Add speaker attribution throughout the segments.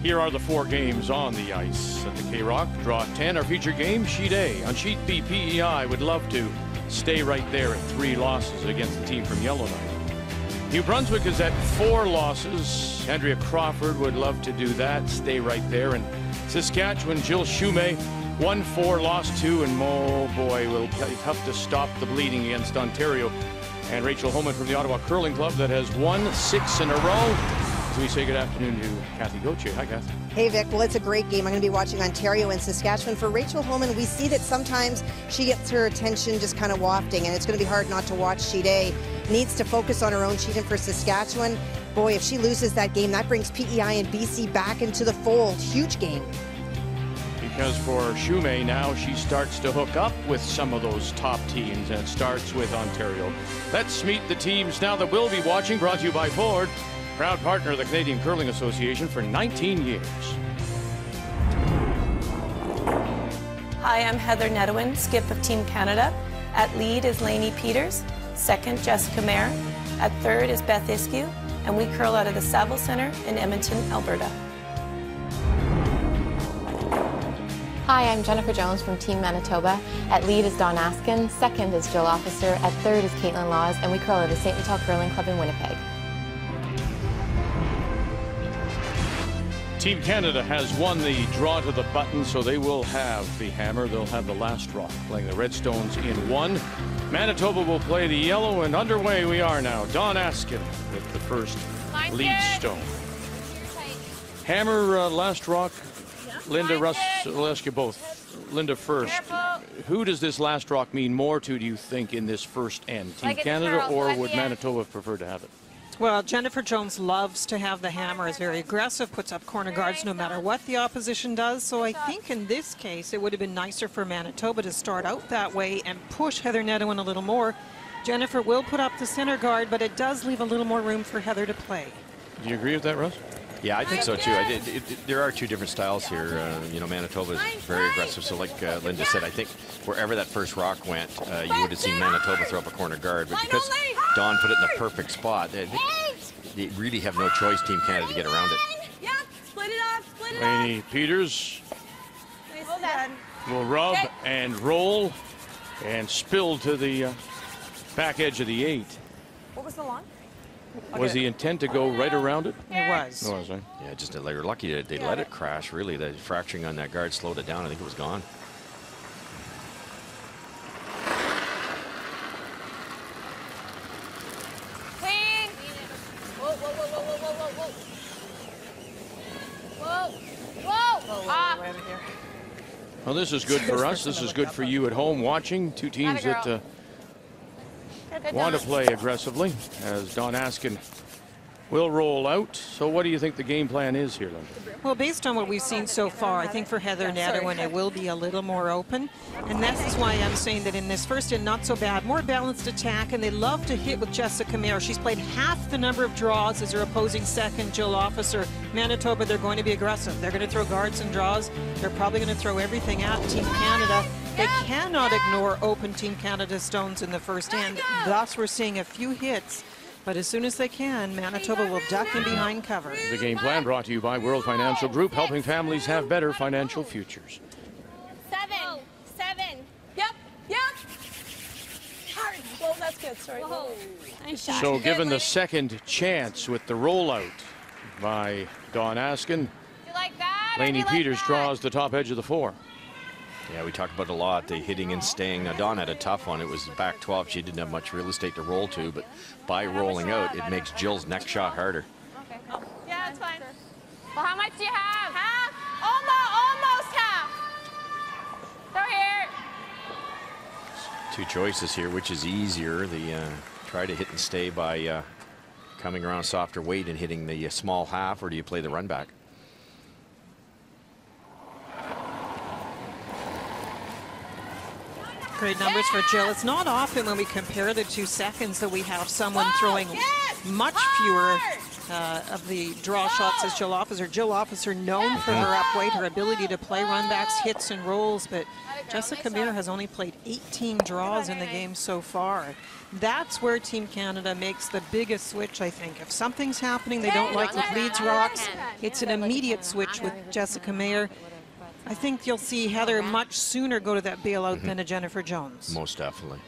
Speaker 1: Here are the 4 games on the ice at the K-Rock. Draw 10, our feature game, Sheet A. On Sheet B, PEI would love to stay right there at 3 losses against the team from Yellowknife. New Brunswick is at 4 losses. Andrea Crawford would love to do that, stay right there. And Saskatchewan, Jill Shumay, 1-4, lost 2, and oh boy, will be tough to stop the bleeding against Ontario. And Rachel Homan from the Ottawa Curling Club that has won 6 in a row. As we say good afternoon to Kathy Gauthier. Hi, Kath.
Speaker 2: Hey, Vic. Well, it's a great game. I'm going to be watching Ontario and Saskatchewan. For Rachel Homan, we see that sometimes she gets her attention just kind of wafting, and it's going to be hard not to watch Sheet A. Needs to focus on her own sheet. And for Saskatchewan, boy, if she loses that game, that brings PEI and BC back into the fold. Huge game.
Speaker 1: Because for Shumay now, she starts to hook up with some of those top teams, and it starts with Ontario. Let's meet the teams now that we'll be watching, brought to you by Ford, proud partner of the Canadian Curling Association for 19 years.
Speaker 3: Hi, I'm Heather Nedohin, skip of Team Canada. At lead is Lainey Peters, second Jessica Mayer, at third is Beth Iskew, and we curl out of the Saville Centre in Edmonton, Alberta.
Speaker 4: Hi, I'm Jennifer Jones from Team Manitoba. At lead is Dawn Askin, second is Jill Officer, at third is Caitlin Laws, and we curl at the St. Vital Curling Club in Winnipeg.
Speaker 1: Team Canada has won the draw to the button, so they will have the hammer. They'll have the last rock, playing the Redstones in 1. Manitoba will play the yellow, and underway we are now. Dawn Askin with the first lead stone. Hammer, last rock. Linda, Russ, I'll ask you both. Linda first. Who does this last rock mean more to, do you think, in this first end? Team Canada, or would Manitoba prefer to have it?
Speaker 5: Well, Jennifer Jones loves to have the hammer, is very aggressive, puts up corner guards no matter what the opposition does. So I think in this case, it would have been nicer for Manitoba to start out that way and push Heather Nedohin a little more. Jennifer will put up the center guard, but it does leave a little more room for Heather to play.
Speaker 1: Do you agree with that, Russ?
Speaker 6: Yeah, I think so too. There are 2 different styles here. You know, Manitoba is very aggressive. So like Linda said, I think wherever that first rock went, you would have seen Manitoba throw up a corner guard. But because Dawn put it in the perfect spot, they really have no choice, Team Canada, to get around it.
Speaker 7: Yep, split it up, split it up.
Speaker 1: Lainey Peters will rub and roll and spill to the back edge of the 8.
Speaker 7: What was the line?
Speaker 1: Was the intent to go right around it?
Speaker 5: It was.
Speaker 1: Was it?
Speaker 6: Yeah, just they were lucky that they let it crash, really. The fracturing on that guard slowed it down. I think it was gone.
Speaker 7: Clean. Whoa, whoa, whoa, whoa, whoa, whoa, whoa. Whoa. Ah.
Speaker 1: Well, this is good for us. This is good for you at home watching. 2 teams that want to play aggressively, as Dawn Askin will roll out. So what do you think the game plan is here, Linda?
Speaker 5: Well, based on what we've seen so far, I think for Heather Nedohin, it will be a little more open. And that's why I'm saying that in this first end, not so bad. More balanced attack, and they love to hit with Jessica Mayer. She's played half the number of draws as her opposing second, Jill Officer. Manitoba, they're going to be aggressive. They're going to throw guards and draws. They're probably going to throw everything at Team Canada. They cannot ignore open Team Canada stones in the first end. Thus, we're seeing a few hits. But as soon as they can, Manitoba will duck in behind cover.
Speaker 1: The game plan brought to you by World Financial Group, helping families have better financial futures.
Speaker 7: 7. Yep, yep. Whoa, that's good, sorry. Whoa. Nice shot.
Speaker 1: So given the second chance with the rollout by Dawn Askin, Lainey Peters draws the top edge of the 4.
Speaker 6: Yeah, we talked about a lot, the hitting and staying. Now, Dawn had a tough one. It was back 12. She didn't have much real estate to roll to, but by rolling out, it makes Jill's next shot harder.
Speaker 7: Okay. Oh. Yeah, that's fine. Well, how much do you have? Half? Almost half. Throw here.
Speaker 6: 2 choices here. Which is easier? The try to hit and stay by coming around softer weight and hitting the small half, or do you play the run back?
Speaker 5: Great numbers for Jill. It's not often when we compare the 2 seconds that we have someone throwing much fewer of the draw shots as Jill Officer. Jill Officer known for her upweight, her ability to play runbacks, hits and rolls, but Jessica Meir has only played 18 draws in the game so far. That's where Team Canada makes the biggest switch, I think. If something's happening they don't like with Leeds rocks, it's an immediate switch with Jessica Meir. I think you'll see Heather much sooner go to that bailout than a Jennifer Jones.
Speaker 6: Most definitely.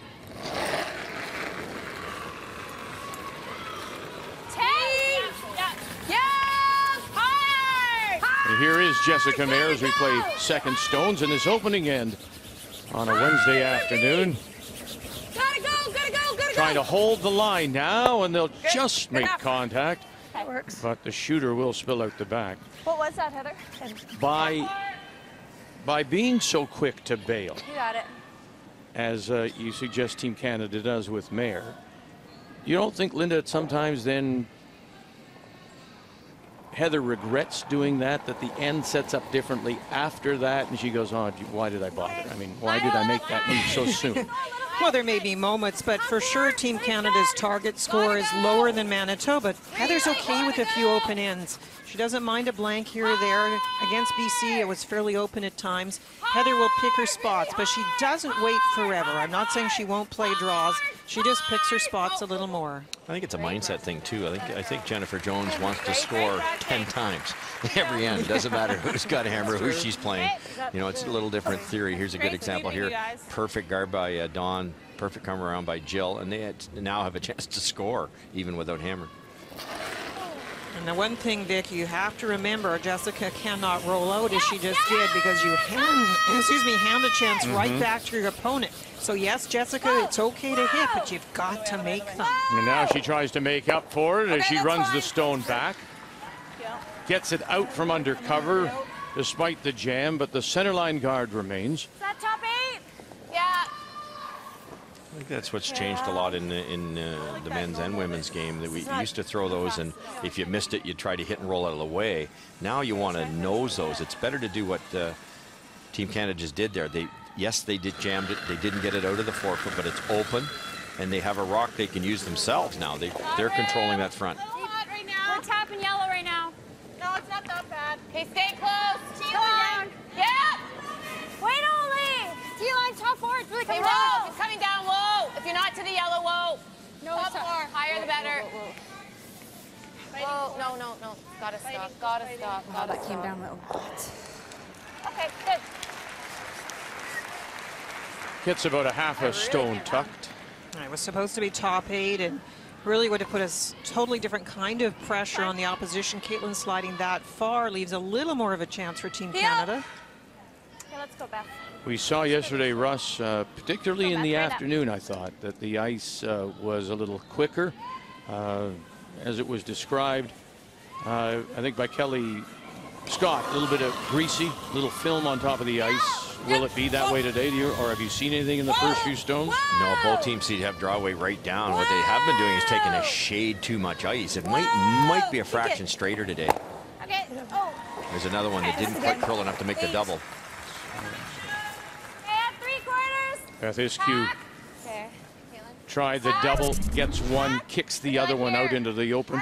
Speaker 1: And here is Jessica Meir as we play second stones in this opening end on a Wednesday afternoon.
Speaker 7: Gotta go.
Speaker 1: Trying to hold the line now, and they'll just make contact.
Speaker 7: That works.
Speaker 1: But the shooter will spill out the back.
Speaker 7: What was that, Heather?
Speaker 1: By being so quick to bail,
Speaker 7: You got it.
Speaker 1: as you suggest Team Canada does with Meir, you don't think, Linda, sometimes then Heather regrets doing that, that the end sets up differently after that, and she goes, oh, why did I bother? I mean, why did I make that move so soon?
Speaker 5: Well, there may be moments, but for sure Team Canada's target score is lower than Manitoba. Heather's okay with a few open ends. She doesn't mind a blank here or there. Against BC, it was fairly open at times. Heather will pick her spots, but she doesn't wait forever. I'm not saying she won't play draws. She just picks her spots a little more.
Speaker 6: I think it's a mindset thing too. I think Jennifer Jones wants to score 10 times every end. Doesn't matter who's got a hammer, who she's playing. You know, it's a little different theory. Here's a good example here. Perfect guard by Dawn. Perfect come around by Jill, and they now have a chance to score even without hammer.
Speaker 5: And the one thing, Vic, you have to remember, Jessica cannot roll out as she just did, because you hand a chance right back to your opponent. So yes, Jessica, it's okay to hit, but you've got to make them.
Speaker 1: And now she tries to make up for it as she runs the stone back. Gets it out from under cover despite the jam, but the centerline guard remains.
Speaker 7: Is that top 8? Yeah.
Speaker 6: I think that's what's changed a lot in the men's and women's game. That we used to throw those, and if you missed it, you'd try to hit and roll out of the way. Now you want to nose those. It's better to do what Team Canada just did there. Yes, they jammed it. They didn't get it out of the forefoot, but it's open, and they have a rock they can use themselves now. They're controlling that front.
Speaker 7: We're tapping yellow right now. No, it's not that bad. Okay, stay close.
Speaker 8: T-line.
Speaker 7: Yeah.
Speaker 8: Wait, don't leave. T-line, top 4. It's really
Speaker 7: Hey,
Speaker 8: coming
Speaker 7: whoa.
Speaker 8: down.
Speaker 7: It's coming down low. If you're not to the yellow, whoa.
Speaker 8: No,
Speaker 7: Top 4. Higher the better.
Speaker 8: Whoa, no. Gotta stop. Gotta stop.
Speaker 2: Wow, that came down low.
Speaker 7: Okay, good.
Speaker 1: Gets about a half a stone tucked.
Speaker 5: It was supposed to be top 8, and really would have put a totally different kind of pressure on the opposition. Caitlin sliding that far leaves a little more of a chance for Team Canada.
Speaker 7: Okay, let's go back.
Speaker 1: We saw yesterday, Russ, particularly in the afternoon, I thought, that the ice was a little quicker, as it was described, I think by Kelly Scott, a little bit of greasy, little film on top of the ice. Will it be that way today, or have you seen anything in the first few stones?
Speaker 6: No, both teams seem to have draw weight right down. What they have been doing is taking a shade too much ice. It might be a fraction straighter today.
Speaker 7: Okay. Oh.
Speaker 6: There's another one that didn't quite curl enough to make the double.
Speaker 7: Hey, at 3/4.
Speaker 1: Beth Iskew
Speaker 7: Okay.
Speaker 1: tried the double, gets one, kicks the other one out into the open.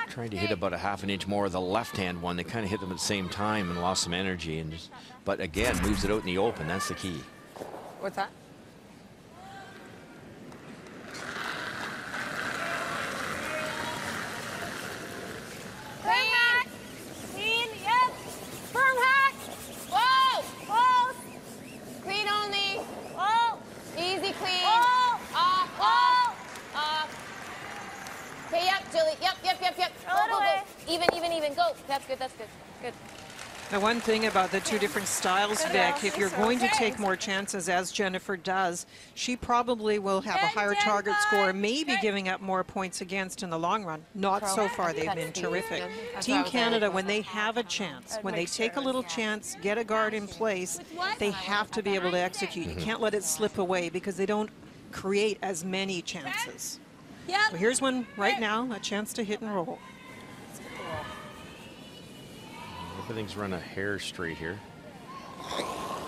Speaker 6: Trying to hit about a half an inch more of the left-hand one. They kind of hit them at the same time and lost some energy. But again, moves it out in the open. That's the key.
Speaker 2: What's that?
Speaker 7: Clean, yep. Firm hack. Whoa. Close. Clean only. Whoa. Easy clean. Whoa. Off. Okay, yep, Julie. Yep. Go. Even. Go. That's good. Good.
Speaker 5: The one thing about the two different styles, Vic, if you're going to take more chances, as Jennifer does, she probably will have a higher target score, maybe giving up more points against in the long run. Not so far. They've been terrific. Team Canada, when they have a chance, when they take a little chance, get a guard in place, they have to be able to execute. You can't let it slip away because they don't create as many chances. So here's one right now, a chance to hit and roll.
Speaker 6: Everything's run a hair straight here.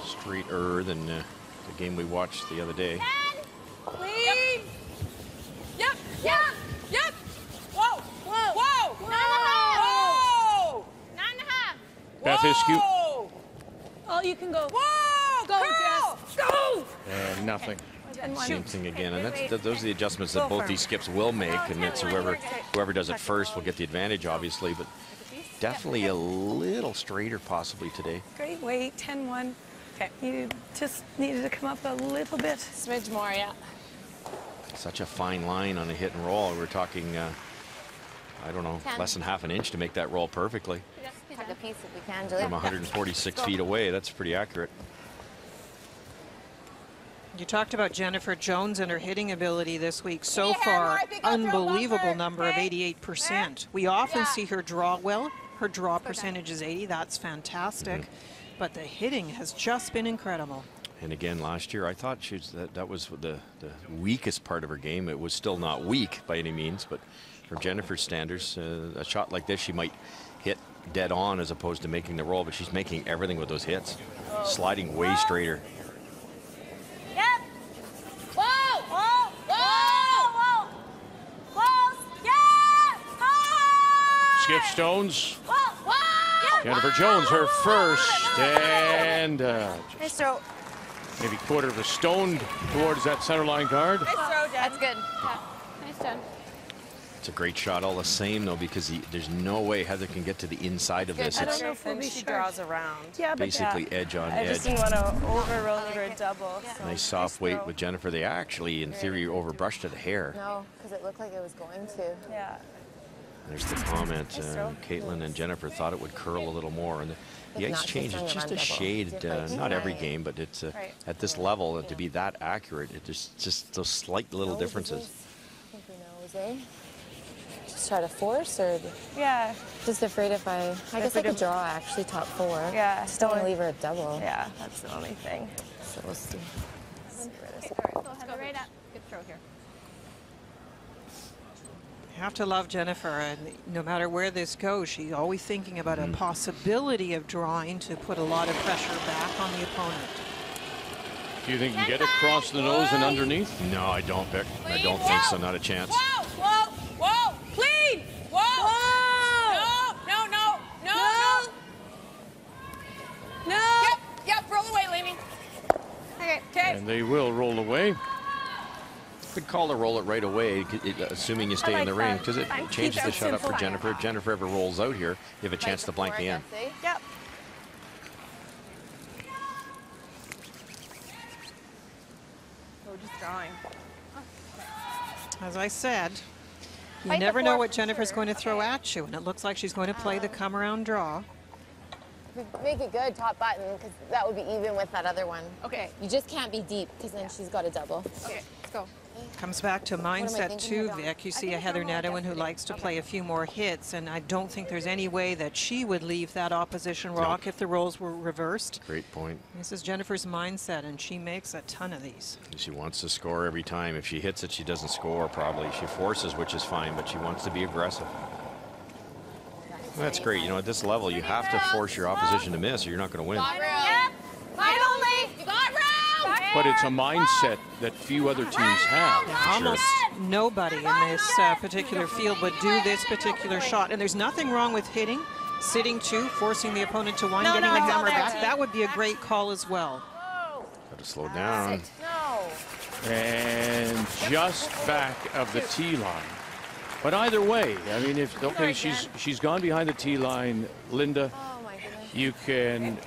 Speaker 6: Straighter than the game we watched the other day.
Speaker 7: Clean. Yep. Whoa.
Speaker 1: Beth Iskew.
Speaker 3: Oh, you can go.
Speaker 7: Whoa!
Speaker 3: Go,
Speaker 7: Curl!
Speaker 3: Jess. Go!
Speaker 1: And nothing.
Speaker 6: Same thing again, and those are the adjustments that both these skips will make, and it's whoever does it first will get the advantage, obviously, but definitely a little straighter possibly today.
Speaker 3: Great weight, 10-1. Okay. You just needed to come up a little bit.
Speaker 7: Smidge more, yeah.
Speaker 6: Such a fine line on a hit and roll. We're talking, I don't know, less than half an inch to make that roll perfectly.
Speaker 4: Take a piece if we can, Julia.
Speaker 6: From 146 feet away, that's pretty accurate.
Speaker 5: You talked about Jennifer Jones and her hitting ability this week. So far, unbelievable number of 88%. We often see her draw well. Her draw percentage is 80. That's fantastic. But the hitting has just been incredible.
Speaker 6: And again, last year, I thought that was the weakest part of her game. It was still not weak by any means, but from Jennifer's standards, a shot like this, she might hit dead on as opposed to making the roll, but she's making everything with those hits. Sliding way straighter.
Speaker 1: Skip stones. Jennifer Jones, her first, and just maybe quarter of a stone towards that center line guard.
Speaker 7: Nice throw, Jen.
Speaker 4: That's good.
Speaker 7: Yeah. Nice, Jen.
Speaker 6: It's a great shot all the same, though, because there's no way Heather can get to the inside of this.
Speaker 3: I don't
Speaker 6: It's
Speaker 3: know if we'll be
Speaker 9: she
Speaker 3: sure.
Speaker 9: draws around.
Speaker 3: Yeah, but
Speaker 6: basically edge on
Speaker 9: I just
Speaker 6: edge.
Speaker 9: didn't want to overroll it or double. So
Speaker 6: Nice soft weight with Jennifer. They actually, in theory, overbrushed to the hair.
Speaker 4: No, because it looked like it was going to.
Speaker 9: Yeah.
Speaker 6: There's the comment. Caitlin and Jennifer thought it would curl a little more, and the ice change is just a shade. Not every game, but it's at this level to be that accurate. It's just those slight little differences.
Speaker 4: I think we know, eh? Just try to force, or
Speaker 9: Yeah.
Speaker 4: just afraid if I guess I could draw actually top 4.
Speaker 9: Yeah.
Speaker 4: Just don't want to leave her a double.
Speaker 9: Yeah, that's the only thing.
Speaker 4: So we'll see.
Speaker 7: Heather, right up. Good throw here.
Speaker 5: You have to love Jennifer, and no matter where this goes, she's always thinking about a possibility of drawing to put a lot of pressure back on the opponent.
Speaker 1: Do you think you can get it across the nose and underneath?
Speaker 6: No, I don't, Vic. I don't think so. Not a chance.
Speaker 7: Whoa! Whoa! Whoa! Clean! Whoa! No! No! No! No! No! No! Yep. Roll away, Lainey. Okay. Okay.
Speaker 1: And they will roll away.
Speaker 6: Could call to roll it right away, assuming you stay in the ring, because it changes the shot up for Jennifer. If Jennifer ever rolls out here, you have a chance to blank the end.
Speaker 9: Yep. We're just drawing.
Speaker 5: As I said, you
Speaker 7: Fight the
Speaker 5: never know
Speaker 7: four
Speaker 5: what
Speaker 7: for
Speaker 5: Jennifer's
Speaker 7: sure.
Speaker 5: going to throw at you, and it looks like she's going to play the come around draw.
Speaker 4: Make it good, top button, because that would be even with that other one.
Speaker 7: Okay.
Speaker 4: You just can't be deep, because then she's got a double.
Speaker 7: Okay. Let's go.
Speaker 5: Comes back to
Speaker 4: am I
Speaker 5: mindset
Speaker 4: thinking
Speaker 5: too,
Speaker 4: here, Dawn?
Speaker 5: Vic. You see a Heather Nedohin who likes to play a few more hits, and I don't think there's any way that she would leave that opposition rock if the roles were reversed.
Speaker 6: Great point.
Speaker 5: This is Jennifer's mindset, and she makes a ton of these.
Speaker 6: She wants to score every time. If she hits it, she doesn't score probably. She forces, which is fine, but she wants to be aggressive. That's great. You know, at this level, you have to force your opposition to miss or you're not going to win.
Speaker 7: Yep. Line only. You got room.
Speaker 1: But it's a mindset that few other teams have.
Speaker 5: Almost nobody in this particular field would do this particular shot, and there's nothing wrong with hitting, sitting two, forcing the opponent to one, getting the hammer back. That would be a great call as well.
Speaker 6: Got to slow down.
Speaker 1: And just back of the tee line. But either way, I mean, if okay, she's gone behind the tee line, Linda. You can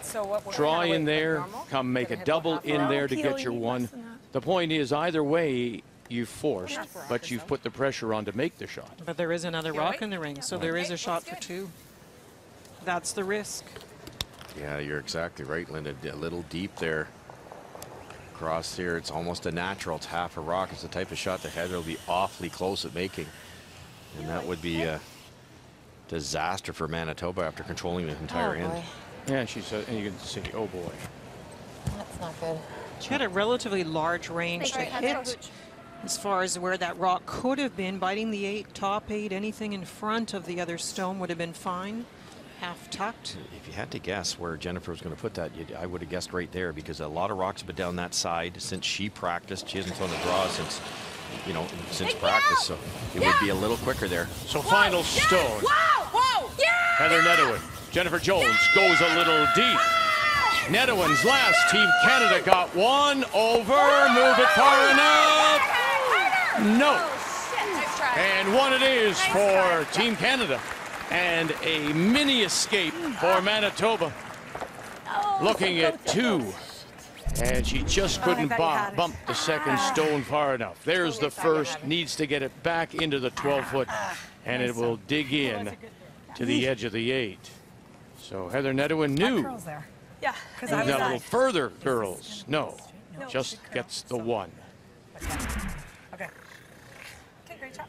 Speaker 1: draw in there, come make a double in there to get your one. The point is, either way, you've forced, but you've put the pressure on to make the shot.
Speaker 5: But there is another rock in the ring, so there is a shot for two. That's the risk.
Speaker 6: Yeah, you're exactly right, Linda. A little deep there. Across here, it's almost a natural. It's half a rock. It's the type of shot that Heather will be awfully close at making. And that would be a disaster for Manitoba after controlling the entire end.
Speaker 1: Yeah, and you can see, oh boy.
Speaker 4: That's not good.
Speaker 5: She had a relatively large range to hit as far as where that rock could have been. Biting the 8, top 8, anything in front of the other stone would have been fine. Half tucked.
Speaker 6: If you had to guess where Jennifer was going to put that, I would have guessed right there, because a lot of rocks have been down that side since she practiced. She hasn't thrown a draw since, you know, since practice, so it would be a little quicker there.
Speaker 1: So final stone.
Speaker 7: Whoa! Whoa! Yeah!
Speaker 1: Heather Nedohin. Jennifer Jones goes a little deep. Nedohin's last. Team Canada got one over. Move it far enough. No. And one it is for Team Canada. And a mini escape for Manitoba. Looking at two. And she just couldn't bump the second stone far enough. There's the first. Needs to get it back into the 12-foot. And it will dig in to the edge of the 8. So Heather Nedohin knew.
Speaker 9: Yeah.
Speaker 1: Move that a little further, girls. No. Just gets the 1.
Speaker 9: Okay. Okay, great job.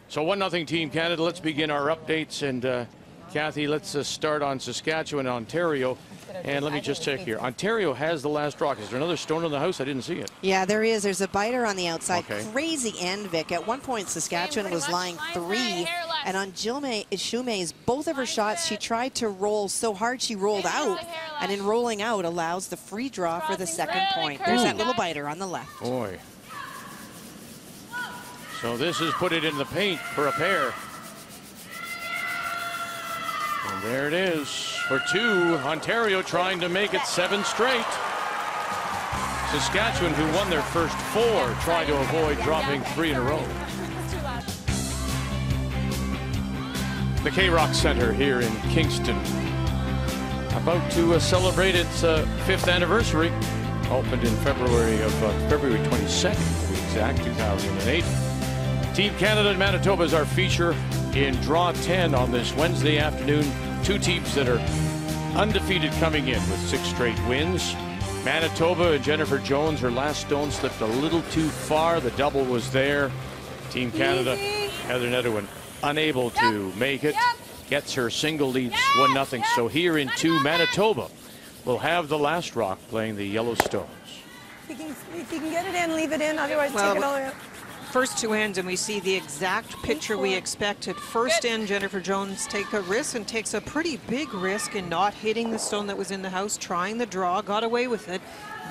Speaker 1: So 1-0 Team Canada. Let's begin our updates. And Kathy, let's start on Saskatchewan and Ontario. And let me just check here. Ontario has the last rock. Is there another stone on the house? I didn't see it.
Speaker 2: Yeah, there is. There's a biter on the outside.
Speaker 1: Okay.
Speaker 2: Crazy end, Vic. At one point, Saskatchewan was lying 3. And on Shumei's, both of her shots, she tried to roll so hard she rolled out. And in rolling out, allows the free draw for the second point. There's that little biter on the left.
Speaker 1: Boy. So this has put it in the paint for a pair. And there it is for 2. Ontario trying to make it 7 straight. Saskatchewan, who won their first 4, trying to avoid dropping 3 in a row. The K-Rock Center here in Kingston. About to celebrate its 5th anniversary. Opened in February 22nd, to be exact, 2008. Team Canada and Manitoba is our feature in Draw 10 on this Wednesday afternoon. 2 teams that are undefeated coming in with 6 straight wins. Manitoba and Jennifer Jones, her last stone slipped a little too far. The double was there. Team Canada, Heather Nedohin, unable to make it. Gets her single leads 1-0. So here in 2, Manitoba will have the last rock playing the yellow stones.
Speaker 9: If you can get it in, leave it in. Otherwise, take it all the way up.
Speaker 5: First 2 ends, and we see the exact picture we expected. First end, Jennifer Jones take a risk and takes a pretty big risk in not hitting the stone that was in the house, trying the draw, got away with it.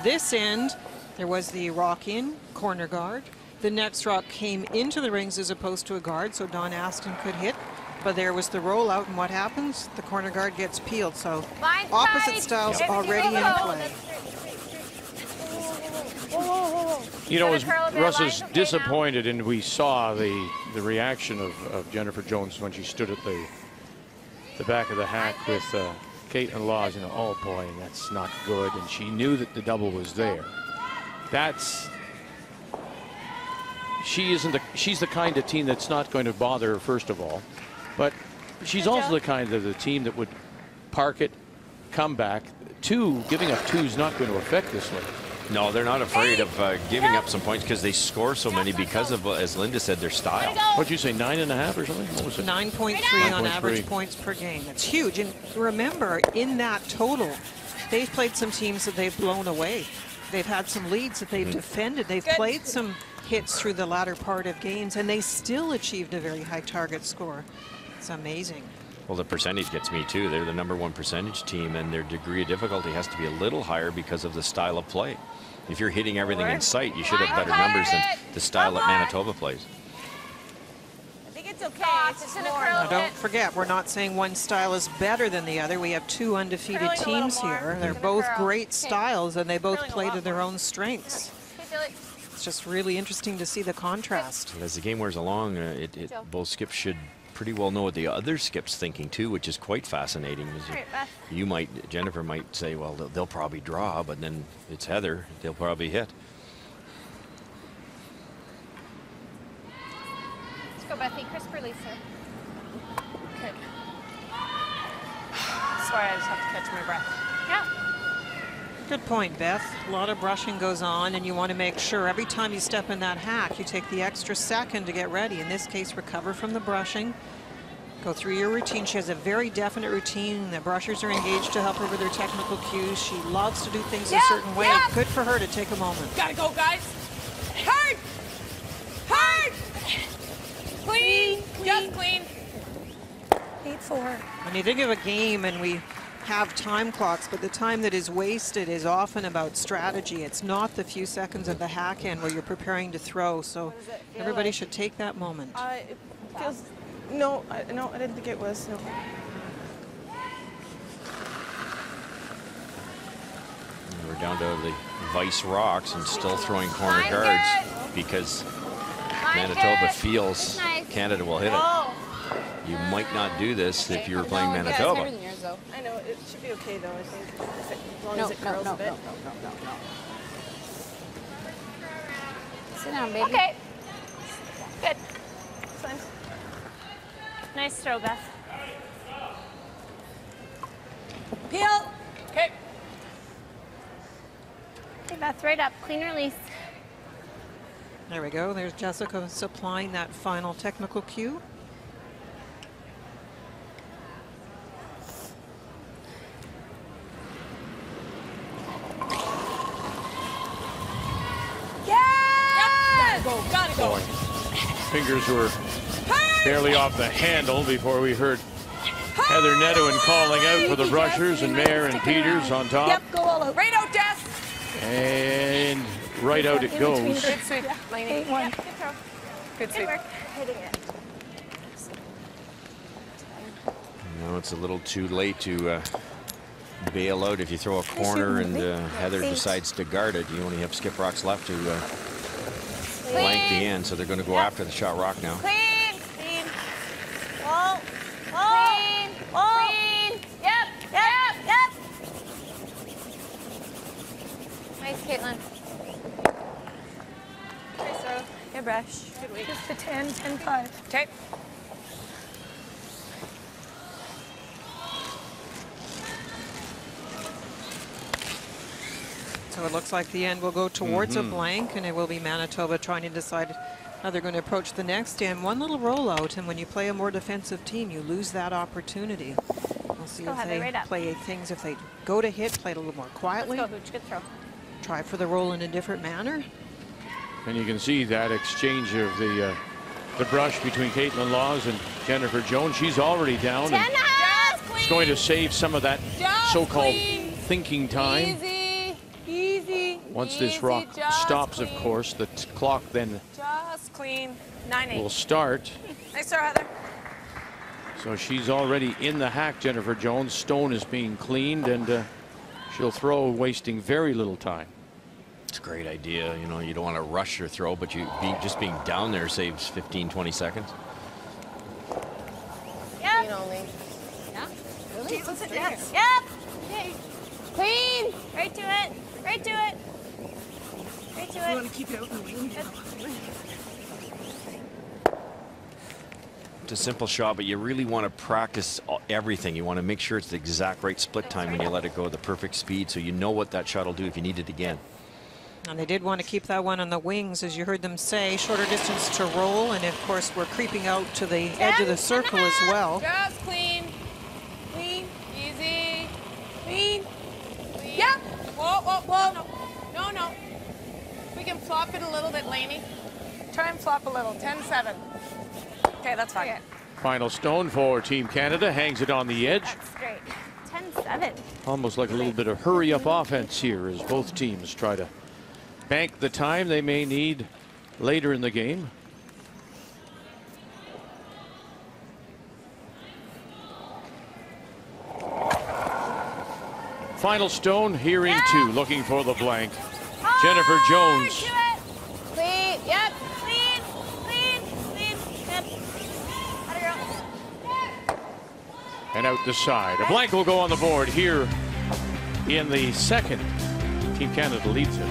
Speaker 5: This end, there was the rock in, corner guard. The next rock came into the rings as opposed to a guard, so Dawn Askin could hit. But there was the rollout, and what happens? The corner guard gets peeled. So opposite styles already in play.
Speaker 1: You know, as Russ is disappointed, and we saw the reaction of Jennifer Jones when she stood at the back of the hack with Caitlin Laws. You know, oh boy, that's not good. And she knew that the double was there. She's the kind of team that's not going to bother her, first of all, but she's also the kind of the team that would park it, come back. 2, giving up 2 is not going to affect this one.
Speaker 6: No, they're not afraid of giving up some points because they score so many because of, as Linda said, their style.
Speaker 1: What'd you say, 9.5 or something? What was it?
Speaker 5: 9.3 on average points per game. That's huge. And remember, in that total, they've played some teams that they've blown away. They've had some leads that they've defended. They've played some hits through the latter part of games, and they still achieved a very high target score. It's amazing.
Speaker 6: Well, the percentage gets me too. They're the #1 percentage team, and their degree of difficulty has to be a little higher because of the style of play. If you're hitting everything in sight, you should have better numbers than the style that Manitoba plays.
Speaker 7: I think it's okay. It's in a curl.
Speaker 5: Now, don't forget, we're not saying one style is better than the other. We have 2 undefeated teams here. They're both great styles, and they both play to their own strengths. It's just really interesting to see the contrast.
Speaker 6: As the game wears along, both skips should pretty well know what the other skip's thinking too, which is quite fascinating. Jennifer might say, well, they'll probably draw, but then it's Heather, they'll probably hit.
Speaker 8: Let's go, Bethy. Crisp release her.
Speaker 9: Okay. Sorry, I just have to catch my breath.
Speaker 8: Yeah.
Speaker 5: Good point, Beth. A lot of brushing goes on, and you want to make sure every time you step in that hack, you take the extra second to get ready. In this case, recover from the brushing. Go through your routine. She has a very definite routine. The brushers are engaged to help her with her technical cues. She loves to do things a certain way. Good for her to take a moment.
Speaker 9: Gotta go, guys. Hard! Hard! Clean! Just clean.
Speaker 5: 8-4. When you think of a game, and we have time clocks, but the time that is wasted is often about strategy. It's not the few seconds of the hack end where you're preparing to throw. So everybody should take that moment.
Speaker 9: It feels, no, I didn't think it was. No.
Speaker 6: We're down to the vice rocks and still throwing corner guards because Manitoba feels Canada will hit it. You might not do this if you were playing Manitoba.
Speaker 9: I know, it should be okay though, I think. As long as it curls a bit.
Speaker 8: No. Sit down, baby.
Speaker 7: Okay. Good. Fine. Nice throw, Beth.
Speaker 9: Peel. Okay.
Speaker 7: Okay, Beth, right up. Clean release.
Speaker 5: There we go. There's Jessica supplying that final technical cue.
Speaker 9: Gotta go.
Speaker 1: Boy, fingers were barely off the handle before we heard Heather Nedohin calling out for the Brushers and Mayer and Peters on top.
Speaker 9: Yep, go all out.
Speaker 10: Right out, Des.
Speaker 1: And right out it goes.
Speaker 10: Good sweep, Lainey.
Speaker 7: Yeah, good throw.
Speaker 10: Good sweep.
Speaker 7: Good work. Hitting it.
Speaker 6: No, it's a little too late to bail out if you throw a corner and Heather decides to guard it. You only have skip rocks left to blank the end, so they're going to go after the shot rock now.
Speaker 7: Clean. Clean. Wall. Clean. Clean. Yep.
Speaker 4: Nice, Caitlin.
Speaker 7: Nice throw.
Speaker 9: Good brush.
Speaker 7: Good week.
Speaker 9: Just the 10, 10-5.
Speaker 10: Okay.
Speaker 5: So it looks like the end will go towards a blank, and it will be Manitoba trying to decide how they're going to approach the next end. One little rollout, and when you play a more defensive team, you lose that opportunity. We'll see if they play things. If they go to hit, play it a little more quietly.
Speaker 7: Let's go, Hooch. Good throw.
Speaker 5: Try for the roll in a different manner.
Speaker 1: And you can see that exchange of the brush between Caitlin Laws and Jennifer Jones. She's already down. And it's going to save some of that so-called thinking time.
Speaker 10: Easy.
Speaker 1: Once this rock stops, of course, the clock then
Speaker 10: Just clean. 9-8.
Speaker 1: will start.
Speaker 10: Nice throw, Heather.
Speaker 1: So she's already in the hack, Jennifer Jones. Stone is being cleaned, and she'll throw, wasting very little time.
Speaker 6: It's a great idea. You know, you don't want to rush your throw, but just being down there saves 15, 20 seconds.
Speaker 7: Yep.
Speaker 4: only.
Speaker 7: Yeah.
Speaker 4: Really?
Speaker 7: Yes. Yep. Okay. Clean. Right to it. Right to it. Right to it.
Speaker 9: You want to keep it out in the wing?
Speaker 6: It's a simple shot, but you really want to practice everything. You want to make sure it's the exact right split time when you let it go, the perfect speed, so you know what that shot will do if you need it again.
Speaker 5: And they did want to keep that one on the wings, as you heard them say. Shorter distance to roll, and of course we're creeping out to the edge of the circle as well.
Speaker 10: Just clean. Clean. Easy. Clean. Yep. Whoa. No. We can flop it a little bit, Lainey. Try and flop a little. 10-7. Okay, that's fine.
Speaker 7: Okay.
Speaker 1: Final stone for Team Canada. Hangs it on the edge.
Speaker 7: That's great. 10-7.
Speaker 1: Almost like a little bit of hurry-up offense here as both teams try to bank the time they may need later in the game. Final stone here in two, looking for the blank. Jennifer Jones.
Speaker 7: Clean. Yep. Clean. Yep.
Speaker 1: And out the side. A blank will go on the board here in the second. Team Canada leads it.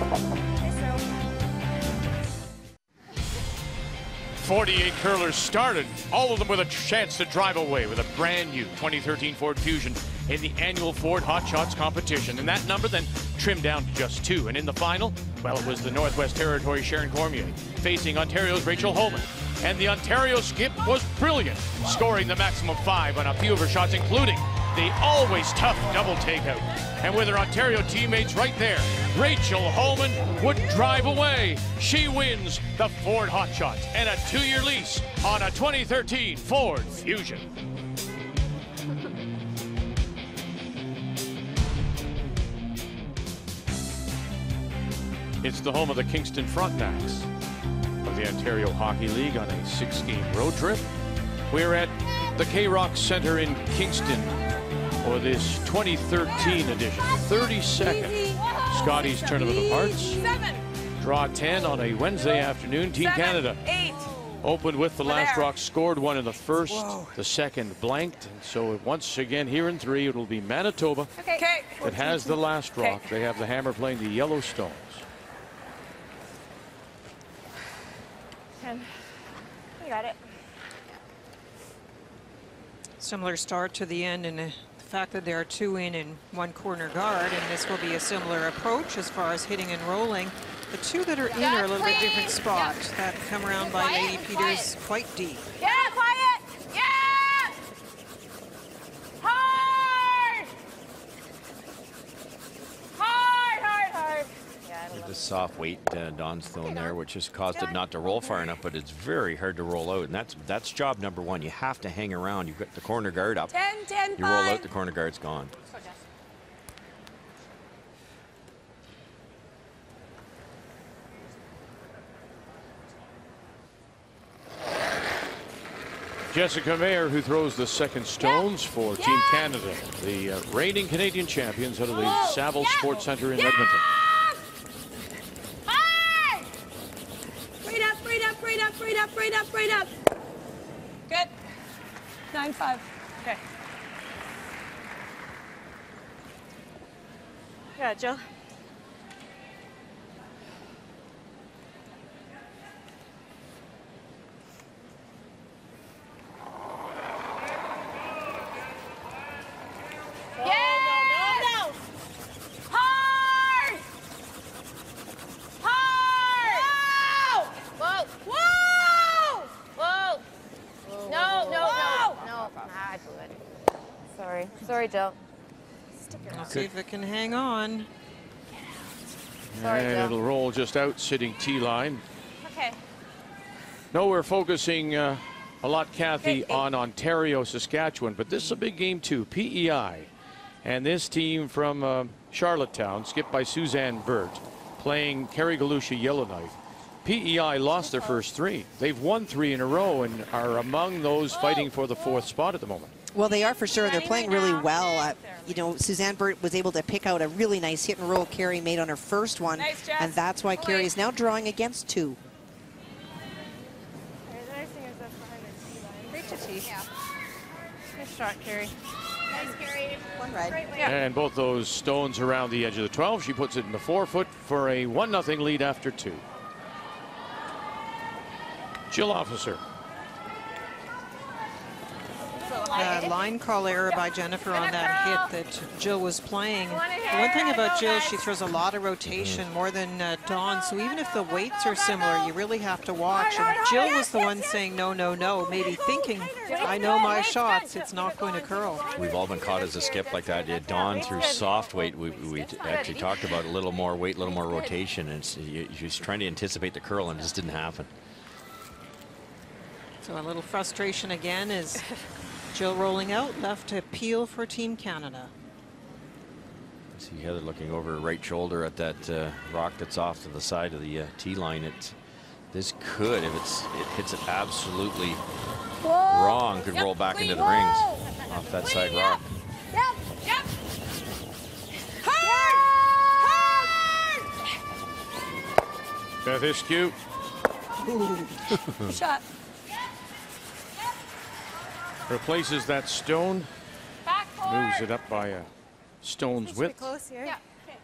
Speaker 1: 48 curlers started, all of them with a chance to drive away with a brand new 2013 Ford Fusion in the annual Ford Hot Shots competition. And that number then trimmed down to just two. And in the final, well, it was the Northwest Territory Sharon Cormier facing Ontario's Rachel Holman. And the Ontario skip was brilliant, scoring the maximum 5 on a few of her shots, including the always tough double takeout. And with her Ontario teammates right there, Rachel Holman would drive away. She wins the Ford Hot Shots and a 2-year lease on a 2013 Ford Fusion. It's the home of the Kingston Frontenacs of the Ontario Hockey League on a 6-game road trip. We're at the K-Rock Center in Kingston for this 2013 edition, 32nd Scotties Tournament of Hearts.
Speaker 10: 7.
Speaker 1: Draw 10 on a Wednesday afternoon. Team
Speaker 10: 7,
Speaker 1: Canada
Speaker 10: 8.
Speaker 1: opened with the last
Speaker 10: there.
Speaker 1: rock, scored one in the first, the second blanked. And so once again here in 3, it'll be Manitoba that has the last rock. They have the hammer playing the yellow stones.
Speaker 7: 10. You got it.
Speaker 5: Similar start to the end, and the fact that there are 2 in and 1 corner guard, and this will be a similar approach as far as hitting and rolling. The 2 that are in are a little bit different spot. That come around by Lady Peters quite deep.
Speaker 7: Yeah, quiet. Yeah. Hard. Hard, hard, hard.
Speaker 6: The soft weight Don's thrown there, which has caused it not to roll far enough, but it's very hard to roll out, and that's job number 1. You have to hang around. You've got the corner guard up.
Speaker 10: 10, 10,
Speaker 6: you roll out, the corner guard's gone.
Speaker 1: Jessica Mayer, who throws the second stones for Team Canada, the reigning Canadian champions out of the Saville Sports Centre in Edmonton.
Speaker 10: Right up, right up, right up, right up, right up, right up. Good. 9-5. Okay.
Speaker 7: Good, Jill.
Speaker 4: Sorry, Jill.
Speaker 5: Let's see if it can hang on.
Speaker 4: Sorry,
Speaker 1: and
Speaker 4: Jill.
Speaker 1: it'll roll just out, sitting T-line.
Speaker 7: Okay.
Speaker 1: No, we're focusing a lot, Kathy, on Ontario, Saskatchewan, but this is a big game too. PEI and this team from Charlottetown, skipped by Suzanne Burt, playing Kerry Galusha Yellowknife. PEI lost their first 3. They've won 3 in a row and are among those fighting for the 4th spot at the moment.
Speaker 2: Well, they are for sure. They're playing really well. You know, Suzanne Burt was able to pick out a really nice hit and roll Kerry made on her first one, and that's why Kerry is now drawing against 2.
Speaker 7: Reach a tee. Yeah. Nice shot, Kerry. Nice, Kerry.
Speaker 2: One red.
Speaker 1: And both those stones around the edge of the 12. She puts it in the 4-foot for a 1-0 lead after 2. Jill Officer.
Speaker 5: Line call error by Jennifer on that hit that Jill was playing. The one thing about Jill, she throws a lot of rotation, more than Dawn, so even if the weights are similar, you really have to watch. And Jill was the one saying no, no, no, maybe thinking, I know my shots, it's not going to curl.
Speaker 6: We've all been caught as a skip like that. Dawn through soft weight, we actually talked about a little more weight, a little more rotation, and she's trying to anticipate the curl, and it just didn't happen.
Speaker 5: So a little frustration again is Jill rolling out, left to peel for Team Canada.
Speaker 6: See Heather looking over her right shoulder at that rock that's off to the side of the tee line. This could, if it hits it absolutely wrong, could roll back into the rings off that side rock.
Speaker 10: Yep. Hard!
Speaker 1: Beth Iskew.
Speaker 10: Shot.
Speaker 1: Replaces that stone, moves it up by a stone's width.
Speaker 7: Close here. Yeah. Okay.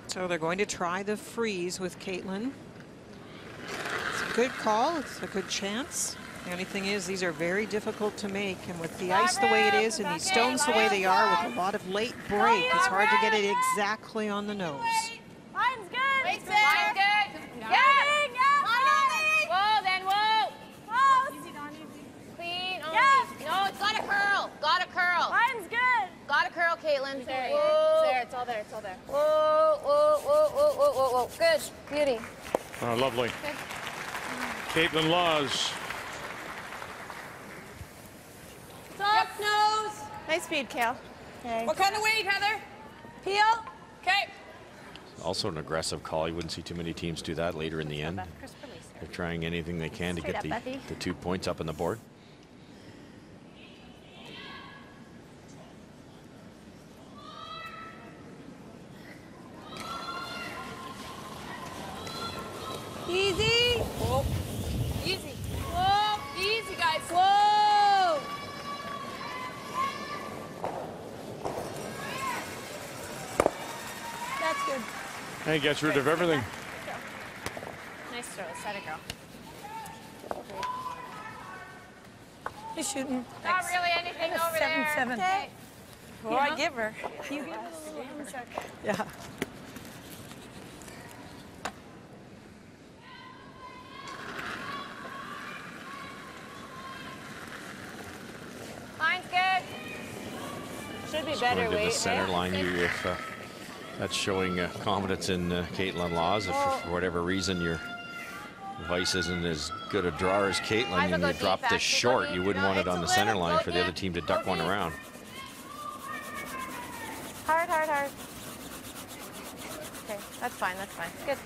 Speaker 5: So they're going to try the freeze with Caitlin. It's a good call. It's a good chance. The only thing is, these are very difficult to make, and with the ice the way it is and these stones the way they are, with a lot of late break, it's hard to get it exactly on the nose.
Speaker 7: Line's good. Line's good. Yeah. Whoa, then whoa. Easy, Dawn, easy. Clean only. Yeah. No, it's got to curl. Got to curl. Line's good. Got to curl, Caitlin. It's there. It's all there. It's all there. Whoa, whoa, whoa, whoa, whoa, whoa, whoa. Good. Beauty.
Speaker 1: Oh, lovely.
Speaker 7: Good.
Speaker 1: Caitlin Laws.
Speaker 10: Soft nose.
Speaker 7: Nice speed, Kale. Okay.
Speaker 10: What kind of weight, Heather? Peel. Okay.
Speaker 6: Also an aggressive call. You wouldn't see too many teams do that later in the end. They're trying anything they can to get the 2 points up on the board.
Speaker 1: And gets rid of everything.
Speaker 7: Nice throw. Set it, girl.
Speaker 9: He's shooting.
Speaker 7: Not really anything over there.
Speaker 9: 7-7.
Speaker 7: Okay.
Speaker 9: Oh, I give her. You give her a little Yeah.
Speaker 7: Line's good. Should be better
Speaker 6: Going to the
Speaker 7: weight.
Speaker 6: center line. If that's showing confidence in Caitlin Laws. If for whatever reason your Vice isn't as good a drawer as Caitlin and you drop this short, you wouldn't want it on the center line for the other team to duck one around.
Speaker 4: Hard, hard, hard. Okay, that's fine, that's fine. Good.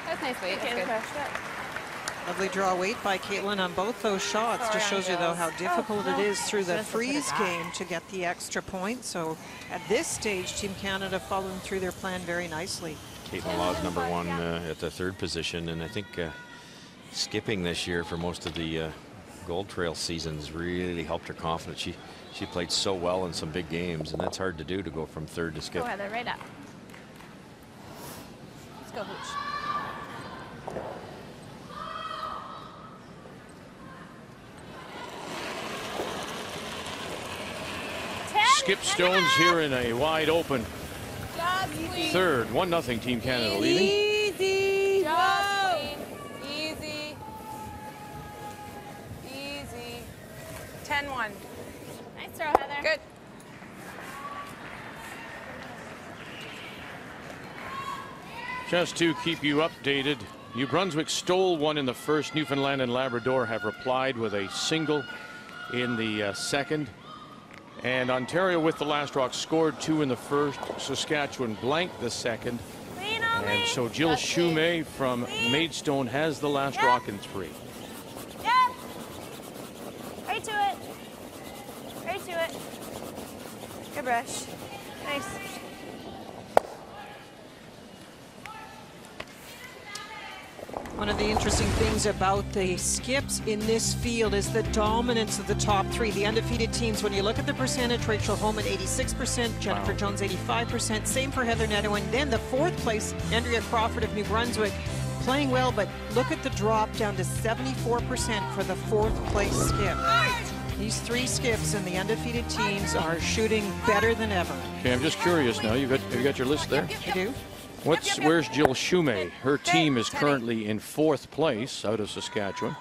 Speaker 7: That's nice weight.
Speaker 4: Okay,
Speaker 7: That's good.
Speaker 5: Lovely draw weight by Caitlin on both those shots. Just shows you, though, how difficult it is through the freeze game to get the extra point. So at this stage, Team Canada following through their plan very nicely.
Speaker 6: Caitlin Laws #1 at the 3rd position, and I think skipping this year for most of the Gold Trail seasons really helped her confidence. She played so well in some big games, and that's hard to do, to go from 3rd to skip.
Speaker 7: Go Heather, right up. Let's go, Hooch.
Speaker 1: Skip Stones here in a wide open 3rd. 1-0 Team Canada leading.
Speaker 10: Easy.
Speaker 7: Go. Easy. Easy.
Speaker 10: 10-1.
Speaker 7: Nice throw, Heather.
Speaker 10: Good.
Speaker 1: Just to keep you updated, New Brunswick stole one in the 1st. Newfoundland and Labrador have replied with a single in the 2nd. And Ontario with the last rock scored 2 in the 1st. Saskatchewan blanked the 2nd. And so Jill Shumay from Maidstone has the last rock in 3.
Speaker 8: Yep. Right to it. Right to it. Good brush. Nice.
Speaker 5: One of the interesting things about the skips in this field is the dominance of the top 3. The undefeated teams, when you look at the percentage, Rachel Holman 86%, Jennifer Jones 85%, same for Heather Nedohin. Then the 4th place, Andrea Crawford of New Brunswick, playing well, but look at the drop down to 74% for the 4th place skip. These 3 skips and the undefeated teams are shooting better than ever.
Speaker 1: Okay, I'm just curious now. You got your list there?
Speaker 5: You do?
Speaker 1: Where's Jill Shumay? Her team is currently in 4th place out of Saskatchewan.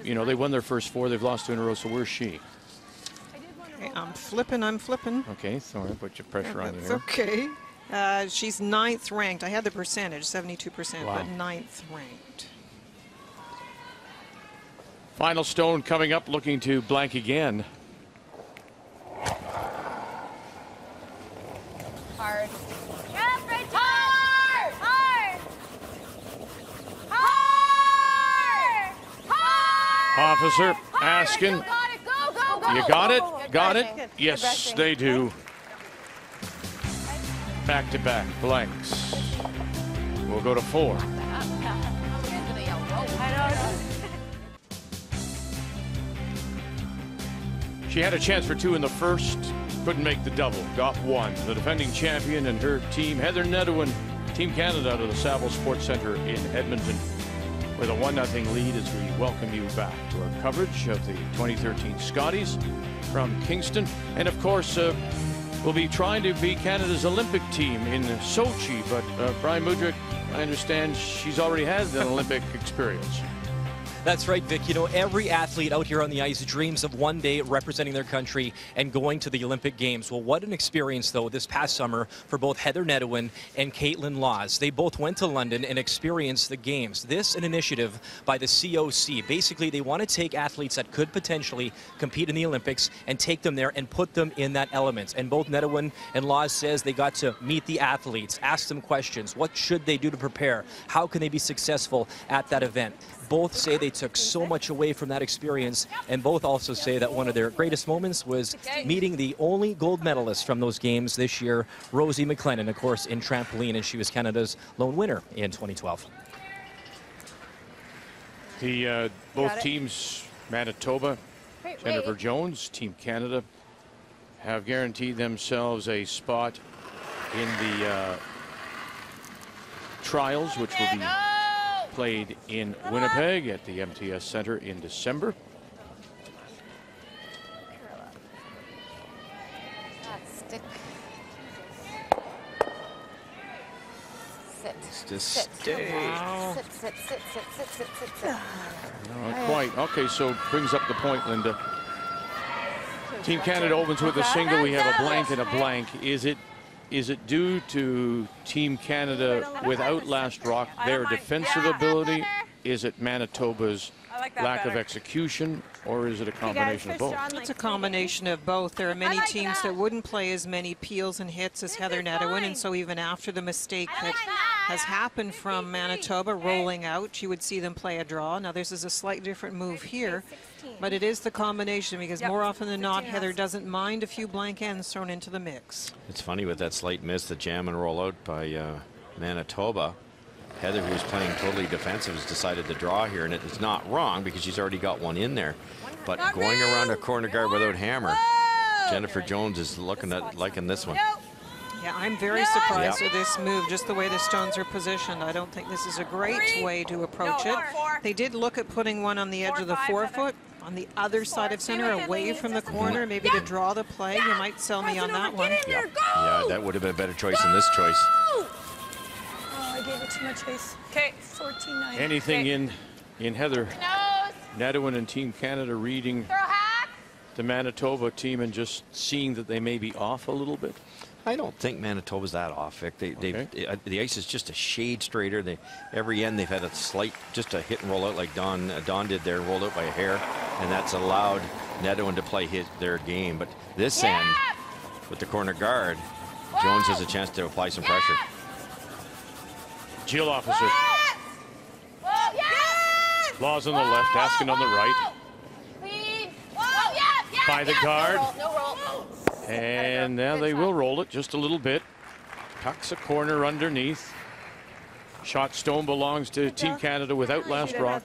Speaker 1: You know, they won their first 4. They've lost 2 in a row, so where's she?
Speaker 5: Okay, I'm flipping.
Speaker 1: Okay, sorry, put your pressure on you
Speaker 5: That's
Speaker 1: here.
Speaker 5: okay. She's 9th ranked. I had the percentage, 72%,
Speaker 1: Wow.
Speaker 5: but 9th ranked.
Speaker 1: Final stone coming up, looking to blank again.
Speaker 7: Hard.
Speaker 8: Yep, right to
Speaker 7: Hard.
Speaker 8: Hard. Hard. Hard.
Speaker 1: Officer asking.
Speaker 7: You got it. Go, go, go.
Speaker 1: You got it?
Speaker 7: Good
Speaker 1: Got it?
Speaker 7: brushing.
Speaker 1: Yes,
Speaker 7: brushing.
Speaker 1: they do. Back-to-back blanks. We'll go to 4. She had a chance for 2 in the 1st. Couldn't make the double. Got 1. The defending champion and her team, Heather Nedohin, Team Canada, out of the Saville Sports Centre in Edmonton, with a 1-0 lead as we welcome you back to our coverage of the 2013 Scotties from Kingston. And of course, we'll be trying to be Canada's Olympic team in Sochi. But Brian Mudryk, I understand she's already had an Olympic experience.
Speaker 11: That's right, Vic. You know, every athlete out here on the ice dreams of one day representing their country and going to the Olympic Games. Well, what an experience, though, this past summer for both Heather Nedohin and Caitlin Laws. They both went to London and experienced the Games. This an initiative by the COC. Basically, they want to take athletes that could potentially compete in the Olympics and take them there and put them in that element. And both Nedohin and Laws says they got to meet the athletes, ask them questions. What should they do to prepare? How can they be successful at that event? Both say they took so much away from that experience, and both also say that one of their greatest moments was meeting the only gold medalist from those games this year, Rosie McLennan, of course, in trampoline, and she was Canada's lone winner in 2012.
Speaker 1: Both teams, Manitoba, Jennifer Jones, Team Canada, have guaranteed themselves a spot in the trials, which will be played in Winnipeg at the MTS Center in December.
Speaker 4: Stick.
Speaker 6: Just stay.
Speaker 4: Wow. Sit.
Speaker 1: Not quite. Okay, so brings up the point, Linda. Team Canada opens with a single. We have a blank and a blank. Is it due to Team Canada without last rock, their defensive ability? Is it Manitoba's lack of execution, or is it a combination of both?
Speaker 5: It's a combination of both. There are many teams that wouldn't play as many peels and hits as Heather Nedohin, and so even after the mistake that has happened from Manitoba rolling out, you would see them play a draw. Now this is a slightly different move here, but it is the combination, because more often than not, Heather doesn't mind a few blank ends thrown into the mix.
Speaker 6: It's funny with that slight miss, the jam and roll out by Manitoba. Heather, who's playing totally defensive, has decided to draw here, and it's not wrong because she's already got one in there. But going around a corner guard without hammer, Jennifer Jones is liking this one.
Speaker 5: Yeah, I'm very surprised with this move, just the way the stones are positioned. I don't think this is a great way to approach it. They did look at putting one on the edge of the 4-foot, on the other side of center, away from the corner, maybe to draw the play. You might sell me on that one.
Speaker 6: Yeah, that would have been a better choice than this choice.
Speaker 9: I gave it too much space. Okay, 14-9.
Speaker 1: Anything in Heather Nedohin and Team Canada reading the Manitoba team and just seeing that they may be off a little bit?
Speaker 6: I don't think Manitoba's that off, Vic. The ice is just a shade straighter. Every end they've had a slight, just a hit and roll out like Don did there, rolled out by a hair, and that's allowed Nedohin to play their game. But this end, with the corner guard, Jones has a chance to apply some pressure.
Speaker 1: Jill officer. Laws on the left, Askin on the right. By the guard. And now they will roll it just a little bit. Tucks a corner underneath. Shot stone belongs to Team Canada without last rock.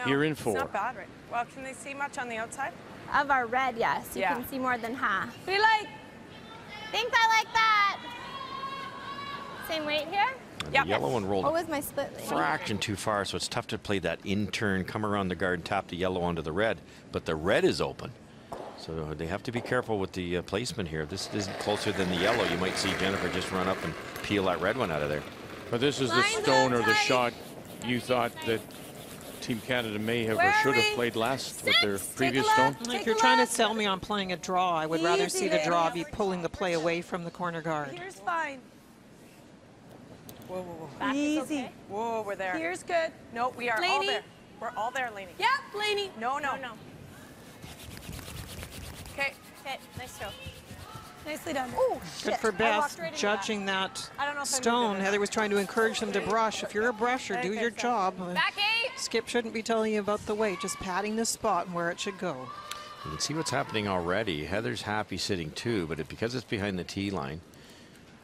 Speaker 1: Here in 4.
Speaker 10: It's not bad, right? Well, can they see much on the outside?
Speaker 8: Of our red, yes. You can see more than half.
Speaker 10: Be like.
Speaker 8: Think I like that. Same weight here?
Speaker 6: The yellow one rolled
Speaker 8: what was my split weight?
Speaker 6: fraction too far, so it's tough to play that in turn, come around the guard and tap the yellow onto the red. But the red is open. So they have to be careful with the placement here. If this isn't closer than the yellow, you might see Jennifer just run up and peel that red one out of there.
Speaker 1: But this is the stone or the shot you thought that Team Canada may have or should have played last with their previous stone?
Speaker 5: If you're trying to sell me on playing a draw, I would rather see the draw be pulling the play away from the corner guard.
Speaker 10: Here's fine. Whoa, whoa, whoa.
Speaker 9: Back easy.
Speaker 10: Okay. Whoa, we're there.
Speaker 9: Here's good.
Speaker 10: No, we are all there. We're all there, Lainey.
Speaker 9: Yep, Lainey.
Speaker 10: No. Okay.
Speaker 8: Okay, nice show.
Speaker 9: Nicely done.
Speaker 8: Oh,
Speaker 5: Good for Beth judging that stone. Heather was trying to encourage them to brush. If you're a brusher, do your job. Skip shouldn't be telling you about the weight, just patting the spot and where it should go.
Speaker 6: You can see what's happening already. Heather's happy sitting 2, but because it's behind the tee line,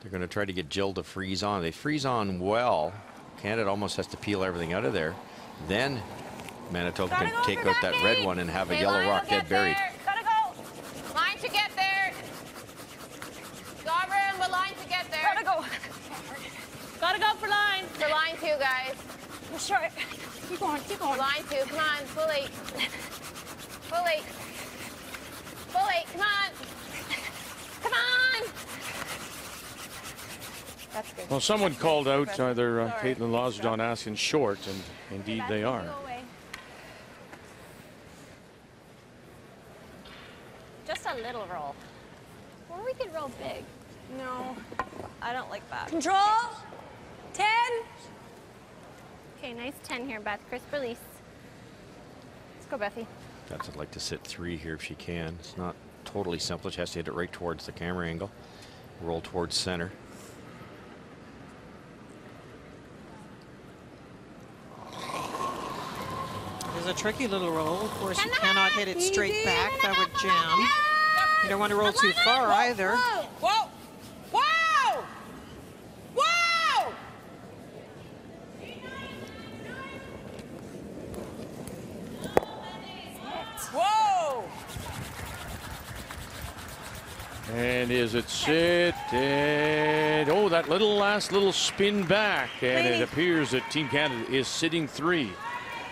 Speaker 6: they're going to try to get Jill to freeze on. They freeze on well. Canada almost has to peel everything out of there. Then Manitoba can take out that red one and have a yellow rock dead buried.
Speaker 7: Gotta go. Line to get there. Got room, but line to get there.
Speaker 8: Gotta go.
Speaker 7: Gotta go for line. For line 2, guys.
Speaker 8: We'll try it. Keep going, keep going.
Speaker 7: Line 2, come on, fully. Fully. Fully, come on. Come on.
Speaker 8: That's good.
Speaker 1: Well, someone called out either Caitlin Laws or Don Askin short, and indeed they are.
Speaker 8: Just a little roll. Or we could roll big.
Speaker 10: No.
Speaker 8: I don't like that.
Speaker 9: Control. 10.
Speaker 8: Okay, nice 10 here, Beth. Crisp release. Let's go, Bethy.
Speaker 6: Beth would like to sit 3 here if she can. It's not totally simple. She has to hit it right towards the camera angle. Roll towards center.
Speaker 5: It's a tricky little roll. Of course, you cannot hit it straight back. That would jam. You don't want to roll too far either.
Speaker 10: Whoa! Whoa! Whoa! Whoa!
Speaker 1: And is it sit? And oh, that last little spin back. And it appears that Team Canada is sitting 3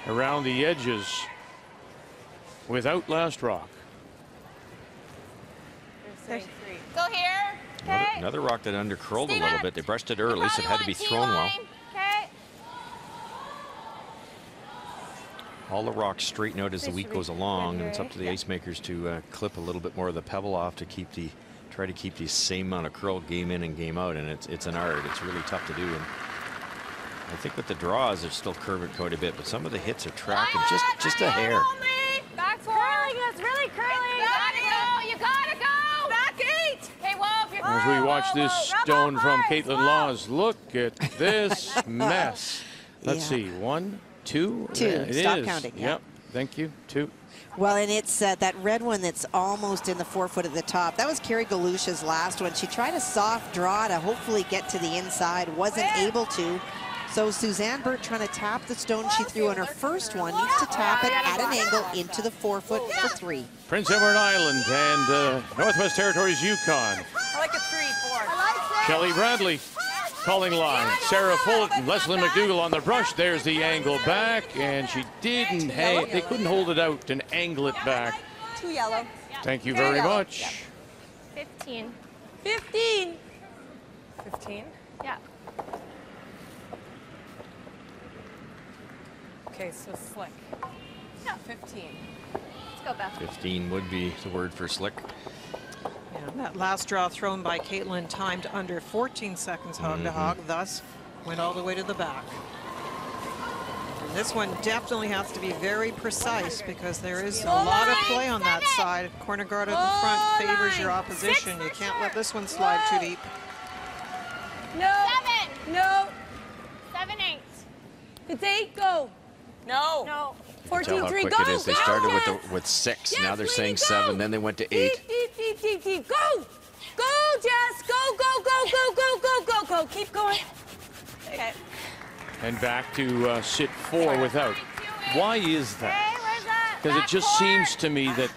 Speaker 1: around the edges without last rock.
Speaker 7: Go here.
Speaker 6: Another rock that undercurled a little bit. They brushed it early, so it had to be thrown well.
Speaker 7: Okay.
Speaker 6: All the rocks straighten out as the week goes along, and it's up to the ice makers to clip a little bit more of the pebble off to try to keep the same amount of curl game in and game out, and it's an art. It's really tough to do. And I think with the draws, they're still curving quite a bit, but some of the hits are tracking just a hair.
Speaker 7: Back 4. Curling, it's really curling. You gotta go. You gotta go. Back 8. Okay, Wolf, you're
Speaker 1: As we watch this stone from Caitlin Laws, look at this mess. Let's see, 1, 2.
Speaker 2: 2. Stop counting.
Speaker 1: Yep. Thank you. 2.
Speaker 2: Well, and it's that red one that's almost in the 4-foot at the top. That was Carrie Galusha's last one. She tried a soft draw to hopefully get to the inside, wasn't able to. So Suzanne Burt trying to tap the stone she threw on her first one, needs to tap it at an angle into the 4-foot for 3.
Speaker 1: Prince Edward Island and Northwest Territories, Yukon.
Speaker 10: I like a 3-4.
Speaker 1: Kelly Bradley calling line. Sarah Fullett and Leslie McDougall on the brush. There's the angle back, and she didn't hang. They couldn't hold it out and angle it back.
Speaker 9: 2 yellow.
Speaker 1: Thank you very much.
Speaker 7: 15.
Speaker 9: 15.
Speaker 10: 15.
Speaker 7: Yeah.
Speaker 10: Okay, so slick.
Speaker 7: Yeah.
Speaker 10: 15.
Speaker 7: Let's go, Beth.
Speaker 6: 15 would be the word for slick.
Speaker 5: Yeah, that last draw thrown by Caitlin timed under 14 seconds hog to hog, thus went all the way to the back. And this one definitely has to be very precise because there is a lot of play on that side. Corner guard at the front favors your opposition. You can't let this one slide too deep.
Speaker 9: No.
Speaker 7: 7.
Speaker 9: No.
Speaker 7: 7, 8.
Speaker 9: It's 8. Go.
Speaker 10: No.
Speaker 7: No.
Speaker 9: 14,
Speaker 6: How
Speaker 9: 3.
Speaker 6: quick
Speaker 9: Go.
Speaker 6: it is. They started with 6.
Speaker 9: Yes,
Speaker 6: now they're saying
Speaker 9: Leaney,
Speaker 6: 7.
Speaker 9: go.
Speaker 6: Then they went to 8.
Speaker 9: Deep. Go. Go, Jess. Go. Keep going.
Speaker 7: Okay.
Speaker 1: And back to sit 4 without. Why is that?
Speaker 7: Okay, where's that?
Speaker 1: Because it
Speaker 7: Back
Speaker 1: just
Speaker 7: 4.
Speaker 1: seems to me that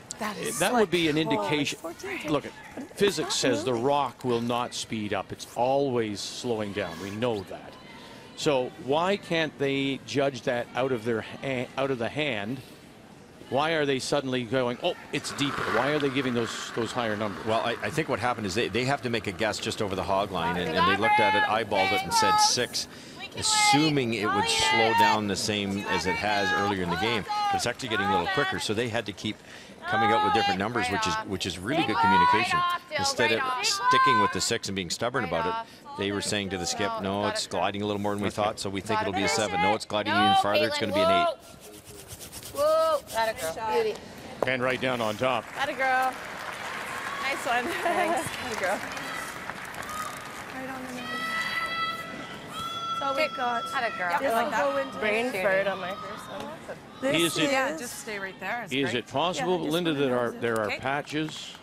Speaker 1: that would be an indication. Look, physics says the rock will not speed up. It's always slowing down. We know that. So why can't they judge that out of the hand? Why are they suddenly going, oh, it's deeper? Why are they giving those higher numbers?
Speaker 6: Well, I think what happened is they have to make a guess just over the hog line, and they looked at it, eyeballed it, and said 6, assuming it would slow down the same as it has earlier in the game. But it's actually getting a little quicker, so they had to keep coming up with different numbers, which is really good communication. Instead of sticking with the 6 and being stubborn about it, they were saying to the skip, no, it's gliding a little more than we thought, so we think it'll be a 7. No, it's gliding even farther, it's going to be an 8.
Speaker 7: Whoa. That a girl. Beauty.
Speaker 1: And right down on top.
Speaker 7: That a girl. Nice one. Thanks.
Speaker 10: That a girl.
Speaker 9: Right on the nose.
Speaker 7: So we got. That a girl.
Speaker 9: This
Speaker 10: like
Speaker 9: will
Speaker 10: that.
Speaker 9: go into
Speaker 7: Brain
Speaker 9: the-
Speaker 7: fart on my first one.
Speaker 9: This
Speaker 1: Is it-
Speaker 10: Yeah, just stay right there. It's
Speaker 1: Is
Speaker 10: great.
Speaker 1: it possible,
Speaker 9: Yeah, just
Speaker 1: Linda,
Speaker 9: one of
Speaker 1: that
Speaker 9: those.
Speaker 1: there are
Speaker 10: Okay.
Speaker 1: patches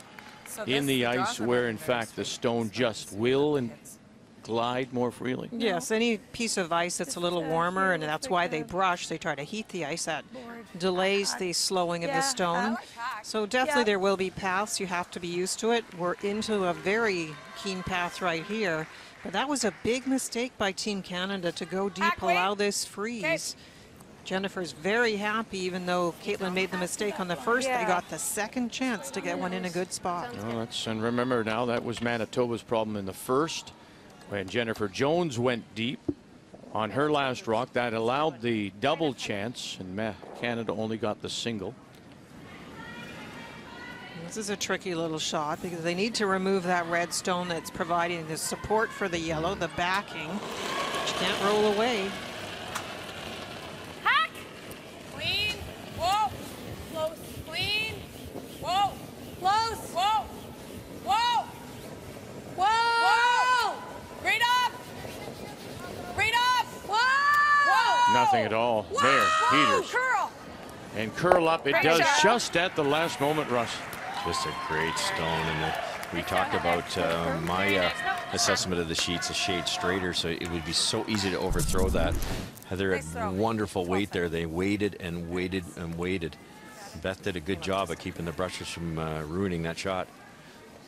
Speaker 10: So
Speaker 1: in
Speaker 10: this
Speaker 1: the
Speaker 10: draws
Speaker 1: ice
Speaker 10: are
Speaker 1: where,
Speaker 10: not
Speaker 1: in
Speaker 10: very
Speaker 1: fact, the
Speaker 10: smooth.
Speaker 1: stone just will and glide more freely?
Speaker 5: Yes, any piece of ice that's a little warmer, and that's why they brush. They try to heat the ice. That delays the slowing of the stone. So definitely there will be paths. You have to be used to it. We're into a very keen path right here. But that was a big mistake by Team Canada to go deep, allow this freeze. Jennifer's very happy, even though Caitlin made the mistake on the first. They got the second chance to get one in a good spot.
Speaker 1: Well, and remember now, that was Manitoba's problem in the first, when Jennifer Jones went deep on her last rock. That allowed the double chance, and Canada only got the single.
Speaker 5: This is a tricky little shot because they need to remove that red stone that's providing the support for the yellow, the backing, which can't roll away.
Speaker 10: Hack. Clean. Whoa. Close. Clean. Whoa. Close. Whoa. Whoa. Whoa. Right up. Right up. Whoa.
Speaker 1: Nothing at all. There, Peters.
Speaker 10: Curl.
Speaker 1: And curl up. It does just at the last moment, Russ.
Speaker 6: Just a great stone, and we talked about my assessment of the sheets, a shade straighter, so it would be so easy to overthrow that. Heather had wonderful weight there. They waited and waited and waited. Beth did a good job at keeping the brushes from ruining that shot.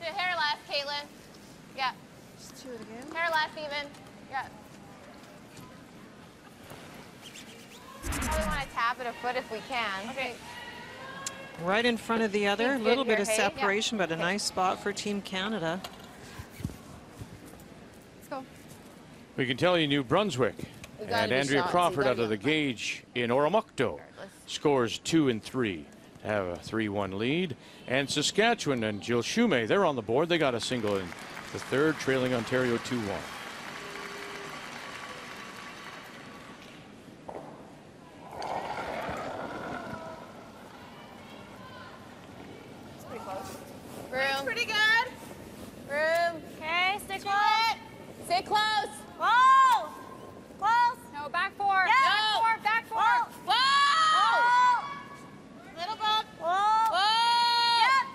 Speaker 7: Hair left. Caitlin. Yeah.
Speaker 2: Just do it again.
Speaker 7: Hair less even. Yeah. Probably want to tap it a foot if we can. Okay.
Speaker 5: Right in front of the other. A
Speaker 7: Good
Speaker 5: little bit
Speaker 7: here,
Speaker 5: of
Speaker 7: hey?
Speaker 5: separation,
Speaker 7: Yeah.
Speaker 5: but a nice spot for Team Canada.
Speaker 7: Let's go.
Speaker 1: We can tell you New Brunswick and Andrea Crawford out of the gauge in Oromocto scores 2 and 3 to have a 3-1 lead. And Saskatchewan and Jill Shumay, they're on the board. They got a single in the third, trailing Ontario 2-1.
Speaker 7: Room. Pretty good. Room. Okay, stick close. Stay close.
Speaker 8: Whoa! Close.
Speaker 7: No, back four.
Speaker 8: Yeah,
Speaker 7: No.
Speaker 8: back four.
Speaker 7: Whoa!
Speaker 8: Whoa!
Speaker 7: Little bump.
Speaker 8: Whoa!
Speaker 7: Whoa!
Speaker 8: Yep.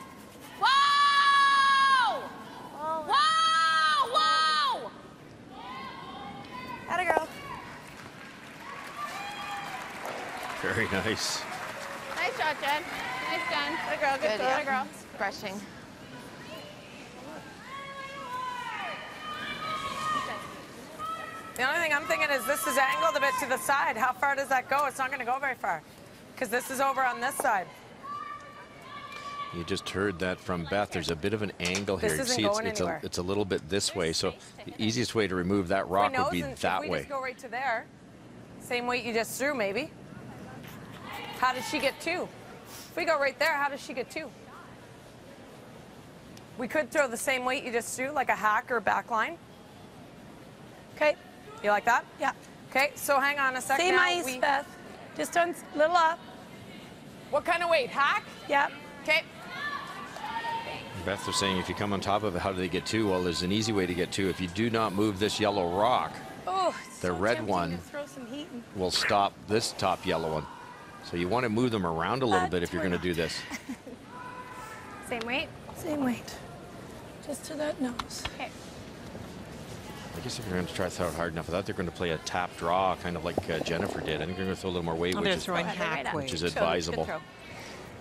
Speaker 7: Whoa! Whoa! Whoa!
Speaker 8: Atta girl.
Speaker 6: Very nice.
Speaker 7: Nice shot, Jen. Nice done.
Speaker 8: Atta girl. Good
Speaker 7: Atta
Speaker 8: throw.
Speaker 7: girl.
Speaker 3: Brushing.
Speaker 10: The only thing I'm thinking is this is angled a bit to the side. How far does that go? It's not going to go very far because this is over on this side.
Speaker 6: You just heard that from Beth. There's a bit of an angle here.
Speaker 10: This
Speaker 6: You
Speaker 10: isn't
Speaker 6: see
Speaker 10: going
Speaker 6: it's
Speaker 10: anywhere.
Speaker 6: a little bit this way. So the easiest way to remove that rock would be that
Speaker 10: If we
Speaker 6: way.
Speaker 10: just go right to there, same weight you just threw, maybe. How did she get 2? If we go right there, how does she get 2? We could throw the same weight you just threw, like a hack or back line. Okay, you like that?
Speaker 9: Yeah.
Speaker 10: Okay, so hang on a second.
Speaker 9: Same
Speaker 10: now.
Speaker 9: ice, Beth. Just turn a little up.
Speaker 10: What kind of weight? Hack?
Speaker 9: Yep.
Speaker 10: Okay.
Speaker 6: Beth was saying if you come on top of it, how do they get 2? Well, there's an easy way to get 2. If you do not move this yellow rock,
Speaker 9: Oh,
Speaker 6: the red one
Speaker 9: throw some heat in.
Speaker 6: will stop this top yellow one. So you want to move them around a little bit if you're going to do this.
Speaker 7: Same weight.
Speaker 9: Same weight. Just to that nose.
Speaker 7: Okay.
Speaker 6: I guess if you're going to try to throw it hard enough, I thought they're going to play a tap draw, kind of like Jennifer did. I think they're going to throw a little more weight,
Speaker 5: Oh,
Speaker 6: which
Speaker 5: they're
Speaker 6: is,
Speaker 5: throwing half weight.
Speaker 6: which is advisable.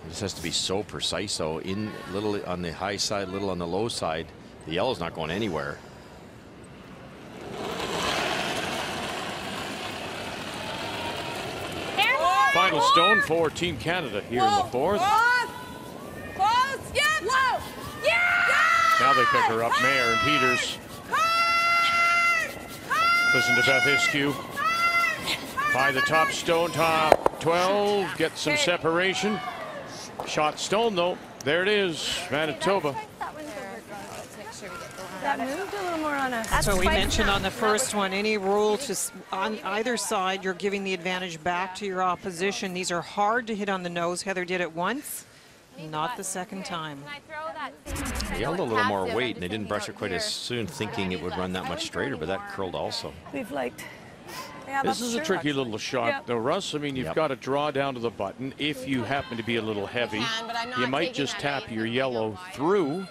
Speaker 6: This has to be so precise. So in little on the high side, little on the low side. The yellow's not going anywhere.
Speaker 1: Final stone for Team Canada here in the fourth.
Speaker 10: Close. Yeah. Whoa. Yeah.
Speaker 1: Now they pick her up, Mayer and Peters. Listen to Beth Iskew. By the top stone, top 12, get some separation. Shot stone though, there it is, Manitoba.
Speaker 9: That moved a little more on us.
Speaker 5: So we mentioned on the first one, any rule to on either side, you're giving the advantage back to your opposition. These are hard to hit on the nose. Heather did it once, not the second time.
Speaker 6: They yelled a little more weight, and they didn't brush it quite as soon, thinking it would run that much straighter, but that curled also.
Speaker 9: We've liked.
Speaker 1: This is a tricky little shot though, Russ. I mean, you've got to draw down to the button. If you happen to be a little heavy, you might just tap your yellow through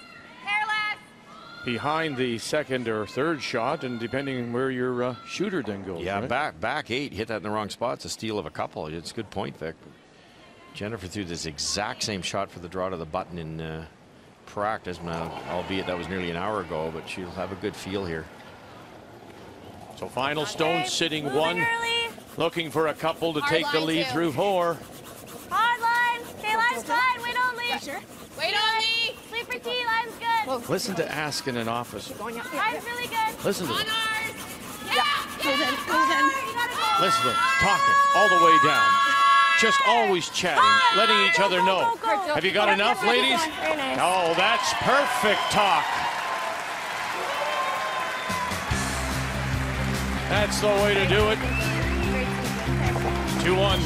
Speaker 1: behind the second or third shot, and depending on where your shooter then goes.
Speaker 6: Yeah,
Speaker 1: right?
Speaker 6: back 8, hit that in the wrong spot. It's a steal of a couple. It's a good point, Vic. Jennifer threw this exact same shot for the draw to the button in practice, now, albeit that was nearly an hour ago, but she'll have a good feel here.
Speaker 1: So final stone sitting 1, looking for a couple to take the lead through 4.
Speaker 8: Hard line. Okay, line's fine. Wait only.
Speaker 7: Wait on me.
Speaker 8: Sleep for T. Line's good.
Speaker 1: Listen to Ask in an office.
Speaker 8: Line's really good.
Speaker 1: Listen to them.
Speaker 7: Yeah.
Speaker 1: Listen to them talking all the way down. Just always chatting, letting each other know. Have you got enough, ladies? Oh, that's perfect talk. That's the way to do it. 2-1.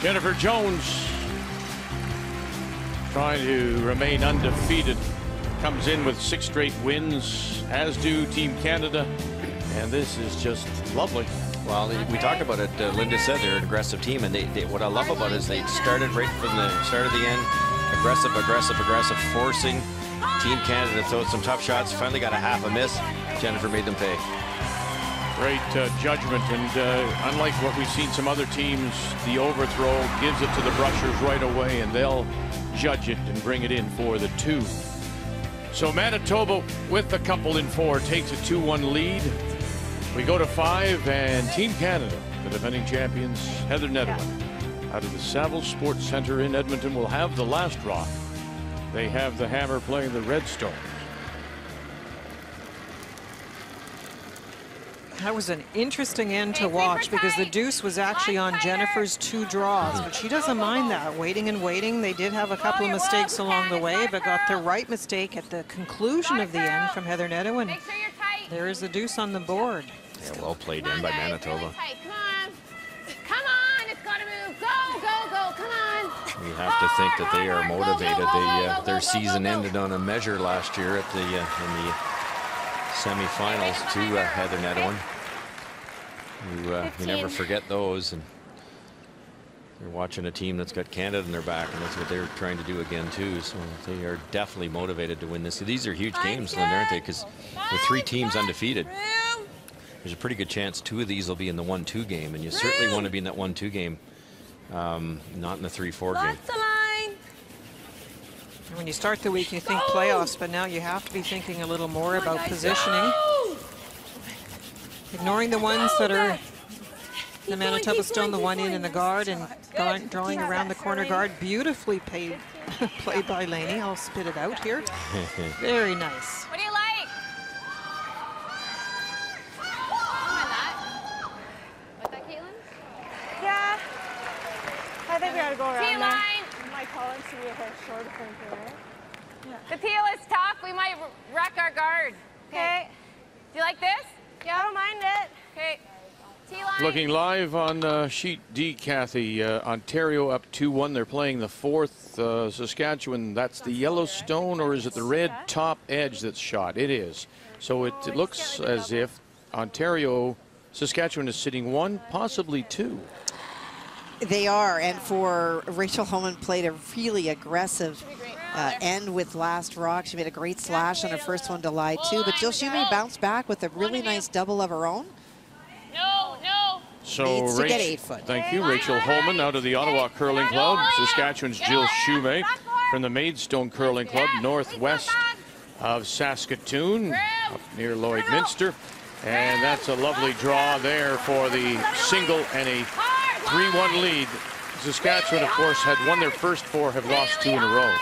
Speaker 1: Jennifer Jones trying to remain undefeated. Comes in with 6 straight wins, as do Team Canada. And this is just lovely.
Speaker 6: Well, we talked about it. Linda said they're an aggressive team, and what I love about it is they started right from the start of the end. Aggressive, forcing Team Canada to throw some tough shots. Finally got a half a miss. Jennifer made them pay.
Speaker 1: Great judgment, and unlike what we've seen some other teams, the overthrow gives it to the Brushers right away, and they'll judge it and bring it in for the 2. So Manitoba, with a couple in 4, takes a 2-1 lead. We go to 5, and Team Canada, the defending champions, Heather Nedohin, out of the Saville Sports Centre in Edmonton, will have the last rock. They have the Hammer playing the Redstone.
Speaker 5: That was an interesting end to watch because the deuce was actually on Jennifer's 2 draws, but she doesn't mind that. Waiting and waiting. They did have a couple of mistakes along the way, but got the right mistake at the conclusion of the end from Heather Nedohin. There is the deuce on the board.
Speaker 6: Yeah, well played in by Manitoba.
Speaker 7: Come on. Come on. It's got to move. Go, go, go. Come on.
Speaker 6: You have to think that they are motivated. Their season ended on a measure last year at the in the semi-finals to Heather Nedohin. You never forget those, and they're watching a team that's got Canada in their back, and that's what they're trying to do again too. So they are definitely motivated to win this. These are huge games, Linda, aren't they? Because with 3 teams undefeated, there's a pretty good chance 2 of these will be in the 1-2 game, and you certainly want to be in that 1-2 game, not in the 3-4 game.
Speaker 5: When you start the week, you think playoffs, but now you have to be thinking a little more about positioning. Ignoring the ones that are the Manitoba Stone, the one in the guard, and drawing around the corner guard. Beautifully played by Laney. I'll spit it out here. Very nice.
Speaker 7: What do you like? What's that, Caitlin?
Speaker 8: Yeah. I think we gotta go around there.
Speaker 7: T-line.
Speaker 8: Might call and see if it's short from here. Yeah.
Speaker 7: The peel is tough. We might wreck our guard. Okay. Do you like this?
Speaker 8: Yeah, I don't mind it.
Speaker 7: Okay. T-line.
Speaker 1: Looking live on sheet D, Kathy. Ontario up 2-1. They're playing the 4th. Saskatchewan, that's the Yellowstone, or is it the red top edge that's shot? It is. So it looks as if Saskatchewan is sitting 1, possibly 2.
Speaker 2: They are, and for Rachel Homan played a really aggressive end with last rock. She made a great slash on her first one to lie too, but she may bounce back with a really nice double of her own.
Speaker 7: No, no.
Speaker 1: So
Speaker 2: needs to get 8 foot.
Speaker 1: Thank you, Rachel Holman out of the Ottawa Curling Club. Saskatchewan's Jill Shumate from the Maidstone Curling Club, northwest of Saskatoon, up near Lloydminster. And that's a lovely draw there for the single and a 3-1 lead. Saskatchewan, of course, had won their first 4, have lost 2 in a row.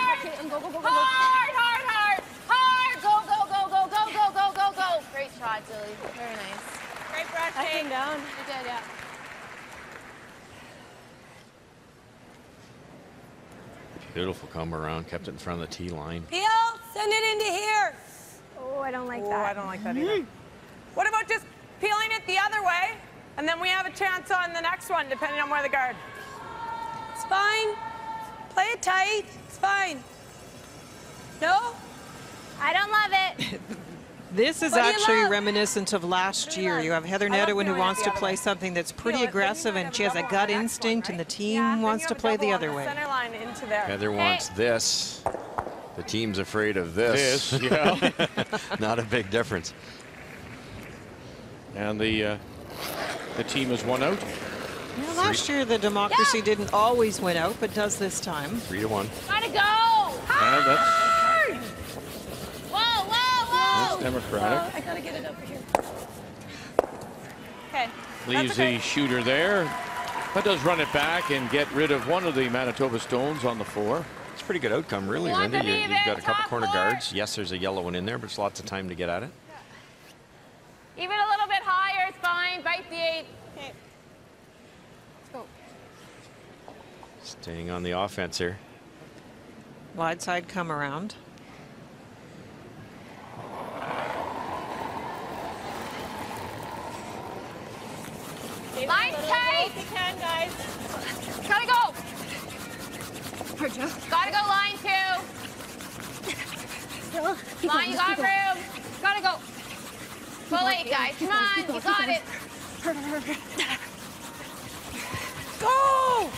Speaker 7: Hard. Go, go, go, go, go, go, go, go, go. Great shot, Julie. Very nice. Great brush.
Speaker 8: I came down.
Speaker 7: You did, yeah.
Speaker 6: Beautiful come around, kept it in front of the tee line.
Speaker 9: Peel, send it into here.
Speaker 8: Oh, I don't like that.
Speaker 9: I don't like that either. What about just peeling it the other way, and then we have a chance on the next one, depending on where the guard. It's fine. Play it tight. It's fine. No?
Speaker 8: I don't love it.
Speaker 5: This is actually reminiscent of last year. You have Heather Nedohin who wants to play something that's pretty aggressive, and she has a gut instinct, and the team wants to play the other way.
Speaker 9: Center line into there.
Speaker 6: Heather wants this. The team's afraid of this.
Speaker 1: Yeah.
Speaker 6: Not a big difference.
Speaker 1: And the team is 1 out.
Speaker 5: Well, last year the democracy didn't always win out, but does this time.
Speaker 6: 3-1.
Speaker 7: Gotta go.
Speaker 1: And that's
Speaker 7: Whoa.
Speaker 1: democratic.
Speaker 9: I gotta get it over here. Okay.
Speaker 1: Leaves the shooter there. That does run it back and get rid of one of the Manitoba Stones on the 4.
Speaker 6: It's a pretty good outcome, really, Linda. You've got a couple corner guards. Yes, there's a yellow one in there, but it's lots of time to get at it.
Speaker 7: Even a little bit higher, it's fine. Bite the 8.
Speaker 9: Okay. Let's go.
Speaker 6: Staying on the offense here.
Speaker 5: Wide side come around.
Speaker 7: Line tight.
Speaker 8: You can, guys.
Speaker 7: Gotta go. Gotta go line 2. Line, you got room. Gotta go. Full 8, guys. Come on, you got it.
Speaker 9: Go!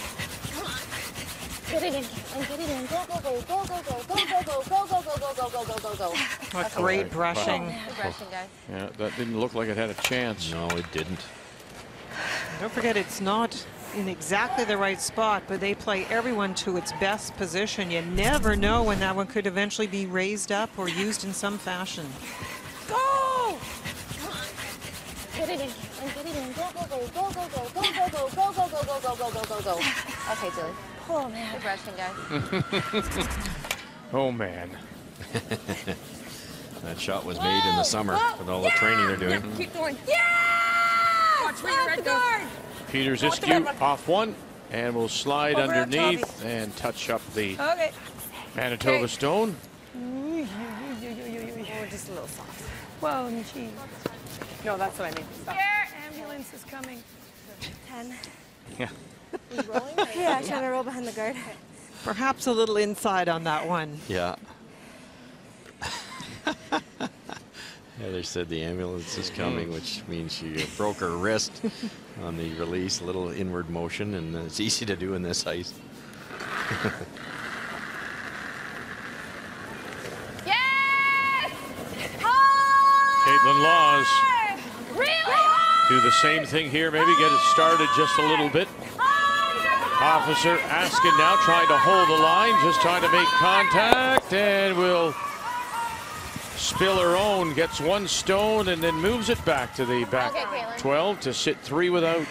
Speaker 8: Get it in. And get it in. Go, go, go, go, go, go, go, go, go, go, go, go, go, go, go, go, go.
Speaker 5: What great brushing.
Speaker 8: Good brushing, guys.
Speaker 1: Yeah, that didn't look like it had a chance.
Speaker 6: No, it didn't.
Speaker 5: Don't forget, it's not in exactly the right spot, but they play everyone to its best position. You never know when that one could eventually be raised up or used in some fashion.
Speaker 9: Go!
Speaker 8: Get it in. And get it in. Go, go, go, go, go, go, go, go, go, go, go, go, go, go, go, go, go. Okay, Julie.
Speaker 7: Oh, man.
Speaker 8: Good brushing, guys.
Speaker 1: Oh, man.
Speaker 6: That shot was made in the summer with all the training they're doing.
Speaker 9: Keep going. Yeah! Watch where your red guard.
Speaker 1: Peters Iskew off one, and will slide
Speaker 9: Over
Speaker 1: underneath and touch up the
Speaker 9: Okay.
Speaker 1: Manitoba
Speaker 9: Okay.
Speaker 1: stone.
Speaker 9: Oh, just a little soft. Whoa, gee. No, that's what I mean. Stop. Ambulance is coming.
Speaker 10: 10.
Speaker 1: Yeah.
Speaker 10: Yeah, trying to roll behind the guard.
Speaker 5: Perhaps a little inside on that one.
Speaker 6: Yeah. Heather said the ambulance is coming, which means she broke her wrist on the release, a little inward motion, and it's easy to do in this ice.
Speaker 7: Yes!
Speaker 1: Caitlin Laws
Speaker 7: Really?
Speaker 1: do the same thing here, maybe get it started just a little bit. Officer Askin now trying to hold the line, just trying to make contact, and will spill her own, gets one stone, and then moves it back to the back
Speaker 7: Okay, Caitlin.
Speaker 1: 12 to sit 3 without.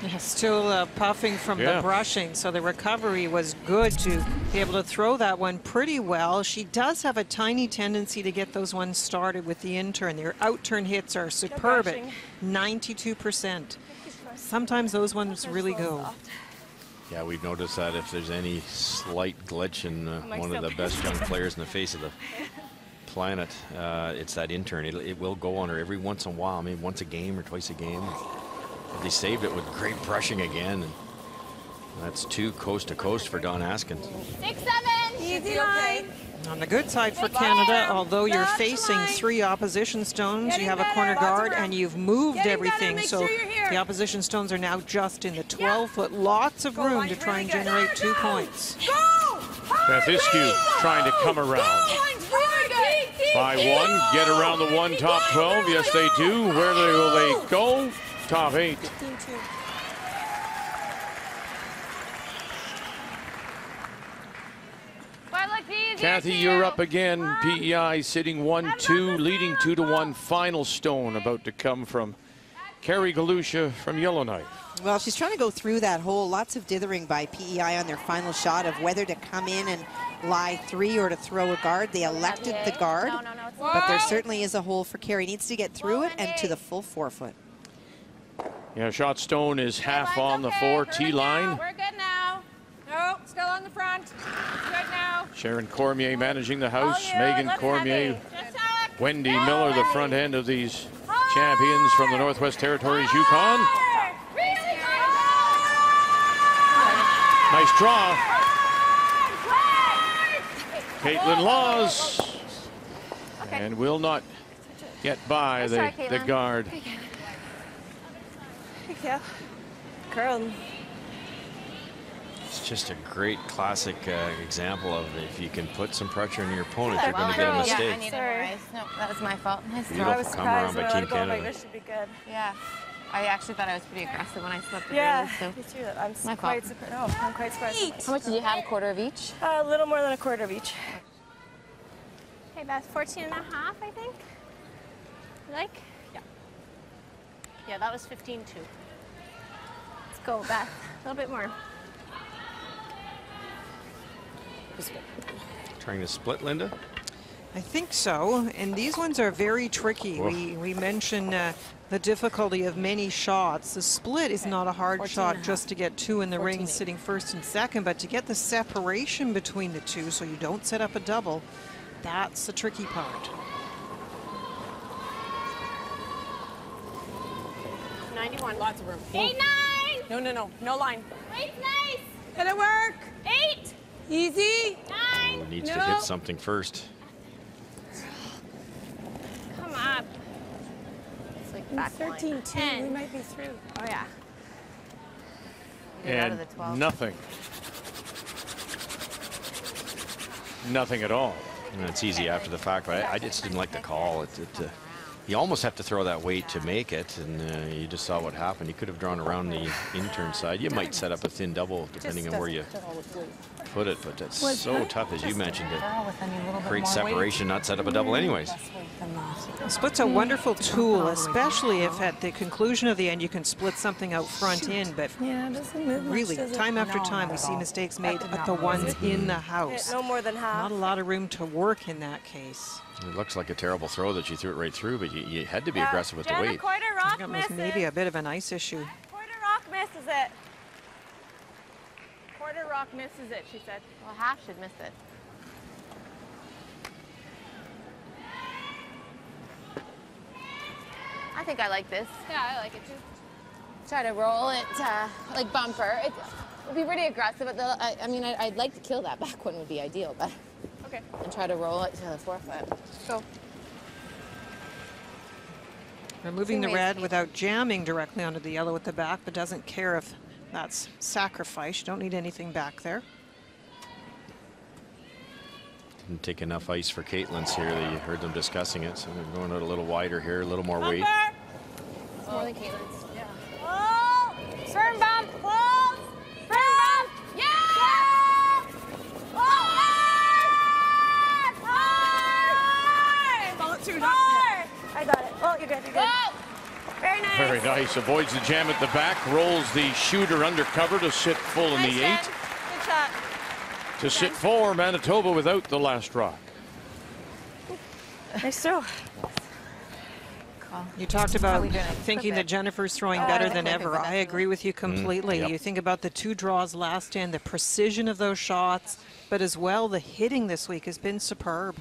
Speaker 5: Yeah, still puffing from the brushing, so the recovery was good to be able to throw that one pretty well. She does have a tiny tendency to get those ones started with the in-turn. Their out-turn hits are superb at 92%. Sometimes those ones really go.
Speaker 6: Yeah, we've noticed that if there's any slight glitch in one of the best young players in the face of the planet, it's that in-turn. It will go on her every once in a while, maybe once a game or twice a game. But they saved it with great brushing again. And that's 2 coast to coast for Dawn Askins.
Speaker 7: 6, 7.
Speaker 9: Easy line.
Speaker 5: On the good side for Canada, although you're facing 3 opposition stones, you have a corner guard and you've moved everything. So the opposition stones are now just in the 12-foot. Lots of room to try and generate 2 points.
Speaker 1: Beth Iskew trying to come around. By 1, get around the 1 top 12. Yes, they do. Where will they go? Top 8. Kathy, you're up again. PEI sitting 1-2, leading 2-1. Final stone about to come from Carrie Galusha from Yellowknife.
Speaker 2: Well, she's trying to go through that hole. Lots of dithering by PEI on their final shot of whether to come in and lie 3 or to throw a guard. They elected the guard, but there certainly is a hole for Carrie. Needs to get through it and to the full 4-foot.
Speaker 1: Yeah, shot stone is half on the 4 tee line.
Speaker 7: We're good now.
Speaker 9: No, still on the front. It's good now.
Speaker 1: Sharon Cormier managing the house. Megan Cormier. Wendy Miller, the front end of these champions from the Northwest Territories, Yukon. Nice draw. Caitlin Laws. And will not get by the guard.
Speaker 10: Yeah. Curl.
Speaker 6: It's just a great classic example of if you can put some pressure on your opponent, you're going to get a mistake.
Speaker 4: Yeah, I needed more ice. No, that was my fault. Nice throw.
Speaker 6: Beautiful come around by Team Canada.
Speaker 10: This should be good.
Speaker 4: Yeah. I actually thought I was pretty aggressive when I slipped it.
Speaker 10: Yeah,
Speaker 4: early,
Speaker 10: me
Speaker 4: so.
Speaker 10: too. I'm
Speaker 4: My
Speaker 10: quite
Speaker 4: fault.
Speaker 10: surprised. No, I'm quite surprised.
Speaker 4: How much did you have? A quarter of each?
Speaker 10: A little more than a quarter of each.
Speaker 8: Okay, Beth, 14 and a half, I think. Like?
Speaker 7: Yeah. Yeah, that was 15 too.
Speaker 8: Let's go, Beth. A little bit more.
Speaker 6: Trying to split, Linda?
Speaker 5: I think so, and these ones are very tricky. We mentioned the difficulty of many shots. The split is not a hard shot just to get 2 in the ring sitting first and second, but to get the separation between the 2 so you don't set up a double, that's the tricky part.
Speaker 9: 91. Lots of room.
Speaker 7: 8, 9.
Speaker 9: No line.
Speaker 7: Weight's nice.
Speaker 9: Did it work?
Speaker 7: 8.
Speaker 9: Easy.
Speaker 7: 9.
Speaker 6: Needs to hit something first.
Speaker 7: Come on. It's like back
Speaker 10: 13, 2. We might be through.
Speaker 7: Oh, yeah.
Speaker 1: And nothing. Nothing at all.
Speaker 6: And it's easy after the fact, but I just didn't like the call. You almost have to throw that weight to make it, and you just saw what happened. You could have drawn around the in-turn side. You might set up a thin double depending on where you put it, but it's so tough, as you mentioned, to create separation, not set up a double anyways.
Speaker 5: Split's a wonderful tool, especially if at the conclusion of the end you can split something out front in, but really, time after time, we see mistakes made at the ones in the house.
Speaker 9: No more than half.
Speaker 5: Not a lot of room to work in that case.
Speaker 6: It looks like a terrible throw that she threw it right through, but you had to be aggressive with the weight.
Speaker 9: Quarter rock
Speaker 5: misses. Maybe a bit of an ice issue.
Speaker 9: Quarter rock misses it. Quarter rock misses it, she said.
Speaker 8: Well, half should miss it. I think I like this.
Speaker 7: Yeah, I like it too.
Speaker 8: Try to roll it like bumper. It would be pretty aggressive. I mean, I'd like to kill that back one would be ideal, but.
Speaker 7: Okay.
Speaker 8: And try to roll it to the forefoot.
Speaker 7: Go.
Speaker 5: Removing the red without jamming directly onto the yellow at the back, but doesn't care if that's sacrifice. You don't need anything back there.
Speaker 6: Didn't take enough ice for Caitlin's here. You heard them discussing it, so they're going out a little wider here, a little more weight.
Speaker 8: It's more than Caitlin's.
Speaker 7: Yeah. Oh! Firm bump. Close. Firm bump. Yeah!
Speaker 9: I got it. Oh, you're good, you're good.
Speaker 7: Whoa.
Speaker 9: Very nice.
Speaker 1: Very nice. Avoids the jam at the back. Rolls the shooter under cover to sit full in the 8.
Speaker 9: Good shot.
Speaker 1: To sit 4, Manitoba without the last rock.
Speaker 9: Nice throw.
Speaker 5: You talked about thinking that Jennifer's throwing better than ever. I agree with you completely.
Speaker 6: Yep.
Speaker 5: You think about the 2 draws last end, the precision of those shots, but as well the hitting this week has been superb.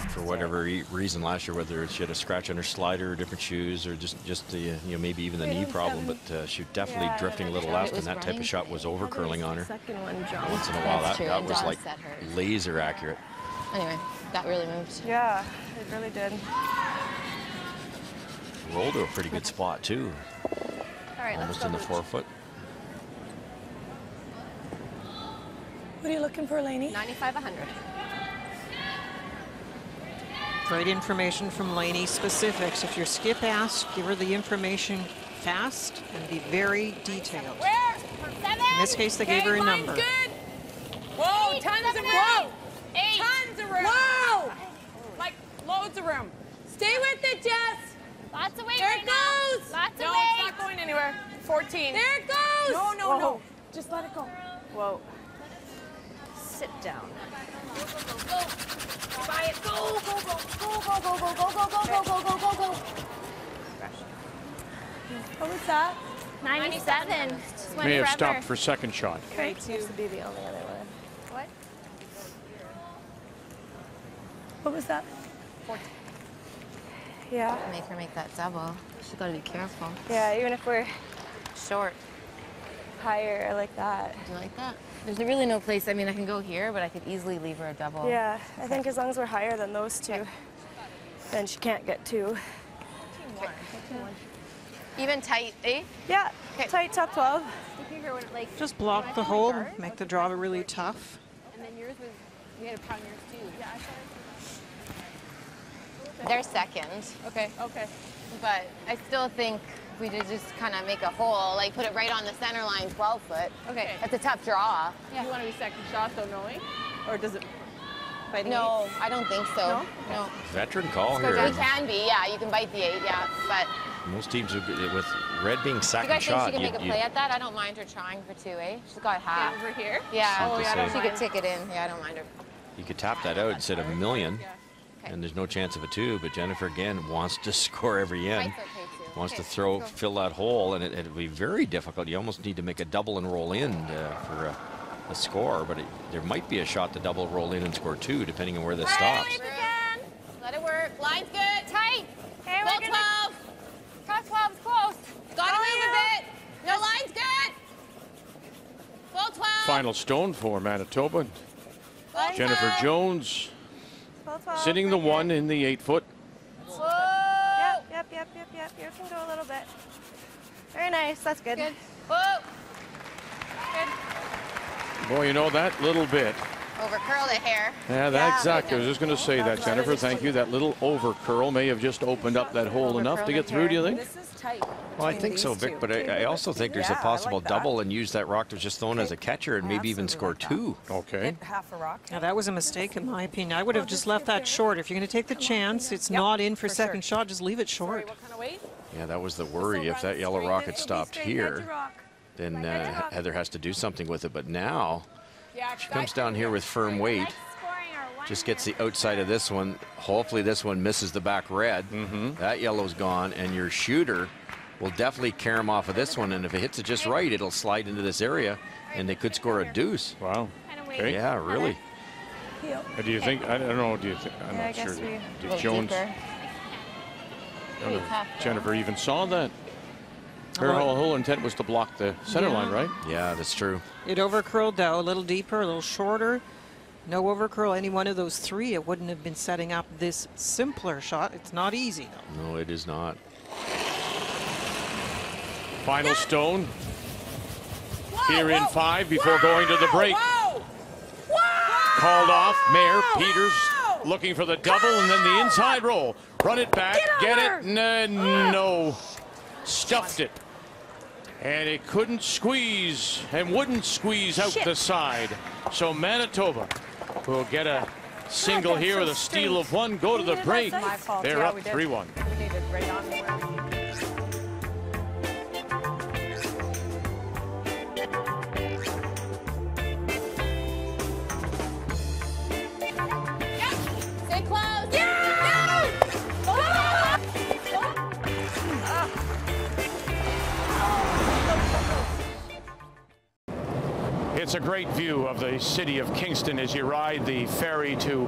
Speaker 6: For whatever reason last year, whether she had a scratch on her slider or different shoes or just the maybe even the knee problem, but she was definitely drifting a little left, and that type of shot was over curling on her. Once in a while, that was like laser accurate.
Speaker 8: Anyway, that really moved.
Speaker 9: Yeah, it really did.
Speaker 6: Rolled to a pretty good spot too.
Speaker 7: All right,
Speaker 6: almost in the forefoot.
Speaker 9: What are you looking for, Lainey?
Speaker 8: 95, 100.
Speaker 5: Great information from Lainey. Specifics. If your skip asks, give her the information fast and be very detailed.
Speaker 7: Where? 7.
Speaker 5: In this case, they gave her a number.
Speaker 9: Good. Whoa,
Speaker 7: 8,
Speaker 9: tons of
Speaker 7: 7,
Speaker 9: room.
Speaker 7: 8.
Speaker 9: Tons of room. Whoa. Like loads of room. Stay with it, Jess.
Speaker 7: Lots of weight
Speaker 9: There
Speaker 7: right
Speaker 9: it goes.
Speaker 7: now. Lots of
Speaker 9: no,
Speaker 7: weight.
Speaker 9: it's not going anywhere. 14. There it goes. No, no,
Speaker 7: Whoa.
Speaker 9: no. Just let it go. Whoa. Sit down.
Speaker 7: Go, go, go, go. By it. Go, go, go, go, go, go, go, go, go, go, go, go, go, go.
Speaker 9: What was that?
Speaker 7: 97.
Speaker 1: May have stopped for second shot.
Speaker 9: Okay, seems to be the only other one.
Speaker 7: What?
Speaker 9: What was that?
Speaker 7: 14.
Speaker 9: Yeah.
Speaker 8: Make her make that double. She's got to be careful.
Speaker 9: Yeah, even if we're
Speaker 8: Short.
Speaker 9: higher, I like that.
Speaker 8: Do you like that? There's really no place. I mean, I can go here, but I could easily leave her a double.
Speaker 9: Yeah, I think as long as we're higher than those two, then she can't get 2.
Speaker 8: Even tight, eh?
Speaker 9: Yeah, tight top 12.
Speaker 5: Just block the hole, make the draw really tough.
Speaker 7: And then yours was, we had a pound yours too. Yeah,
Speaker 8: They're second.
Speaker 7: Okay, okay.
Speaker 8: But I still think we should just kind of make a hole, like put it right on the center line, 12 foot.
Speaker 7: Okay.
Speaker 8: That's a tough draw.
Speaker 7: Yeah. You want to be second shot though, knowing? Or does it fighting
Speaker 8: No,
Speaker 7: 8?
Speaker 8: I don't think so.
Speaker 7: No?
Speaker 8: No.
Speaker 6: Veteran call
Speaker 8: We
Speaker 6: here.
Speaker 8: can be, yeah. You can bite the 8, yeah. But
Speaker 6: Most teams with red being
Speaker 8: you
Speaker 6: second
Speaker 8: guys think
Speaker 6: shot.
Speaker 8: she can make a play at that? I don't mind her trying for 2, eh? She's got half.
Speaker 7: Over here?
Speaker 8: Yeah.
Speaker 6: Oh, yeah, I don't
Speaker 8: She could tick it in. Yeah, I don't mind her.
Speaker 6: You could tap that out instead of a million, and there's no chance of a 2. But Jennifer again wants to score every end.
Speaker 8: Mike's okay too.
Speaker 6: Wants to fill that hole, and it'll be very difficult. You almost need to make a double and roll in for a score, but there might be a shot to double roll in and score 2, depending on where this stops.
Speaker 8: Let it work. Line's good. Tight.
Speaker 7: Hey,
Speaker 8: Go
Speaker 7: we're gonna...
Speaker 8: 12.
Speaker 7: Top 12 is close.
Speaker 8: Gotta move a bit. No, line's good. Go 12.
Speaker 1: Final stone for Manitoba.
Speaker 8: Go
Speaker 1: Jennifer
Speaker 8: 12.
Speaker 1: Jones
Speaker 9: 12.
Speaker 1: sitting the 1 in the 8-foot.
Speaker 8: Whoa.
Speaker 9: Yep. Yours can go a little bit. Very nice. That's good.
Speaker 8: Good. Whoa.
Speaker 1: Boy, you know, that little bit.
Speaker 8: Over curl the hair.
Speaker 1: Yeah, that exactly. I was just going to say that, Jennifer. Thank you. That little over curl may have just opened up that hole enough to get through, do you think?
Speaker 9: This is tight.
Speaker 6: Well, I think so, Vic, but I also think there's a possible double and use that rock that's just thrown as a catcher and maybe even score 2.
Speaker 1: Okay.
Speaker 9: Half a rock.
Speaker 5: Now, that was a mistake, in my opinion. I would have just left that short. If you're going to take the chance, it's not in for second shot, just leave it short.
Speaker 9: What kind of weight?
Speaker 6: Yeah, that was the worry. If that yellow rock had stopped here, then Heather has to do something with it. But now she comes down here with firm weight, just gets the outside of this one. Hopefully this one misses the back red. That yellow's gone, and your shooter will definitely carry him off of this one. And if it hits it just right, it'll slide into this area, and they could score a deuce.
Speaker 1: Wow. Okay.
Speaker 6: Yeah, really.
Speaker 1: Do you think? I don't know. Do you think? I'm not sure. Did Jones? Jennifer even saw that. Her whole intent was to block the center line, right?
Speaker 6: Yeah, that's true.
Speaker 5: It overcurled though, a little deeper, a little shorter. No overcurl, any one of those 3, it wouldn't have been setting up this simpler shot. It's not easy though.
Speaker 6: No, it is not.
Speaker 1: Final stone here in 5 before going to the break. Called off. Mayer, Peters looking for the double, and then the inside roll. Run it back, get it, no. Stuffed it. And it couldn't squeeze and wouldn't squeeze out the side. So Manitoba will get a single here with a steal of 1, go to the break. They're up 3-1. It's a great view of the city of Kingston as you ride the ferry to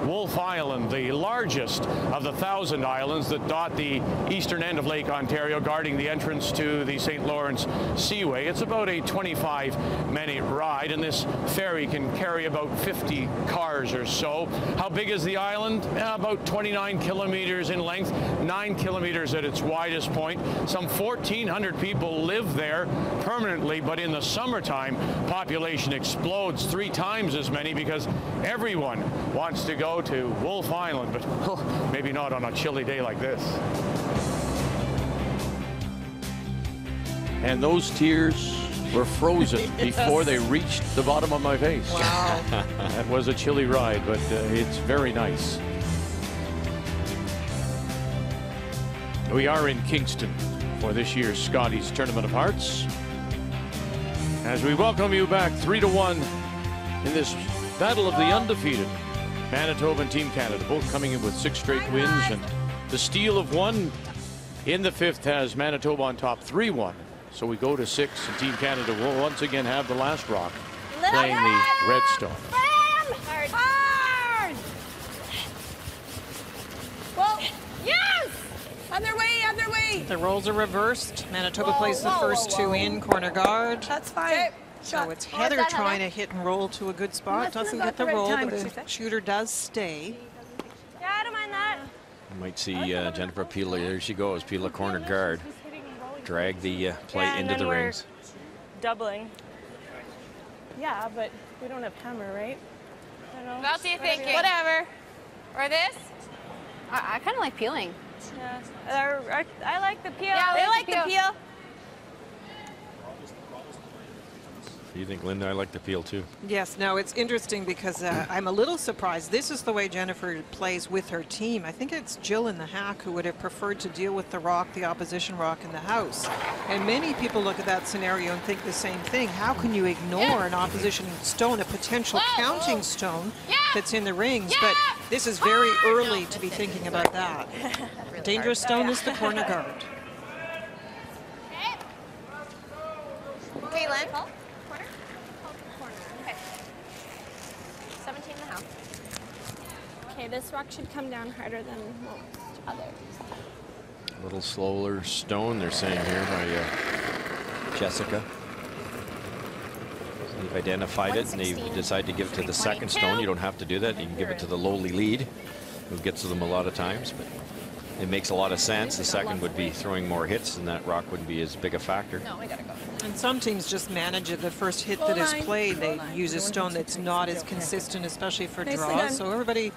Speaker 1: Wolfe Island, the largest of the 1,000 islands that dot the eastern end of Lake Ontario, guarding the entrance to the St. Lawrence Seaway. It's about a 25-minute ride, and this ferry can carry about 50 cars or so. How big is the island? About 29 kilometers in length, 9 kilometers at its widest point. Some 1,400 people live there permanently, but in the summertime, population explodes 3 times as many because everyone wants to go to Wolfe Island, but maybe not on a chilly day like this. And those tears were frozen before they reached the bottom of my face.
Speaker 5: Wow.
Speaker 1: That was a chilly ride, but it's very nice. We are in Kingston for this year's Scotties Tournament of Hearts, as we welcome you back 3-1 in this battle of the undefeated Manitoba and Team Canada, both coming in with 6 straight wins, and the steal of 1 in the 5th has Manitoba on top 3-1. So we go to 6, and Team Canada will once again have the last rock playing the Redstone.
Speaker 9: Hard! Well, yes! Other way, other way!
Speaker 5: The rolls are reversed. Manitoba plays the first 2 in, corner guard.
Speaker 9: That's fine.
Speaker 5: So it's Heather trying to hit and roll to a good spot. Doesn't get the roll, but the shooter does stay.
Speaker 7: Yeah, I don't mind that.
Speaker 6: You might see Jennifer Pila. There she goes, Pila corner guard. Drag the play into the rings.
Speaker 3: Doubling. Yeah, but we don't have hammer, right? I don't know.
Speaker 7: What else do you think?
Speaker 8: Whatever.
Speaker 7: Or this?
Speaker 8: I kind of like peeling.
Speaker 3: Yeah. I like the peel.
Speaker 7: Yeah,
Speaker 3: they
Speaker 7: like
Speaker 3: like
Speaker 7: the
Speaker 3: the peel.
Speaker 6: You think, Linda? I like the peel too.
Speaker 5: Yes, no, it's interesting because I'm a little surprised. This is the way Jennifer plays with her team. I think it's Jill in the hack who would have preferred to deal with the rock, the opposition rock in the house. And many people look at that scenario and think the same thing. How can you ignore an opposition stone, a potential counting stone that's in the rings? But this is very early to be thinking about that. Dangerous stone is the corner guard.
Speaker 8: Caitlin. 17.5.
Speaker 3: Okay, this rock should come down harder than most others.
Speaker 6: A little slower stone, they're saying here by Jessica. They've identified it, and they've decided to give it to the second stone. You don't have to do that. You can give it to the lowly lead, who gets to them a lot of times. But it makes a lot of sense. The second would be throwing more hits, and that rock wouldn't be as big a factor.
Speaker 8: No, I gotta go.
Speaker 5: And some teams just manage it. The first hit that is played, they use a stone that's not as consistent, especially for draws. So everybody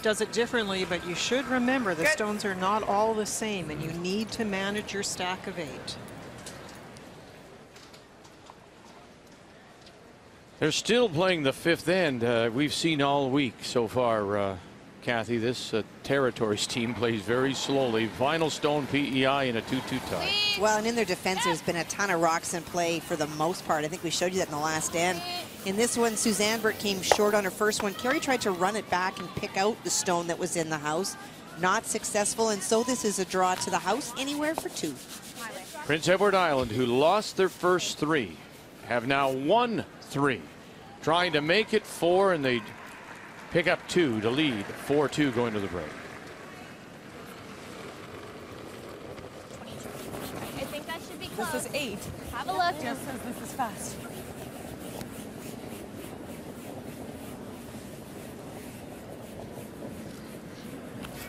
Speaker 5: does it differently, but you should remember the stones are not all the same, and you need to manage your stack of 8.
Speaker 1: They're still playing the fifth end. We've seen all week so far, Kathy. This Territories team plays very slowly. Final stone PEI in a 2-2 tie.
Speaker 2: Well, and in their defense, there's been a ton of rocks in play for the most part. I think we showed you that in the last end. In this one, Suzanne Burt came short on her first one. Carrie tried to run it back and pick out the stone that was in the house. Not successful, and so this is a draw to the house, anywhere for 2.
Speaker 1: Prince Edward Island, who lost their first 3, have now won 3. Trying to make it 4, and they pick up 2 to lead 4-2 going to the break.
Speaker 8: I think that should be close.
Speaker 10: This is 8.
Speaker 8: Have a look.
Speaker 10: Jess says this is fast.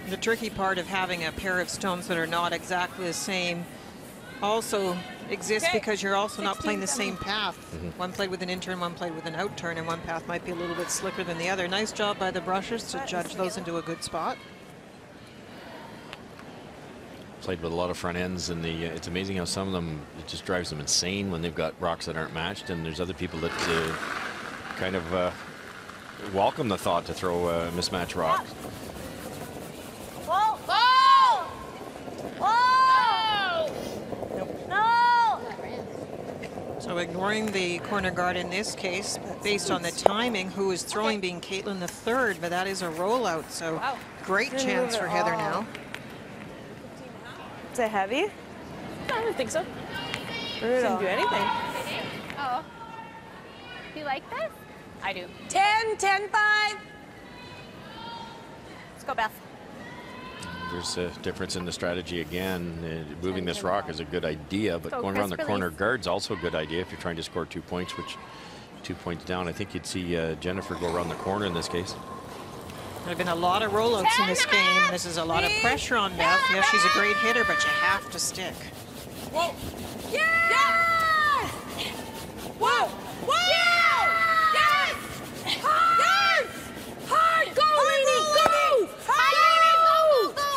Speaker 5: The tricky part of having a pair of stones that are not exactly the same also exists because you're also not playing the same path. One played with an in turn, one played with an out turn, and one path might be a little bit slicker than the other. Nice job by the brushers to judge those into a good spot.
Speaker 6: Played with a lot of front ends, and it's amazing how some of them, it just drives them insane when they've got rocks that aren't matched, and there's other people that kind of welcome the thought to throw mismatched rocks.
Speaker 8: Whoa! Whoa! Whoa! No!
Speaker 5: So ignoring the corner guard in this case, based on the timing, who is throwing being Caitlin the third, but that is a rollout, so great chance for Heather now.
Speaker 10: Is it heavy?
Speaker 8: I don't think so.
Speaker 10: Didn't do anything.
Speaker 8: Oh. You like this? I do.
Speaker 9: 10, 10, 5.
Speaker 8: Let's go, Beth.
Speaker 6: There's a difference in the strategy again. Moving this rock is a good idea, but
Speaker 8: Go,
Speaker 6: going around the
Speaker 8: Chris,
Speaker 6: corner guard's also a good idea if you're trying to score 2 points, which 2 points down. I think you'd see Jennifer go around the corner in this case.
Speaker 5: There have been a lot of rollouts in this game. This is a lot of pressure on Beth. Yeah, she's a great hitter, but you have to stick.
Speaker 9: Whoa. Yeah! Yes! Whoa! Whoa! Yes! Hard! Yes! Hard! Go, Lainey! Go!
Speaker 8: Go!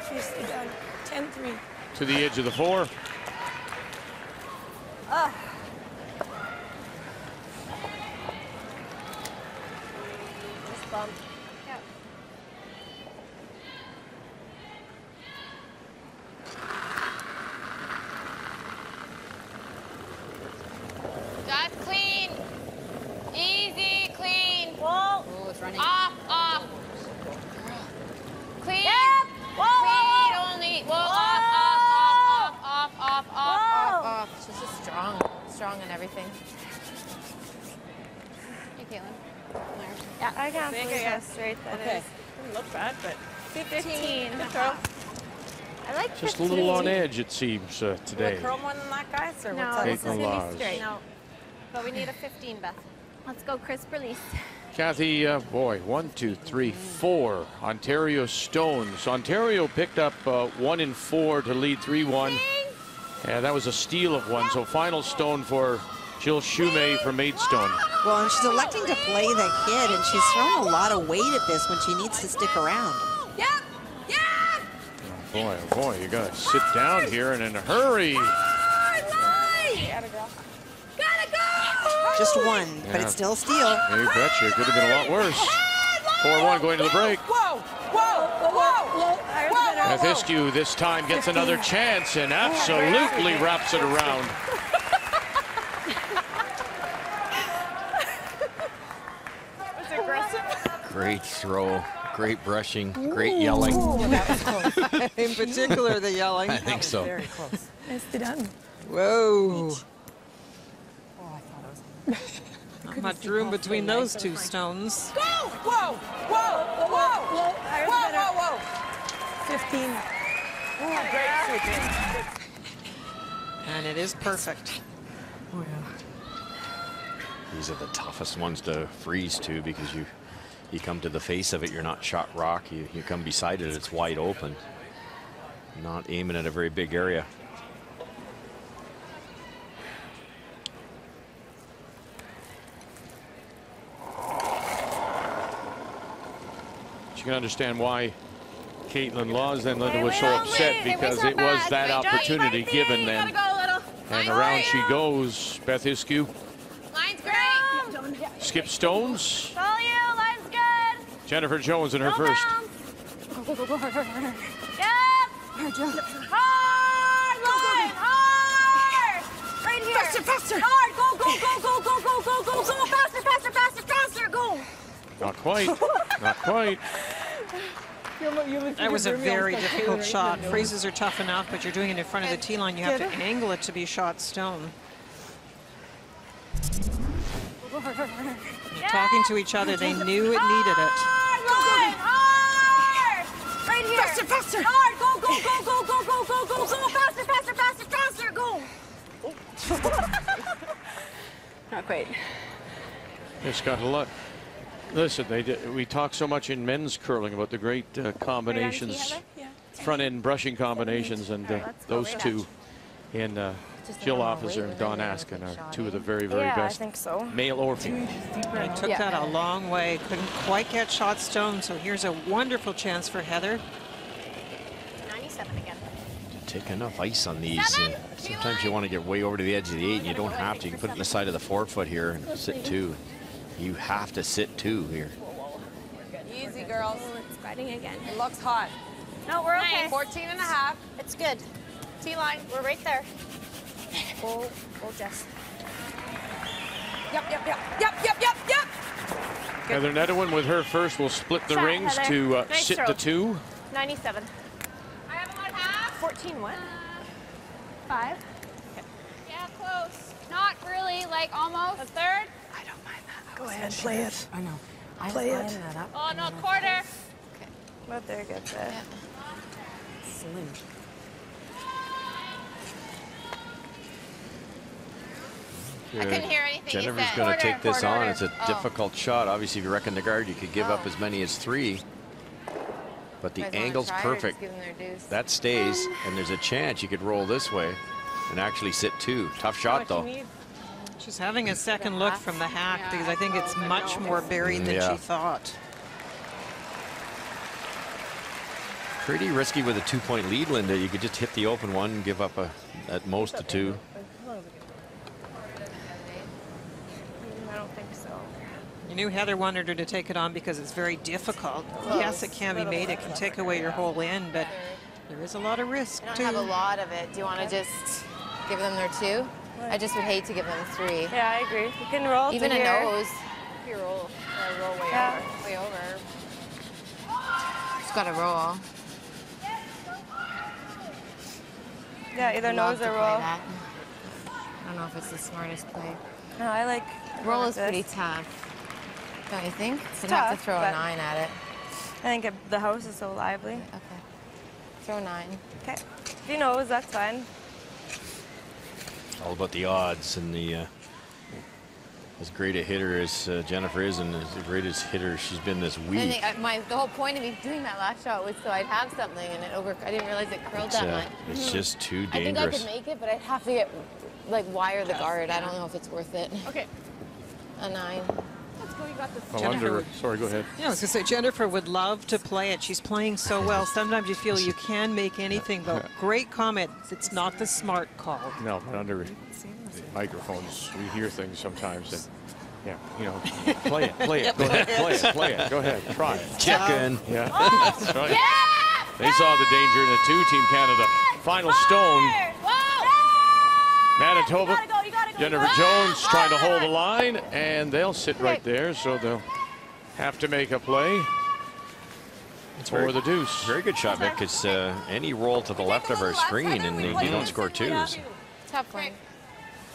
Speaker 9: She's done. 10-3.
Speaker 1: To the edge of the 4.
Speaker 8: Just bump.
Speaker 7: Just clean. Easy, clean.
Speaker 8: Whoa!
Speaker 7: Oh, it's running. Off, off. Clean.
Speaker 8: Yep. Whoa,
Speaker 7: Clean
Speaker 8: whoa,
Speaker 7: only. Whoa,
Speaker 8: Whoa.
Speaker 7: off.
Speaker 4: She's just strong and everything.
Speaker 8: Hey, Caitlin.
Speaker 10: Yeah, I can't
Speaker 8: Bigger,
Speaker 10: believe how
Speaker 8: yes.
Speaker 10: straight that
Speaker 9: Okay.
Speaker 10: is. Didn't look bad, but
Speaker 8: 15.
Speaker 10: Good throw.
Speaker 8: I like
Speaker 1: Just a little on edge, it seems, today.
Speaker 9: Will curl more than that, guys? Or
Speaker 8: No,
Speaker 9: what's
Speaker 8: this is
Speaker 1: Caitlin
Speaker 8: going to
Speaker 1: Laws.
Speaker 8: be straight. No. But we need a 15, Beth. Let's go, crisp release.
Speaker 1: Kathy, boy, 1, 2, 3, 4 Ontario stones. Ontario picked up 1 in 4 to lead 3-1. Yeah, that was a steal of 1. So final stone for Jill Shumay from Maidstone.
Speaker 2: Well, and she's electing to play the kid, and she's thrown a lot of weight at this when she needs to stick around.
Speaker 9: Yep. Yeah.
Speaker 1: Boy, oh boy, you gotta sit down here and in a hurry.
Speaker 9: Hard line. Gotta go.
Speaker 2: Just 1, but it's still a steal.
Speaker 1: You betcha, it could have been a lot worse. 4-1 going to the break.
Speaker 9: Whoa. Whoa. Whoa. Whoa.
Speaker 1: Mathescu this time gets another chance and absolutely wraps it around.
Speaker 10: Was aggressive.
Speaker 6: Great throw, great brushing, great yelling.
Speaker 5: In particular, the yelling.
Speaker 6: I think so.
Speaker 9: Very close.
Speaker 10: Nicely done.
Speaker 5: Whoa.
Speaker 9: Oh, I thought it was.
Speaker 5: Not much room between those 2 stones.
Speaker 9: Go! Whoa! Whoa! Whoa! Whoa! 15. Oh, great sweeping.
Speaker 5: And it is perfect.
Speaker 9: Oh, yeah.
Speaker 6: These are the toughest ones to freeze to because you come to the face of it, you're not shot rock. You come beside it, it's wide open. Not aiming at a very big area.
Speaker 1: You can understand why Caitlin Laws and Linda was so upset, because it was that opportunity given then. And around she goes. Beth Iskew.
Speaker 7: Line's great.
Speaker 1: Skip Stones.
Speaker 7: All you. Line's good.
Speaker 1: Jennifer Jones in her first.
Speaker 7: Go, go, go, hard, hard, hard. Yep. Hard, line, hard. Right here.
Speaker 9: Faster, faster.
Speaker 7: Hard, go, go, go, go, go, go, go, go. Faster, faster, faster, faster, go.
Speaker 1: Not quite. Not quite.
Speaker 5: That was a very difficult shot. Phrases are tough enough, but you're doing it in front of the tee line. You have to angle it to be shot stone. Talking to each other, they knew it needed it.
Speaker 7: Hard, hard. Right here.
Speaker 9: Faster, faster.
Speaker 7: Hard, go, go, go, go, go, go, go, go. Faster, faster, faster, faster, go.
Speaker 10: Not quite.
Speaker 1: It's got a lot. Listen, we talk so much in men's curling about the great combinations, front-end brushing combinations, and those two in Jill Officer and Don Askin are two of the very, very best.
Speaker 10: I think so.
Speaker 1: Male or female.
Speaker 5: They took that a long way. Couldn't quite get shot stone, so here's a wonderful chance for Heather.
Speaker 8: 97 again.
Speaker 6: Take enough ice on these. Sometimes you want to get way over to the edge of the 8, and you don't have to. You can put it in the side of the forefoot here and sit 2. You have to sit 2 here.
Speaker 10: Easy, girls.
Speaker 8: It's fighting again.
Speaker 10: It looks hot.
Speaker 8: No, we're okay.
Speaker 10: 14 and a half.
Speaker 8: It's good.
Speaker 10: T-line.
Speaker 8: We're right there. Go, Jess.
Speaker 10: Yep, yep, yep, yep, yep, yep, yep.
Speaker 1: Heather Nedohin with her first will split the rings to sit the 2.
Speaker 8: 97.
Speaker 10: I have about half.
Speaker 8: 14 what? 5.
Speaker 7: Yeah, close. Not really, like almost.
Speaker 10: A third.
Speaker 9: Go ahead, play it.
Speaker 2: I know.
Speaker 9: Play it.
Speaker 2: That up.
Speaker 7: Oh, no, quarter.
Speaker 10: But they're good there.
Speaker 2: Slim.
Speaker 7: I couldn't hear anything
Speaker 6: Jennifer's
Speaker 7: you said.
Speaker 6: going to take this
Speaker 7: Quarter.
Speaker 6: on. It's a difficult shot. Obviously, if you reckon the guard, you could give up as many as 3. But the angle's perfect. That stays, and there's a chance you could roll this way and actually sit 2. Tough shot, though.
Speaker 5: She's having a second look from the hack because I think it's much more buried than she thought.
Speaker 6: Pretty risky with a 2-point lead, Linda. You could just hit the open one and give up at most a 2.
Speaker 10: I don't think so.
Speaker 5: You knew Heather wanted her to take it on because it's very difficult. Yes, it can be made. It can take away your whole end, but there is a lot of risk,
Speaker 4: I don't
Speaker 5: too.
Speaker 4: have a lot of it. Do you want to just give them their 2? I just would hate to give them 3.
Speaker 10: Yeah, I agree. You can roll
Speaker 4: Even
Speaker 10: to
Speaker 4: a
Speaker 10: here.
Speaker 4: nose. You roll way over. Way over. Just got to roll.
Speaker 10: Yeah, either
Speaker 4: I love
Speaker 10: nose
Speaker 4: to
Speaker 10: or
Speaker 4: play
Speaker 10: roll.
Speaker 4: that. I don't know if it's the smartest play.
Speaker 10: No, I like
Speaker 4: Roll is
Speaker 10: this.
Speaker 4: pretty tough. Don't you think?
Speaker 10: It's
Speaker 4: You'd have to
Speaker 10: tough,
Speaker 4: throw a
Speaker 10: but
Speaker 4: 9 at it.
Speaker 10: I think the house is so lively.
Speaker 4: Okay. Throw 9.
Speaker 10: Okay. If you nose, that's fine.
Speaker 6: All about the odds, and the as great a hitter as Jennifer is, and as the greatest hitter she's been this week.
Speaker 4: The whole point of me doing that last shot was so I'd have something, and I didn't realize it curled that much.
Speaker 6: It's just too
Speaker 4: I think
Speaker 6: dangerous.
Speaker 4: I could make it, but I'd have to wire the guard. I don't know if it's worth it.
Speaker 10: Okay.
Speaker 4: A 9.
Speaker 10: Let's go. You got this.
Speaker 1: Sorry, go ahead.
Speaker 5: Yeah, I was going to say, Jennifer would love to play it. She's playing so well. Sometimes you feel you can make anything, but great comment. It's not the smart call.
Speaker 1: No, but under microphones, we hear things sometimes. And, yeah, you know, play it. Go ahead, play it. Go ahead, try it.
Speaker 6: Chicken.
Speaker 1: Yeah, that's right. They saw the danger in a 2, Team Canada. Final stone. Manitoba. Jennifer Jones trying to hold the line, and they'll sit right there, so they'll have to make a play.
Speaker 6: It's
Speaker 1: for the deuce.
Speaker 6: Very good shot, Vic. It's any roll to the left of our screen, and you don't score 2s.
Speaker 4: Tough one.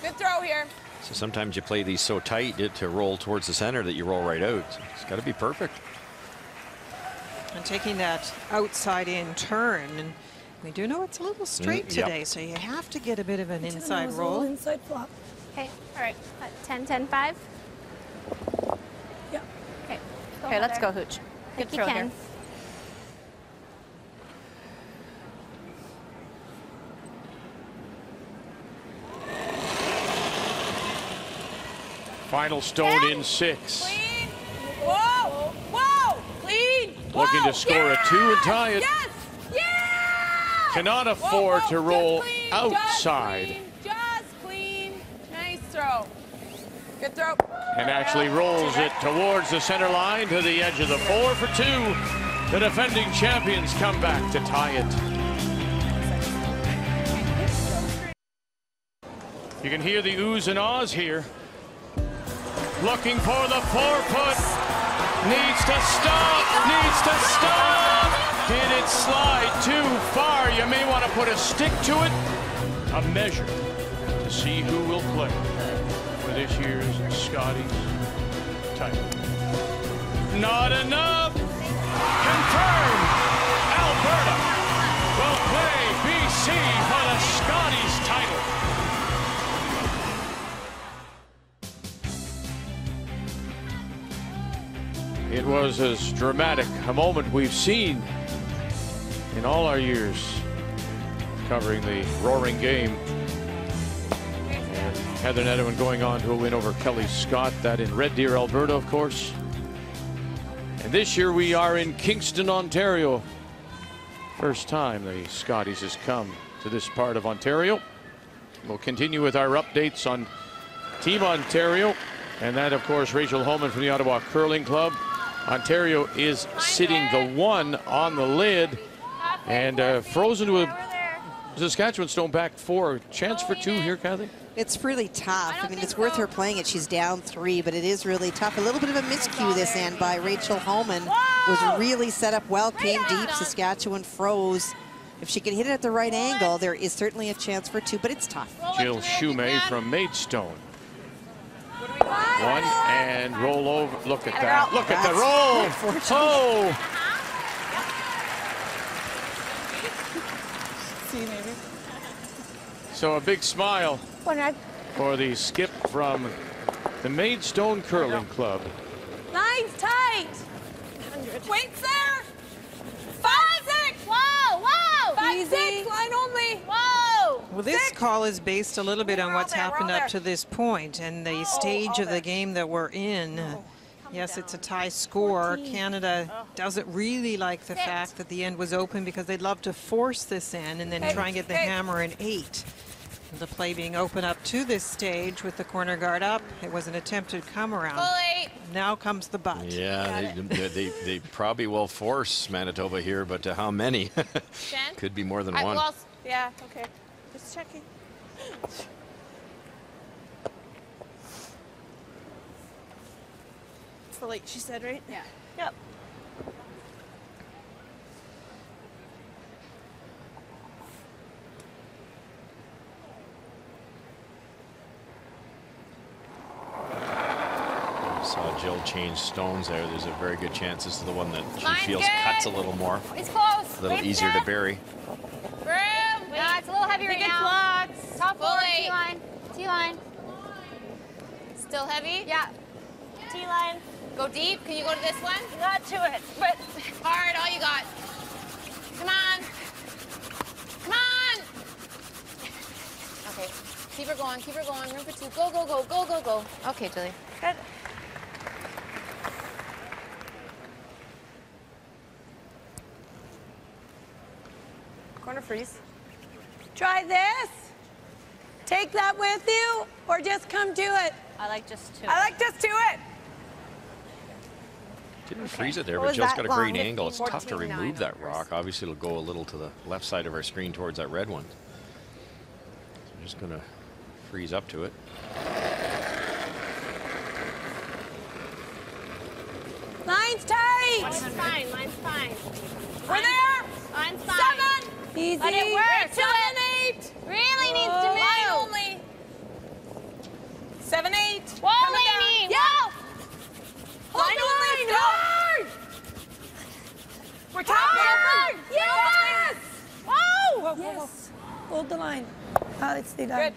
Speaker 10: Good throw here.
Speaker 6: So sometimes you play these so tight to roll towards the center that you roll right out. It's got to be perfect.
Speaker 5: And taking that outside in turn, and we do know it's a little straight today, so you have to get a bit of an inside roll.
Speaker 9: Inside flop.
Speaker 8: Okay, all right. 10, 10, 5.
Speaker 9: Yeah.
Speaker 8: Okay.
Speaker 10: Okay, let's go, Hooch.
Speaker 8: Good throw here.
Speaker 1: Final stone in 6.
Speaker 9: Clean. Whoa. Whoa. Clean.
Speaker 1: Looking
Speaker 9: Whoa.
Speaker 1: to score a 2 and tie it.
Speaker 9: Yes. Yeah.
Speaker 1: Cannot afford to roll
Speaker 9: clean,
Speaker 1: outside.
Speaker 9: Just clean. Nice throw. Good throw.
Speaker 1: And actually rolls it towards the center line to the edge of the 4 for 2. The defending champions come back to tie it. You can hear the oohs and ahs here. Looking for the 4-foot. Needs to stop. Needs to stop. Did it slide too far? You may want to put a stick to it. A measure to see who will play for this year's Scotties title. Not enough. Confirmed. Alberta will play BC for the Scotties title. It was as dramatic a moment we've seen in all our years covering the roaring game. And Heather Nedohin going on to a win over Kelly Scott, that in Red Deer, Alberta, of course. And this year we are in Kingston, Ontario. First time the Scotties has come to this part of Ontario. We'll continue with our updates on Team Ontario, and that, of course, Rachel Holman from the Ottawa Curling Club. Ontario is sitting the 1 on the lid, and frozen with Saskatchewan stone back 4. Chance for 2 here, Kathy?
Speaker 2: It's really tough. I mean, it's worth her playing it. She's down 3, but it is really tough. A little bit of a miscue this end by Rachel Holman. Was really set up well, came deep. Saskatchewan froze. If she can hit it at the right angle, there is certainly a chance for 2, but it's tough.
Speaker 1: Jill Shumay from Maidstone. 1 and roll over. Look at that. Look at the roll. Oh. So a big smile for the skip from the Maidstone Curling Club.
Speaker 9: Line's tight. Weights there. 5, 6.
Speaker 7: Whoa, whoa.
Speaker 9: 5, 6. Line only.
Speaker 7: Whoa.
Speaker 5: Well, this call is based a little bit on what's happened up to this point and the stage of the game that we're in. Yes, it's a tie score. Canada doesn't really like the fact that the end was open because they'd love to force this in and then try and get the hammer in 8. The play being open up to this stage with the corner guard up. It was an attempted come around. Now comes the butt.
Speaker 6: Yeah, they probably will force Manitoba here, but how many? Could be more than one.
Speaker 9: Yeah, okay. Just checking. It's the late, she said, right?
Speaker 7: Yeah.
Speaker 9: Yep.
Speaker 6: Saw Jill change stones there. There's a very good chance this is the one that she feels
Speaker 7: good.
Speaker 6: cuts a little more.
Speaker 7: It's close.
Speaker 6: A little easier to bury.
Speaker 7: Broom. Yeah, it's a little heavy right now. Top forward, T-line. T-line. Still heavy? Yeah. T-line. Go deep. Can you go to this one? Not to it, but hard. All you got. Come on. Come on. Okay. Keep her going. Keep her going. Room for 2. Go, go, go, go, go, go. Okay, Julie. Good.
Speaker 9: Corner freeze. Try this. Take that with you, or just come do it.
Speaker 7: I like just 2.
Speaker 9: I like just do it.
Speaker 6: Didn't freeze it there, but Jill's got a great angle. It's tough to remove that rock. Obviously, it'll go a little to the left side of our screen towards that red one. So I'm just going to freeze up to it.
Speaker 9: Line's tight.
Speaker 7: Mine's fine. Mine's fine.
Speaker 9: We're there.
Speaker 7: Mine's fine.
Speaker 9: 7. Easy.
Speaker 7: Let it work.
Speaker 9: 7, 8.
Speaker 7: Really needs to move.
Speaker 9: Line only. 7, 8.
Speaker 7: Whoa, Lainey.
Speaker 9: Yeah. Line only. Hard. We're top. Yes. Whoa. Yes. Hold the line. Let's stay down. Good.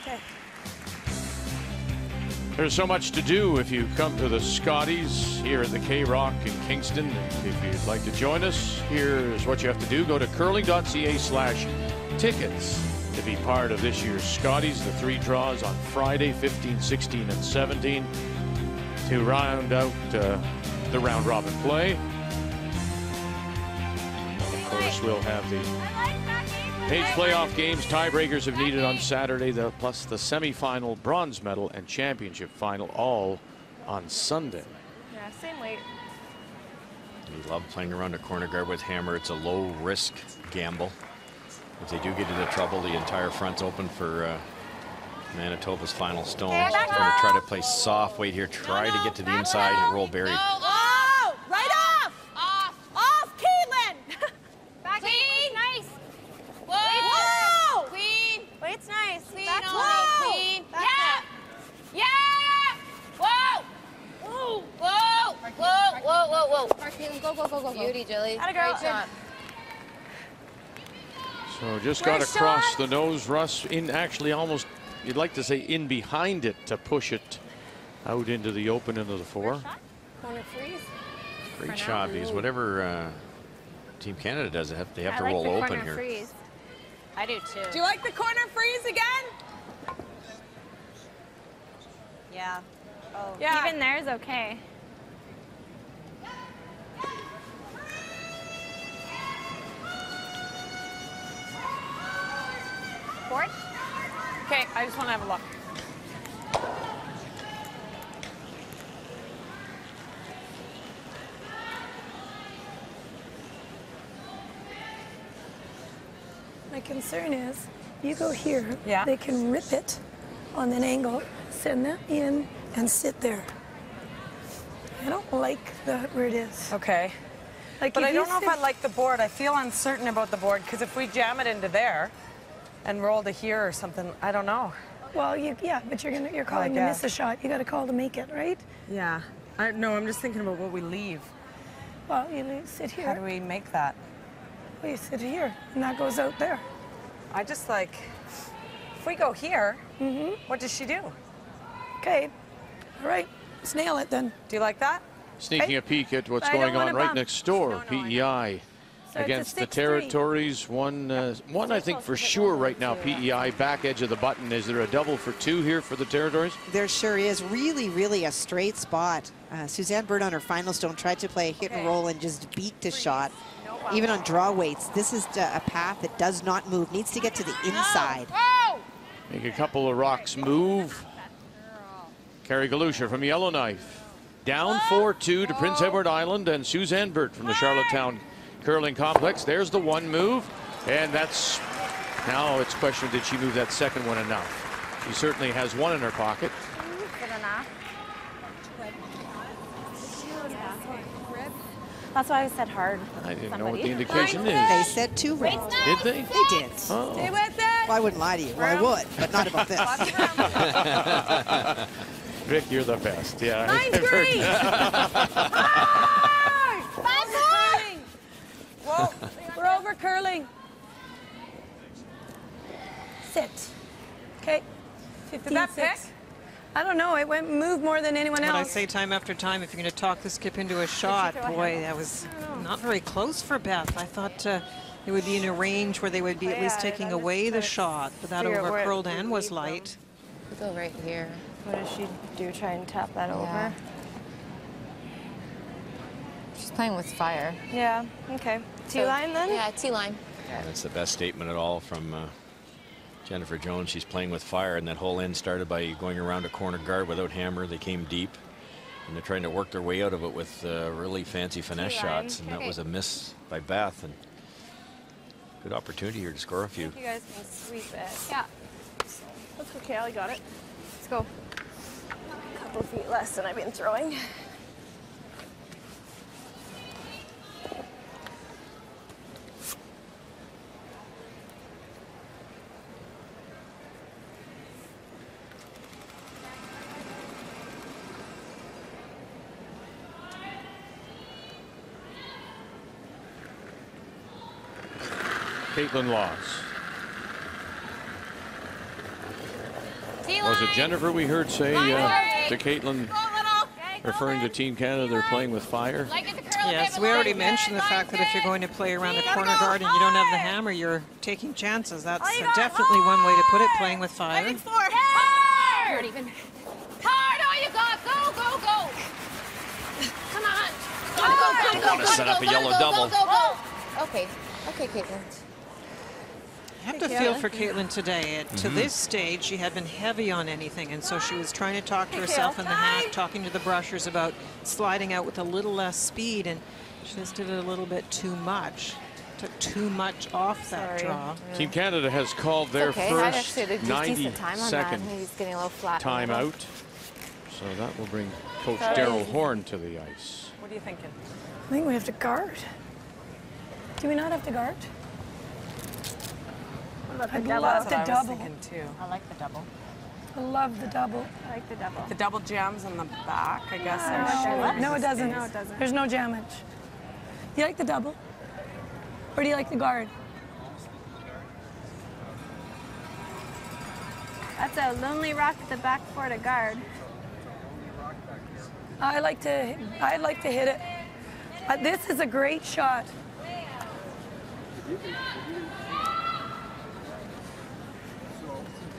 Speaker 9: Okay.
Speaker 1: There's so much to do if you come to the Scotties here at the K-Rock in Kingston. If you'd like to join us, here's what you have to do. Go to curling.ca/tickets. to be part of this year's Scotties. The 3 draws on Friday, 15, 16, and 17 to round out the round robin play. Of course, we'll have the Page playoff games, tiebreakers if needed on Saturday, plus the semifinal, bronze medal, and championship final all on Sunday.
Speaker 10: Yeah, same weight.
Speaker 6: We love playing around a corner guard with hammer. It's a low risk gamble. If they do get into trouble, the entire front's open for Manitoba's final stone. They're going to try to play soft weight here, try to get to the inside and roll Barry.
Speaker 10: Oh, right off! Off, Caitlin!
Speaker 7: Back in. Nice. Whoa!
Speaker 10: Whoa!
Speaker 7: Clean.
Speaker 10: Weight's nice.
Speaker 7: Clean
Speaker 10: Back
Speaker 7: only. Clean. Yeah! Yeah! Whoa! Whoa! Whoa! Whoa! Whoa! Whoa!
Speaker 8: Caitlin, go, go, go, go, go.
Speaker 7: Beauty, Jilly.
Speaker 10: Atta girl.
Speaker 7: Great job.
Speaker 1: So just got across the nose, Russ, in actually almost, you'd like to say in behind it to push it out into the open into the 4.
Speaker 10: Corner freeze.
Speaker 6: Great shot, because whatever Team Canada does, they have to roll open here.
Speaker 7: Freeze. I do too.
Speaker 10: Do you like the corner freeze again?
Speaker 7: Yeah. Oh.
Speaker 10: Yeah.
Speaker 7: Even there's okay. Board?
Speaker 10: Okay, I just want to have a look.
Speaker 12: My concern is, you go here,
Speaker 10: Yeah.
Speaker 12: they can rip it on an angle, send that in, and sit there. I don't like that where it is.
Speaker 10: Okay.
Speaker 12: Like
Speaker 10: But
Speaker 12: if
Speaker 10: I
Speaker 12: you
Speaker 10: don't know if
Speaker 12: sit-
Speaker 10: I like the board. I feel uncertain about the board because if we jam it into there and roll to here or something, I don't know.
Speaker 12: Well, yeah, but you're calling to miss a shot. You got to call to make it, right?
Speaker 10: Yeah. No, I'm just thinking about what we leave.
Speaker 12: Well, you sit here.
Speaker 10: How do we make that?
Speaker 12: Well, you sit here, and that goes out there.
Speaker 10: I just like, if we go here, what does she do?
Speaker 12: Okay. All right. Let's nail it then.
Speaker 10: Do you like that?
Speaker 1: Sneaking a peek at what's
Speaker 12: I don't
Speaker 1: going on
Speaker 12: wanna
Speaker 1: right
Speaker 12: bump.
Speaker 1: next door.
Speaker 10: No, I know.
Speaker 1: PEI
Speaker 12: So it's a
Speaker 1: against the
Speaker 12: 6-3.
Speaker 1: Territories. One I think for sure right now, PEI, back edge of the button. Is there a double for 2 here for the Territories?
Speaker 2: There sure is. Really, really a straight spot. Suzanne Bird on her final stone tried to play a hit and roll and just beat the shot. Even on draw weights, this is a path that does not move. Needs to get to the inside.
Speaker 1: Make a couple of rocks move. Carrie Galusha from Yellowknife. Down 4-2 to Prince Edward Island, and Suzanne Burt from the Charlottetown Curling Complex. There's the one move, and that's, now it's question, did she move that second one enough? She certainly has one in her pocket.
Speaker 7: Good enough.
Speaker 8: That's why I said hard.
Speaker 1: I didn't know what the indication
Speaker 2: They
Speaker 1: is.
Speaker 2: said 2 wrong.
Speaker 1: Did they?
Speaker 2: They did.
Speaker 1: Oh.
Speaker 10: Stay with it.
Speaker 2: Well, I wouldn't lie to you. Well, I would, but not about this.
Speaker 1: Vic, you're the best. Yeah.
Speaker 10: Mine's
Speaker 1: I've heard
Speaker 10: great.
Speaker 1: that.
Speaker 10: Whoa, we're over curling.
Speaker 12: Sit. Okay.
Speaker 10: Did that
Speaker 12: 15-6.
Speaker 10: pick?
Speaker 12: I don't know. It went move more than anyone
Speaker 5: What I
Speaker 12: else.
Speaker 5: say time after time, if you're going to talk the skip into a shot, boy, that was not very close for Beth. I thought it would be in a range where they would be at least taking away the shot, but that over curled and was light.
Speaker 4: Go right here.
Speaker 8: What does she do? Try and tap that over?
Speaker 4: She's playing with fire.
Speaker 8: Yeah. Okay. T-line then?
Speaker 4: Yeah, T-line.
Speaker 6: That's the best statement at all from Jennifer Jones. She's playing with fire, and that whole end started by going around a corner guard without hammer. They came deep, and they're trying to work their way out of it with really fancy finesse shots, and that was a miss by Beth. And good opportunity here to score a few.
Speaker 8: You guys can sweep it.
Speaker 7: Yeah.
Speaker 8: That's okay. I got it. Let's go. A couple feet less than I've been throwing.
Speaker 1: Caitlin Laws. Was it Jennifer we heard say to Caitlin, referring to Team Canada, they're playing with fire?
Speaker 7: Like it to curl
Speaker 5: Yes, we already mentioned the fact that if you're going to play around the corner guard and you don't have the hammer, you're taking chances. That's definitely one way to put it, playing with fire.
Speaker 8: Hard! Even. Hard! Oh, you got! Go, go, go! Come on! Go, go, go,
Speaker 6: Want to set up a yellow double.
Speaker 8: Okay. Okay, Caitlin.
Speaker 5: I have to feel for Caitlin today. To this stage, she had been heavy on anything, and so she was trying to talk to herself in the hack, talking to the brushers about sliding out with a little less speed, and she just did it a little bit too much. Took too much off that draw.
Speaker 1: Team Canada has called their first 90-second timeout. So that will bring Coach Daryl Horn to the ice.
Speaker 9: What are you thinking?
Speaker 12: I think we have to guard. Do we not have to guard? I love the double.
Speaker 9: Too.
Speaker 8: I like the double.
Speaker 12: I love the double.
Speaker 8: I like the double.
Speaker 9: The double jams in the back, I guess.
Speaker 12: No, it doesn't. No, it doesn't. There's no jammage. Do you like the double? Or do you like the guard?
Speaker 8: That's a lonely rock at the back for the guard.
Speaker 12: I like to hit it. This is a great shot.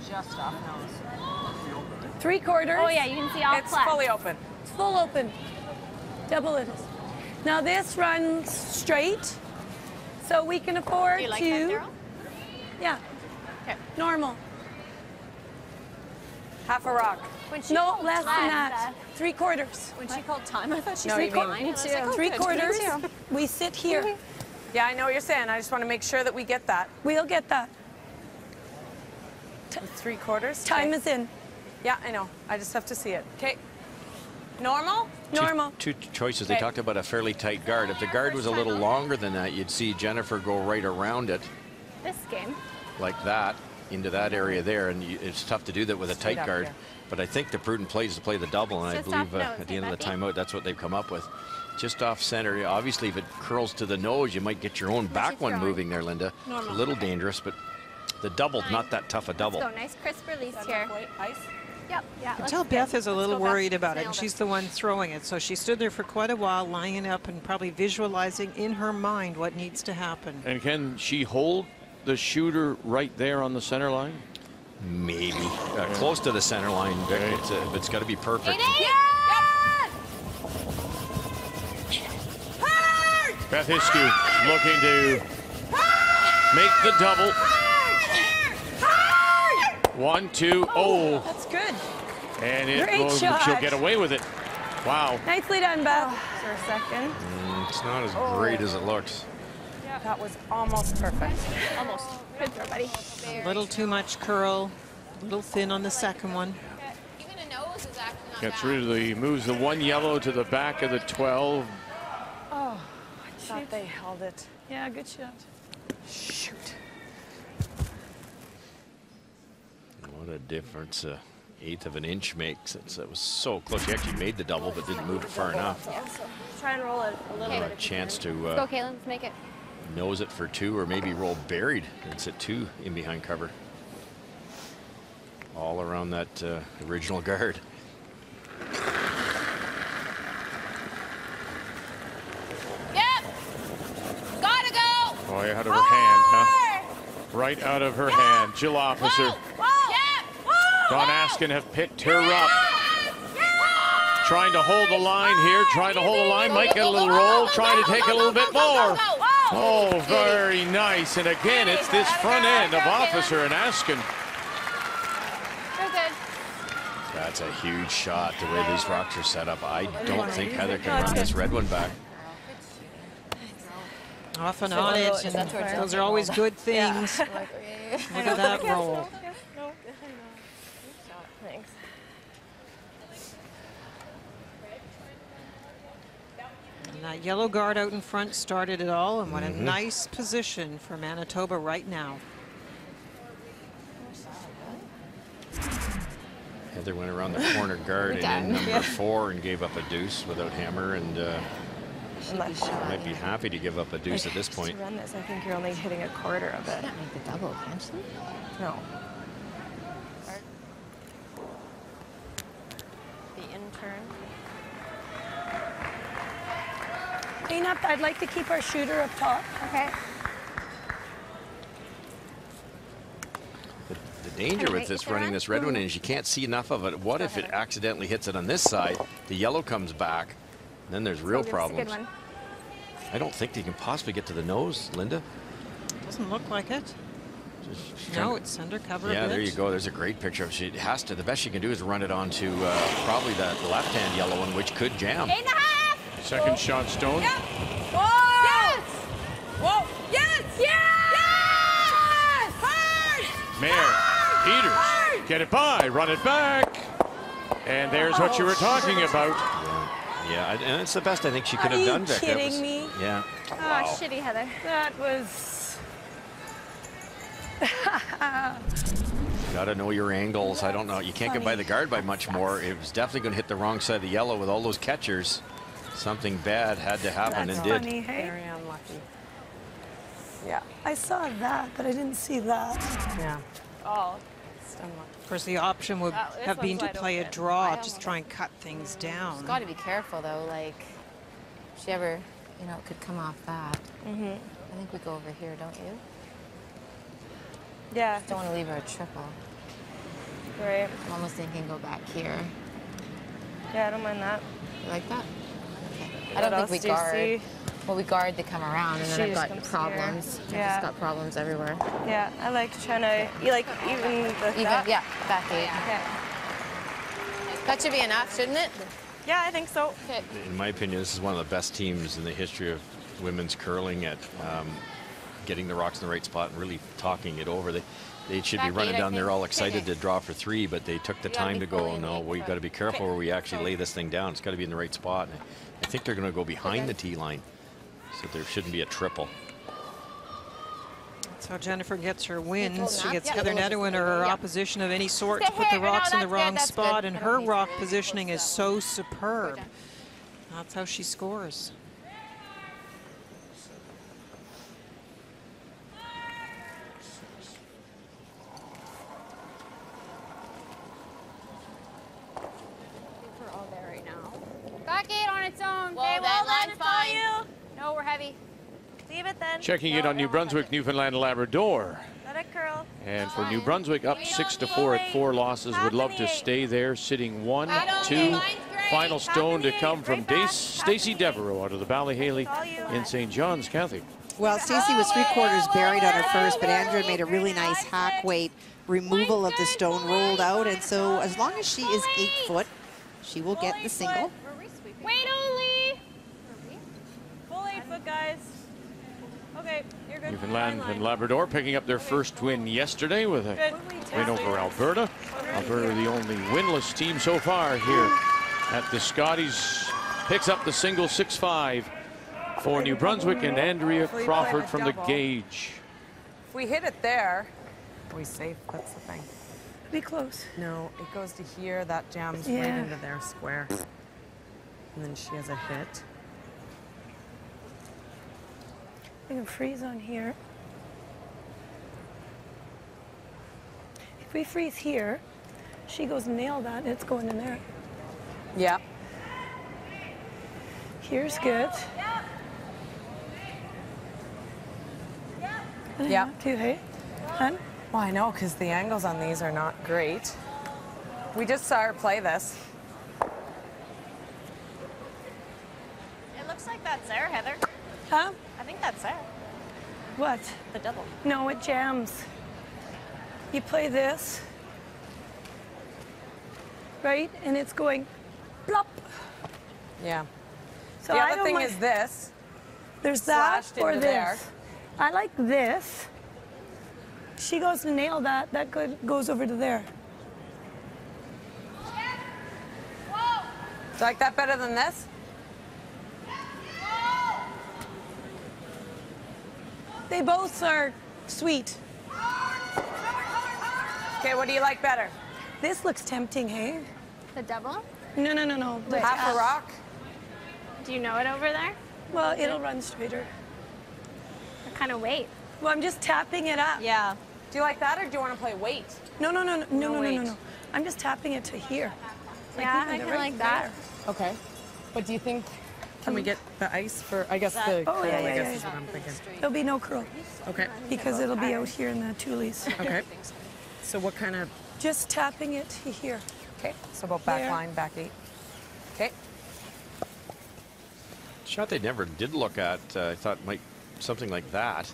Speaker 9: Just off nose.
Speaker 12: 3/4.
Speaker 8: Oh yeah, you can see all
Speaker 9: It's
Speaker 8: flat.
Speaker 9: fully open.
Speaker 12: It's full open. Double it is. Now this runs straight, so we can afford
Speaker 8: Do you like
Speaker 12: to.
Speaker 8: that, Daryl?
Speaker 12: Yeah.
Speaker 8: Okay.
Speaker 12: Normal.
Speaker 9: Half a rock.
Speaker 8: When she
Speaker 12: No,
Speaker 8: called
Speaker 12: less than
Speaker 8: time,
Speaker 12: that. 3/4.
Speaker 8: When she called time, I thought she
Speaker 9: No,
Speaker 8: said
Speaker 9: you mean-
Speaker 8: mine. Me too.
Speaker 12: 3/4. We sit here.
Speaker 9: Yeah, I know what you're saying. I just want to make sure that we get that.
Speaker 12: We'll get that.
Speaker 9: 3/4.
Speaker 12: Time is in.
Speaker 9: Yeah, I know. I just have to see it. Okay. Normal?
Speaker 12: Normal.
Speaker 6: Two choices. They talked about a fairly tight guard. If the guard was a little longer than that, you'd see Jennifer go right around it
Speaker 8: This game.
Speaker 6: like that into that area there, and it's tough to do that with a tight
Speaker 9: up
Speaker 6: guard.
Speaker 9: here.
Speaker 6: But I think the prudent play is to play the double, and I
Speaker 8: Just
Speaker 6: believe
Speaker 8: off nose,
Speaker 6: at the end of the
Speaker 8: hey,
Speaker 6: timeout, that's what they've come up with. Just off center. Obviously, if it curls to the nose, you might get your own back one moving there, Linda.
Speaker 8: Normal.
Speaker 6: A little dangerous, but the double, not that tough a double.
Speaker 8: Let's go. Nice crisp release here.
Speaker 9: Ice?
Speaker 8: Yep. Yeah.
Speaker 5: I can tell Beth is a little
Speaker 8: go back.
Speaker 5: worried about it, and
Speaker 8: Nailed it.
Speaker 5: she's the one throwing it. So she stood there for quite a while, lining up and probably visualizing in her mind what needs to happen.
Speaker 1: And can she hold the shooter right there on the center line?
Speaker 6: Maybe. Close to the center line, Vic. It's got to be perfect.
Speaker 1: Beth Iskew looking to make the double. 1, 2, oh.
Speaker 12: That's good.
Speaker 1: And
Speaker 12: Great shot.
Speaker 1: she'll get away with it. Wow.
Speaker 12: Nicely done, Beth.
Speaker 9: For a second.
Speaker 6: It's not as great as it looks.
Speaker 9: That was almost perfect.
Speaker 8: Almost. Good throw, buddy.
Speaker 5: A little too much curl, a little thin on the second one.
Speaker 8: Even a nose is acting on
Speaker 1: Gets
Speaker 8: that.
Speaker 1: rid of the, moves the one yellow to the back of the 12.
Speaker 9: I thought they held it.
Speaker 12: Yeah, good shot.
Speaker 9: Shoot.
Speaker 6: What a difference 1/8 of an inch makes. It was so close. She actually made the double, but didn't move it far enough.
Speaker 8: Yeah, so try and roll it a little bit.
Speaker 6: A chance to
Speaker 8: Go, Caitlin. Let's make it.
Speaker 6: nose it for 2, or maybe roll buried and sit 2 in behind cover. All around that original guard.
Speaker 8: Yep. Gotta go.
Speaker 1: Boy, out of her hand, huh? Right out of her hand. Jill Officer. Don Askin have picked her up. Trying to hold the line here, trying to hold the line. Might get a little roll, trying to take a little bit more. Oh, very nice. And again, it's this front end of Officer and Askin.
Speaker 8: We're good.
Speaker 6: That's a huge shot, the way these rocks are set up. I don't think Heather can run this red one back.
Speaker 5: Off and on it, and those are always good things. Look at that roll.
Speaker 8: Thanks.
Speaker 5: And that yellow guard out in front started it all, and what a nice position for Manitoba right now.
Speaker 6: Heather went around the corner guard and in number 4 and gave up a deuce without hammer, and might be happy to give up a deuce at this point.
Speaker 10: To run this, I think you're only hitting a quarter of it.
Speaker 4: Make the double, can't you?
Speaker 10: No. The intern.
Speaker 12: Clean up. I'd like to keep our shooter up top.
Speaker 8: Okay.
Speaker 6: The danger with this running this red one is you can't see enough of it. What if it accidentally hits it on this side? The yellow comes back, then there's real problems. I don't think they can possibly get to the nose, Linda.
Speaker 5: Doesn't look like it. No, it's undercover.
Speaker 6: Yeah, there you go. There's a great picture. She has to. The best she can do is run it onto probably that left-hand yellow one, which could jam.
Speaker 8: 8.5.
Speaker 1: Second shot, Stone.
Speaker 9: Yep. Whoa! Yes! Whoa! Yes! Yes! Hard!
Speaker 1: Mayer, Peters, get it by, run it back. And there's what you were talking about.
Speaker 6: Yeah, and it's the best I think she could have done, Vic.
Speaker 9: Are you kidding me?
Speaker 6: Yeah.
Speaker 8: Oh, shitty, Heather.
Speaker 9: That was...
Speaker 6: Got to know your angles. I don't know. You can't get by the guard by much more. It was definitely going to hit the wrong side of the yellow with all those catchers. Something bad had to happen
Speaker 12: That's
Speaker 6: and did.
Speaker 12: funny, hey?
Speaker 9: Very unlucky. Yeah.
Speaker 12: I saw that, but I didn't see that.
Speaker 9: Yeah.
Speaker 8: Oh.
Speaker 5: Of course, the option would have been to play a draw, just try and cut things down.
Speaker 4: She's got to be careful, though. Like, if she ever, you know, it could come off that. I think we go over here, don't you?
Speaker 8: Yeah.
Speaker 4: Don't want to leave her a triple.
Speaker 8: Right.
Speaker 4: I'm almost thinking go back here.
Speaker 8: Yeah, I don't mind that.
Speaker 4: You like that? Okay. I don't think we guard. Well, we guard, they come around, and then I've got problems. I've just got problems everywhere.
Speaker 8: Yeah, I like trying to, you like even the
Speaker 4: yeah, back eight.
Speaker 8: Okay.
Speaker 4: That should be enough, shouldn't it?
Speaker 8: Yeah, I think so. Okay.
Speaker 6: In my opinion, this is one of the best teams in the history of women's curling at getting the rocks in the right spot and really talking it over. They should be running down there all excited to draw for 3, but they took the time to go, no, we've got to be careful where we actually lay this thing down. It's got to be in the right spot. And I think they're going to go behind the tee line, so there shouldn't be a triple.
Speaker 5: That's how Jennifer gets her wins. She gets Heather Nedohin or her opposition of any sort to put the rocks in the wrong spot, and her rock positioning is so superb. That's how she scores.
Speaker 7: Back 8 on its own.
Speaker 8: Well,
Speaker 7: Okay,
Speaker 8: then
Speaker 7: well,
Speaker 8: that's fine.
Speaker 7: you. No, we're heavy.
Speaker 8: Leave it then.
Speaker 1: Checking in on New Brunswick, Newfoundland, Labrador.
Speaker 8: Let it curl.
Speaker 1: And for New Brunswick, up 6-4 at 4 losses. Would love to stay there, sitting 1-2. Final stone to come from Stacey Devereaux out of the Ballyhaley in St. John's, Kathy.
Speaker 2: Well, Stacey was 3/4 buried on her first, but Andrea made a really nice hack weight removal of the stone, rolled out. And so as long as she is 8 foot, she will get the single.
Speaker 7: Wait only.
Speaker 8: Full 8 foot, guys. Okay, you're good.
Speaker 1: Newfoundland and Labrador picking up their first win yesterday with a win over Alberta. Alberta, the only winless team so far here at the Scotties. Picks up the single 6-5 for New Brunswick and Andrea Crawford from the Gauge.
Speaker 9: If we hit it there, are we safe? That's the thing.
Speaker 12: Be close.
Speaker 9: No, it goes to here. That jams right into their square. And then she has a hit.
Speaker 12: We can freeze on here. If we freeze here, she goes nail that, and it's going in there.
Speaker 9: Yep.
Speaker 12: Here's good.
Speaker 9: Yeah.
Speaker 12: Too, hey? Hun?
Speaker 9: Well, I know, because the angles on these are not great. We just saw her play this.
Speaker 8: It looks like that's there, Heather.
Speaker 12: Huh?
Speaker 8: I think that's there.
Speaker 12: What?
Speaker 8: The double.
Speaker 12: No, it jams. You play this, right? And it's going plop.
Speaker 9: Yeah.
Speaker 12: So
Speaker 9: the
Speaker 12: I
Speaker 9: other
Speaker 12: don't
Speaker 9: thing
Speaker 12: mind.
Speaker 9: is this.
Speaker 12: There's that
Speaker 9: Slashed
Speaker 12: or
Speaker 9: into
Speaker 12: this.
Speaker 9: there.
Speaker 12: I like this. She goes to nail that. That goes over to there.
Speaker 9: Do you like that better than this?
Speaker 12: They both are sweet.
Speaker 9: Okay, what do you like better?
Speaker 12: This looks tempting, hey?
Speaker 8: The double?
Speaker 12: No, no, no, no. The
Speaker 9: Half a rock?
Speaker 8: Do you know it over there?
Speaker 12: Well, it'll run straighter.
Speaker 8: What kind of weight?
Speaker 12: Well, I'm just tapping it up.
Speaker 8: Yeah.
Speaker 9: Do you like that, or do you want to play weight?
Speaker 12: No, no, no, no, no, no,
Speaker 9: weight.
Speaker 12: no, no. I'm just tapping it to here.
Speaker 8: Yeah,
Speaker 12: even
Speaker 8: I
Speaker 12: to
Speaker 8: can
Speaker 12: right
Speaker 8: like that.
Speaker 9: Okay. But do you think Can we get the ice for, I guess the curl,
Speaker 12: yeah,
Speaker 9: I guess
Speaker 12: yeah,
Speaker 9: is what I'm thinking.
Speaker 12: There'll be no curl.
Speaker 9: Okay.
Speaker 12: Because it'll be out here in the tulies.
Speaker 9: Okay. So what kind of?
Speaker 12: Just tapping it here.
Speaker 9: Okay. So about back
Speaker 12: There.
Speaker 9: line, back 8. Okay.
Speaker 6: Shot they never did look at. I thought might something like that.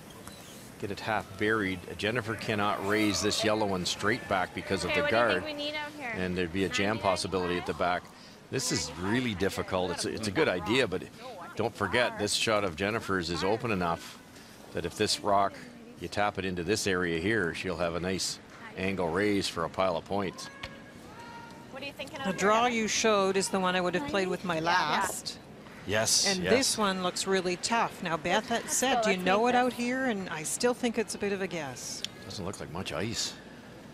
Speaker 6: Get it half buried. Jennifer cannot raise this yellow one straight back because of the guard. And there'd be a jam possibility at the back. This is really difficult. It's a good idea, but don't forget this shot of Jennifer's is open enough that if this rock, you tap it into this area here, she'll have a nice angle raise for a pile of points.
Speaker 8: What are you thinking
Speaker 5: The
Speaker 8: of?
Speaker 5: draw you showed is the one I would have played with my last.
Speaker 6: Yes.
Speaker 5: And
Speaker 6: yes.
Speaker 5: this one looks really tough. Now, Beth had said, do you know it out here? And I still think it's a bit of a guess.
Speaker 6: Doesn't look like much ice.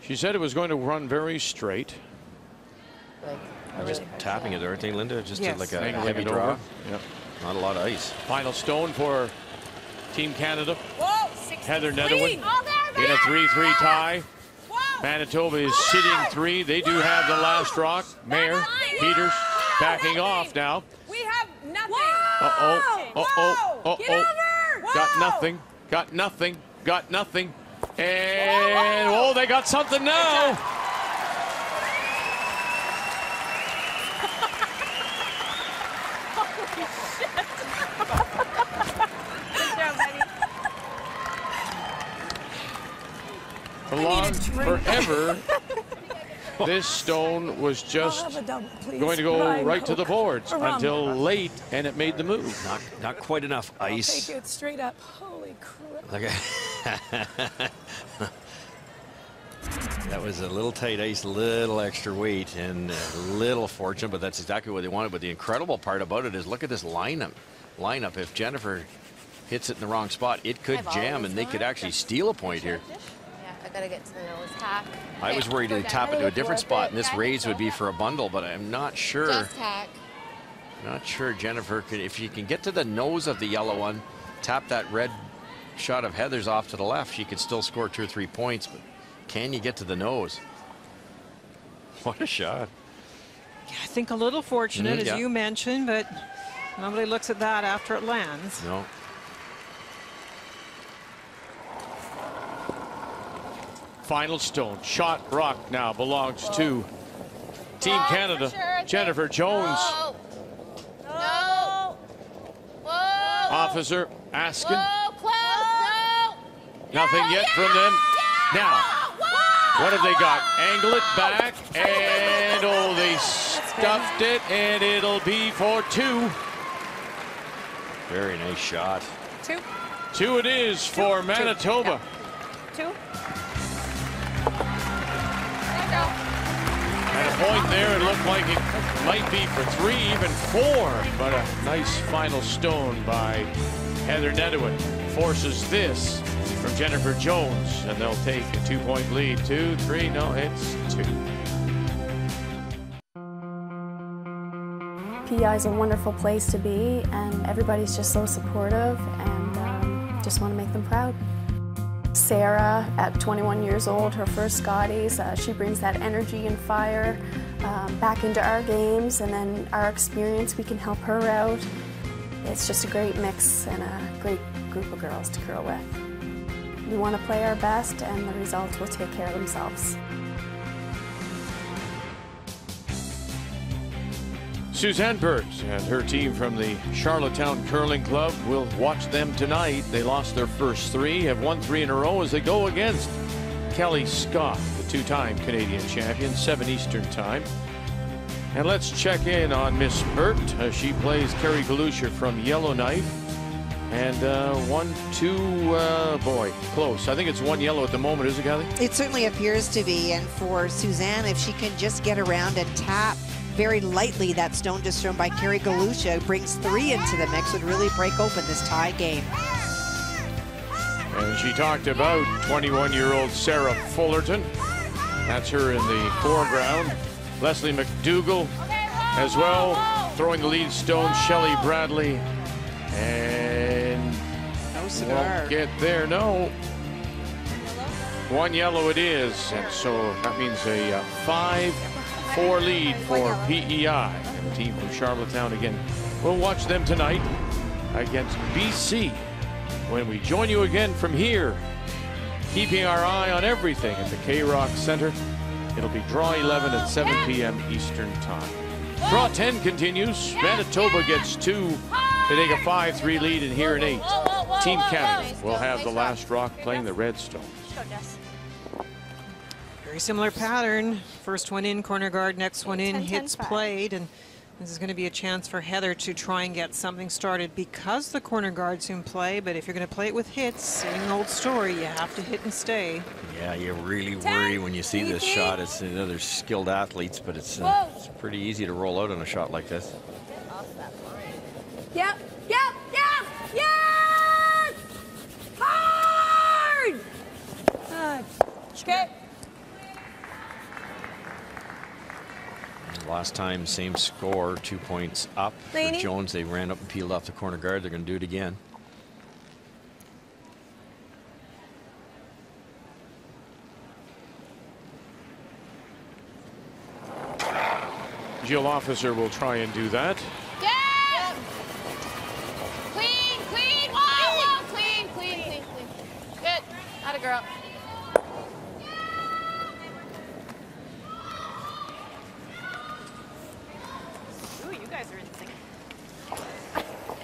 Speaker 1: She said it was going to run very straight.
Speaker 6: I'm just tapping it, aren't they, Linda? Just
Speaker 5: Yes.
Speaker 6: like a
Speaker 1: Angling
Speaker 6: heavy
Speaker 1: it
Speaker 6: draw.
Speaker 1: over. Yep.
Speaker 6: Not a lot of ice.
Speaker 1: Final stone for Team Canada.
Speaker 9: Whoa!
Speaker 1: Heather Nedohin
Speaker 8: Oh, there,
Speaker 1: in a 3-3 tie.
Speaker 9: Whoa!
Speaker 1: Manitoba is sitting 3. They do have the last rock. Mayer, Peters backing off now.
Speaker 9: We have nothing.
Speaker 1: Uh-oh, uh-oh,
Speaker 9: Get
Speaker 1: uh-oh.
Speaker 9: over!
Speaker 1: Got
Speaker 9: Whoa!
Speaker 1: nothing, got nothing, got nothing. And, oh, they got something now. Belonged forever. This stone was
Speaker 12: I'll
Speaker 1: just
Speaker 12: have a double, please.
Speaker 1: going to go
Speaker 12: Ryan,
Speaker 1: right to the
Speaker 12: Coke,
Speaker 1: boards
Speaker 12: or rum.
Speaker 1: until late, and it made the move.
Speaker 6: Not quite enough ice.
Speaker 12: Take it straight up. Holy crap.
Speaker 6: Like that was a little tight ice, little extra weight, and a little fortune, but that's exactly what they wanted. But the incredible part about it is look at this lineup. If Jennifer hits it in the wrong spot, it could jam, and they could actually steal a point here.
Speaker 4: Yeah, I gotta get to the nose tack.
Speaker 6: I was worried to tap it to a different spot, and this raise would be for a bundle, but I'm not sure.
Speaker 4: Just tack.
Speaker 6: Not sure Jennifer could, if you can get to the nose of the yellow one, tap that red shot of Heather's off to the left, she could still score 2 or 3 points, but can you get to the nose? What a shot.
Speaker 5: Yeah, I think a little fortunate, as
Speaker 6: yeah.
Speaker 5: you mentioned, but nobody looks at that after it lands.
Speaker 6: No.
Speaker 1: Final stone. Shot rock now belongs to Team Canada.
Speaker 8: sure,
Speaker 1: Jennifer Jones.
Speaker 8: No. No. Whoa.
Speaker 1: Officer asking.
Speaker 8: Whoa, close. No.
Speaker 1: Nothing yet from them. Now, what have they got? Angle it back, and oh, they stuffed it, and it'll be for 2.
Speaker 6: Very nice shot.
Speaker 9: 2.
Speaker 1: 2 it is for Manitoba.
Speaker 9: 2.
Speaker 1: At a point there, it looked like it might be for 3, even 4, but a nice final stone by Heather Nedohin forces this from Jennifer Jones, and they'll take a 2-point lead. 2, 3, no, it's 2.
Speaker 3: PEI is a wonderful place to be, and everybody's just so supportive, and just want to make them proud. Sarah, at 21 years old, her first Scotties, she brings that energy and fire back into our games, and then our experience, we can help her out. It's just a great mix and a great group of girls to curl with. We want to play our best, and the results will take care of themselves.
Speaker 1: Suzanne Burt and her team from the Charlottetown Curling Club will watch them tonight. They lost their first 3, have won 3 in a row as they go against Kelly Scott, the 2-time Canadian champion, 7 Eastern time. And let's check in on Miss Burt. She plays Carrie Galusha from Yellowknife. And 1, 2, boy, close. I think it's 1 yellow at the moment, is it, Kelly?
Speaker 2: It certainly appears to be. And for Suzanne, if she can just get around and tap very lightly that stone just thrown by Carrie Galusha, brings 3 into the mix, would really break open this tie game.
Speaker 1: And she talked about 21-year-old Sarah Fullerton. That's her in the foreground. Leslie McDougall as well, throwing the lead stone. Shelley Bradley, and won't get there, no. 1 yellow it is, and so that means a 5-4 lead for PEI. And the team from Charlottetown again We'll watch them tonight against BC when we join you again from here, keeping our eye on everything at the K-Rock Center. It'll be Draw 11 at 7 p.m. Eastern Time. Draw 10 continues. Manitoba gets 2. They take a 5-3 lead in here in 8. Team Canada will have the last rock playing the Redstones.
Speaker 5: Very similar pattern. First one in, corner guard, next one in, hits played. And this is going to be a chance for Heather to try and get something started because the corner guard's in play. But if you're going to play it with hits, same old story, you have to hit and stay.
Speaker 6: Yeah, you really worry when you see this shot. It's another skilled athletes, but it's pretty easy to roll out on a shot like this.
Speaker 9: Yep, yep, yep, yes! Hard! Okay.
Speaker 6: Last time, same score, 2 points up for Jones. They ran up and peeled off the corner guard. They're going to do it again.
Speaker 1: Jill Officer will try and do that.
Speaker 7: Yeah! Clean, clean, whoa, clean, clean, clean, clean. Good, atta girl.
Speaker 8: Ooh, you guys are in sync.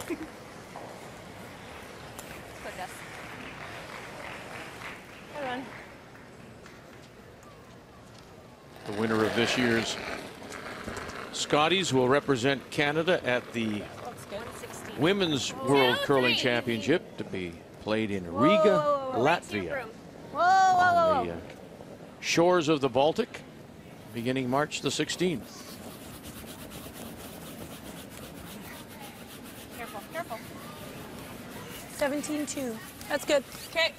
Speaker 8: Good, Jess. Good one.
Speaker 1: The winner of this year's Scotties will represent Canada at the Women's World Curling Championship to be played in Riga, Latvia, on the shores of the Baltic, beginning March the 16th.
Speaker 8: Careful, careful.
Speaker 12: 17-2. That's good.
Speaker 9: Okay.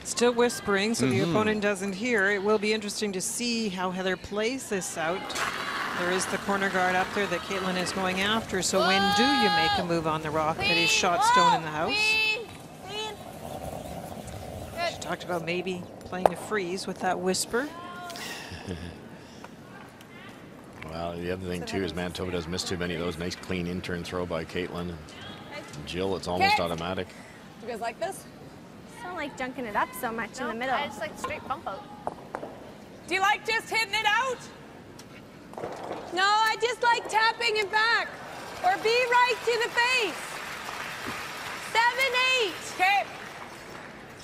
Speaker 5: Still whispering, so the opponent doesn't hear. It will be interesting to see how Heather plays this out. There is the corner guard up there that Caitlin is going after. So when do you make a move on the rock that is shot stone in the house? She talked about maybe playing a freeze with that whisper.
Speaker 6: Well, the other thing too is Manitoba doesn't miss too many of those. Nice clean in-turn throw by Caitlin. And Jill, it's almost automatic.
Speaker 9: You guys like this?
Speaker 8: I don't like junking it up so much in the middle. I just like straight bump out.
Speaker 9: Do you like just hitting it out? No, I just like tapping it back. Or be right to the face. 7-8. Okay.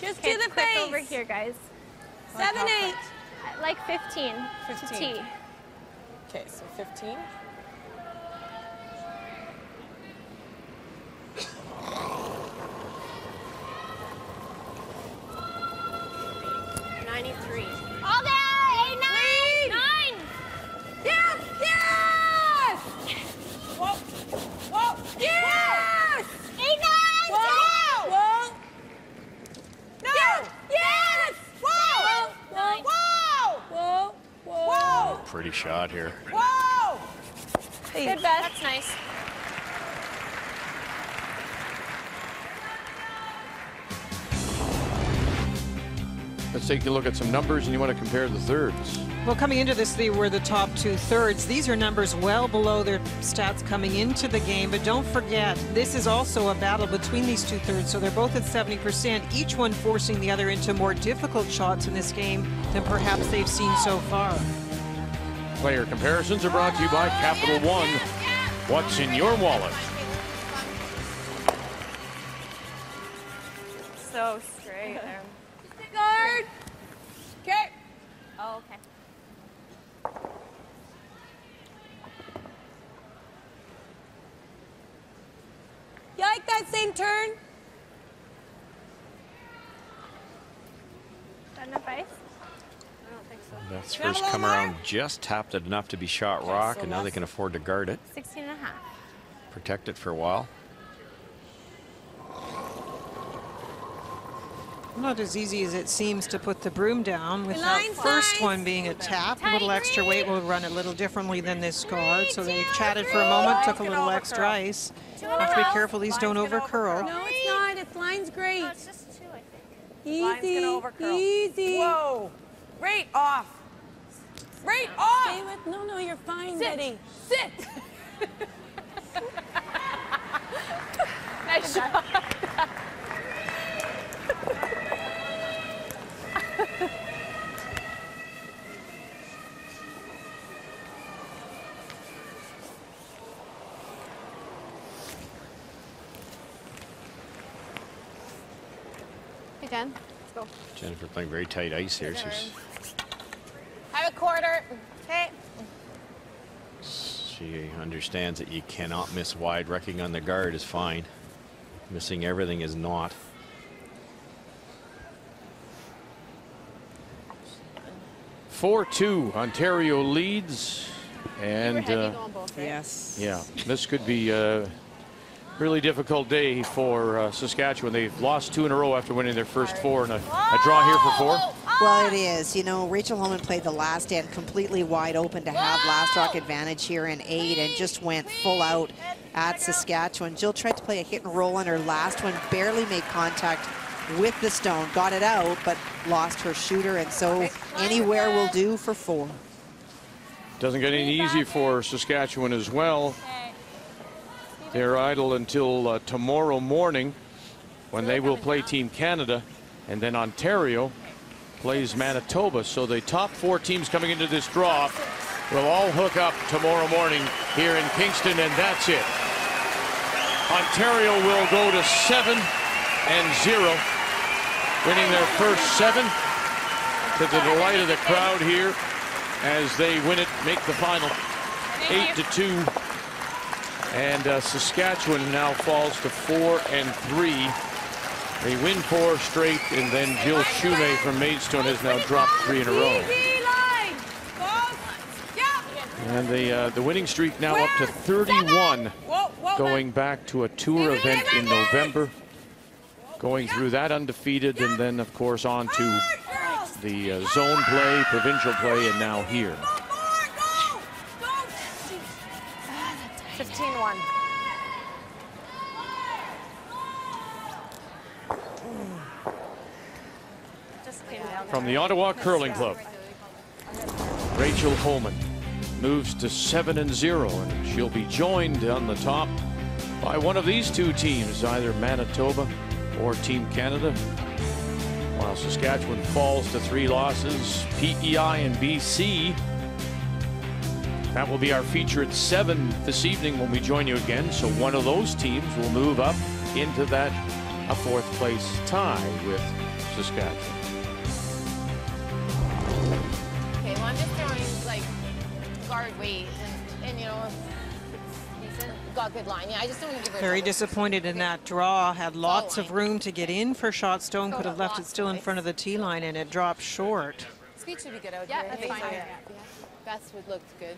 Speaker 9: Just to the face.
Speaker 8: Over here, guys.
Speaker 9: 7-8.
Speaker 8: Like 15.
Speaker 9: 15.
Speaker 8: To T.
Speaker 9: Okay, so 15.
Speaker 7: All day! 9!
Speaker 9: Yes! Yes! Whoa! Whoa! Yes!
Speaker 7: 8, 9!
Speaker 9: Whoa! Whoa! No! Yes! Whoa!
Speaker 7: 9.
Speaker 9: Whoa! Whoa! Whoa!
Speaker 6: Pretty shot here.
Speaker 9: Whoa!
Speaker 8: Good, Beth. That's nice.
Speaker 1: Let's take a look at some numbers, and you want to compare the thirds.
Speaker 5: Well, coming into this, they were the top 2 thirds. These are numbers well below their stats coming into the game, but don't forget, this is also a battle between these 2 thirds, so they're both at 70%, each one forcing the other into more difficult shots in this game than perhaps they've seen so far.
Speaker 1: Player comparisons are brought to you by Capital One. What's in your wallet?
Speaker 8: So straight there.
Speaker 9: Guard. Okay.
Speaker 8: Oh, okay.
Speaker 9: You like that same turn?
Speaker 8: Got enough ice?
Speaker 7: I don't think so.
Speaker 6: Beth's first come around just tapped it enough to be shot rock, and now they can afford to guard it.
Speaker 8: 16 and a half.
Speaker 6: Protect it for a while.
Speaker 5: Not as easy as it seems to put the broom down, with that first one being a tap. A little extra weight will run a little differently than this guard. So they chatted for a moment, took a little extra ice. Have to be careful these don't over curl.
Speaker 9: No, it's not. Its line's great.
Speaker 8: No, it's just 2, I think.
Speaker 9: Line's gonna overcurl. Easy. Whoa. Right off. Right off.
Speaker 12: Stay with, no, you're fine,
Speaker 9: Sit.
Speaker 12: Betty.
Speaker 9: Sit.
Speaker 7: Nice shot.
Speaker 8: Hey, Jen. Let's go.
Speaker 6: Jennifer playing very tight ice here.
Speaker 7: Have a quarter. Okay.
Speaker 6: She understands that you cannot miss wide. Wrecking on the guard is fine. Missing everything is not.
Speaker 1: (4-2). Ontario leads, and
Speaker 5: yes,
Speaker 1: yeah, this could be a really difficult day for Saskatchewan. They've lost 2 in a row after winning their first 4, and a draw here for 4.
Speaker 2: Well, it is. You know, Rachel Holman played the last end completely wide open to have last rock advantage here in 8 and just went full out at Saskatchewan. Jill tried to play a hit and roll on her last one, barely made contact with the stone, got it out, but lost her shooter, and so anywhere will do for 4.
Speaker 1: Doesn't get any easy for Saskatchewan as well. They're idle until tomorrow morning when they will play Team Canada, and then Ontario plays Manitoba. So the top 4 teams coming into this draw will all hook up tomorrow morning here in Kingston, and that's it. Ontario will go to 7-0, winning their first 7 to the delight of the crowd here as they win it, make the final 8-2. And Saskatchewan now falls to 4-3. They win 4 straight, and then Jill Shumay from Maidstone has now dropped 3 in a row. And the winning streak now up to 31, going back to a tour event in November, going through that undefeated, and then of course on to the zone play, provincial play, and now here.
Speaker 9: 15-1.
Speaker 1: From the Ottawa Curling Club, Rachel Holman moves to 7-0, and she'll be joined on the top by one of these 2 teams, either Manitoba or Team Canada, while Saskatchewan falls to 3 losses. PEI and BC. That will be our feature at 7 this evening when we join you again. So one of those teams will move up into that a 4th place tie with Saskatchewan.
Speaker 8: Okay, well, I'm just throwing, like, guard weight, and you know, it's decent. Got good line. Yeah, I just don't want to give her
Speaker 5: very disappointed in that draw. Had lots of room to get in for shot. Stone could have left it still in front of the tee line, and it dropped short.
Speaker 8: Speed should be good out here. Yeah, that's fine. Best would look good.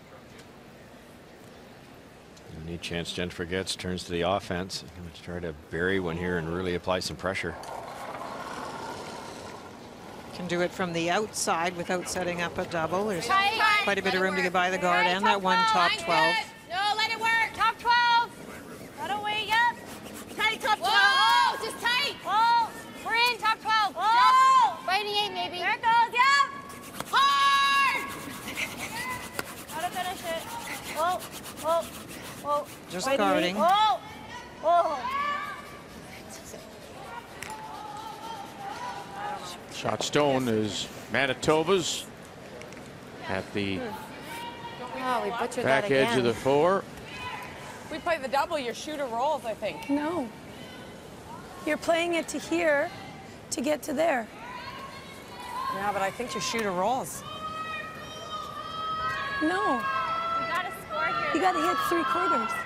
Speaker 6: Any chance Jennifer gets, turns to the offense. I'm going to try to bury one here and really apply some pressure.
Speaker 5: Can do it from the outside without setting up a double. There's quite a bit of room to get by the guard and that one top 12.
Speaker 7: No, let it work. Top 12. Let it wait, yep. Tight, top 12. Whoa, just tight. Whoa, we're in top 12. Whoa.
Speaker 8: Fighting 8, maybe.
Speaker 7: There it goes, yep. Hard. Gotta finish it. Whoa, whoa, whoa.
Speaker 5: Just guarding.
Speaker 7: Whoa, whoa.
Speaker 1: Shot stone is Manitoba's at the back edge of the 4.
Speaker 9: We play the double, your shooter rolls, I think.
Speaker 12: No. You're playing it to here to get to there.
Speaker 9: Yeah, but I think your shooter rolls.
Speaker 12: No.
Speaker 7: We gotta score here.
Speaker 12: You gotta hit 3/4.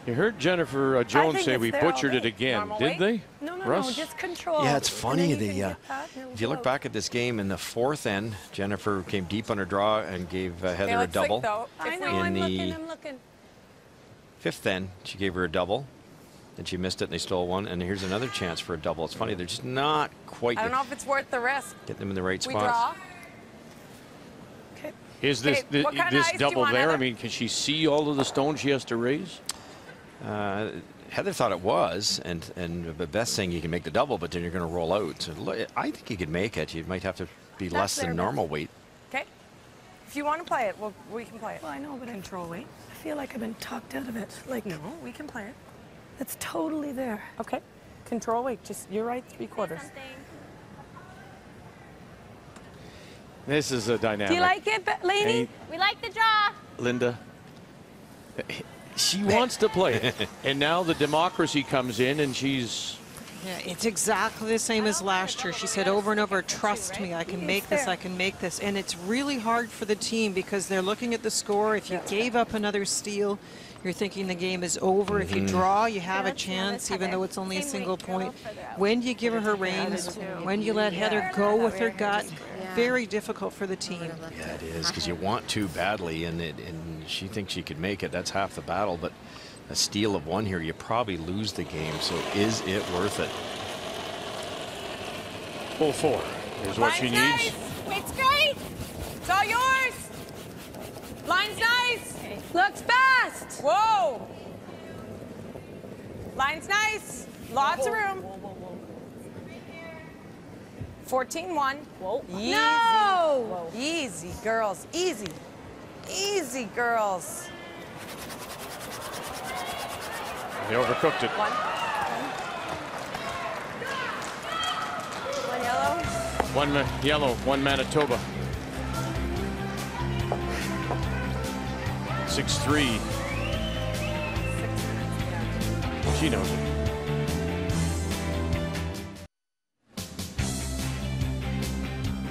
Speaker 1: You heard Jennifer Jones say we butchered it again, did they?
Speaker 12: No,
Speaker 1: Russ?
Speaker 12: just control.
Speaker 6: Yeah, it's funny.
Speaker 12: If
Speaker 6: If you look back at this game in the 4th end, Jennifer came deep on her draw and gave Heather a double.
Speaker 12: I know,
Speaker 6: in
Speaker 12: I'm looking.
Speaker 6: 5th end, she gave her a double. Then she missed it and they stole one. And here's another chance for a double. It's funny, they're just not quite
Speaker 9: I don't know if it's worth the risk.
Speaker 6: getting them in the right
Speaker 9: We
Speaker 6: spots.
Speaker 9: draw.
Speaker 1: Is this
Speaker 9: Okay, what kind of ice do you
Speaker 1: double
Speaker 9: want,
Speaker 1: there? I
Speaker 9: Heather?
Speaker 1: mean, can she see all of the stones she has to raise?
Speaker 6: Heather thought it was, and the best thing you can make the double, but then you're going to roll out. So I think you could make it. You might have to be less than normal weight.
Speaker 9: Okay. If you want to play it, we can play it.
Speaker 12: Well, I know, but
Speaker 9: Control weight.
Speaker 12: I feel like I've been talked out of it. Like,
Speaker 9: No, we can play it.
Speaker 12: it's totally there.
Speaker 9: Okay. Control weight. Just, you're right, 3/4.
Speaker 1: This is a dynamic.
Speaker 9: Do you like it, Lainey?
Speaker 1: Hey,
Speaker 7: We like the draw.
Speaker 1: Linda, she wants to play it. And now the democracy comes in, and she's...
Speaker 5: Yeah, it's exactly the same as last year. She said over and over, trust me, I can make this, I can make this. And it's really hard for the team because they're looking at the score. If you gave up another steal, you're thinking the game is over. If you draw, you have a chance, even though it's only a single point. When do you give her reins? When do you let Heather go with her gut? Very difficult for the team.
Speaker 6: Yeah, it is, because you want to badly, and she thinks she could make it. That's half the battle, but a steal of 1 here, you probably lose the game. So is it worth it?
Speaker 1: Full 4 is what she needs.
Speaker 9: Nice. Weight's great. It's all yours. Line's nice. Looks fast. Whoa. Line's nice. Lots of room. 14-1.
Speaker 7: Whoa.
Speaker 9: Easy. No. Easy, girls. Easy. Easy, girls.
Speaker 1: They overcooked it.
Speaker 9: One yellow.
Speaker 1: One yellow, one Manitoba. 6-3. She knows it.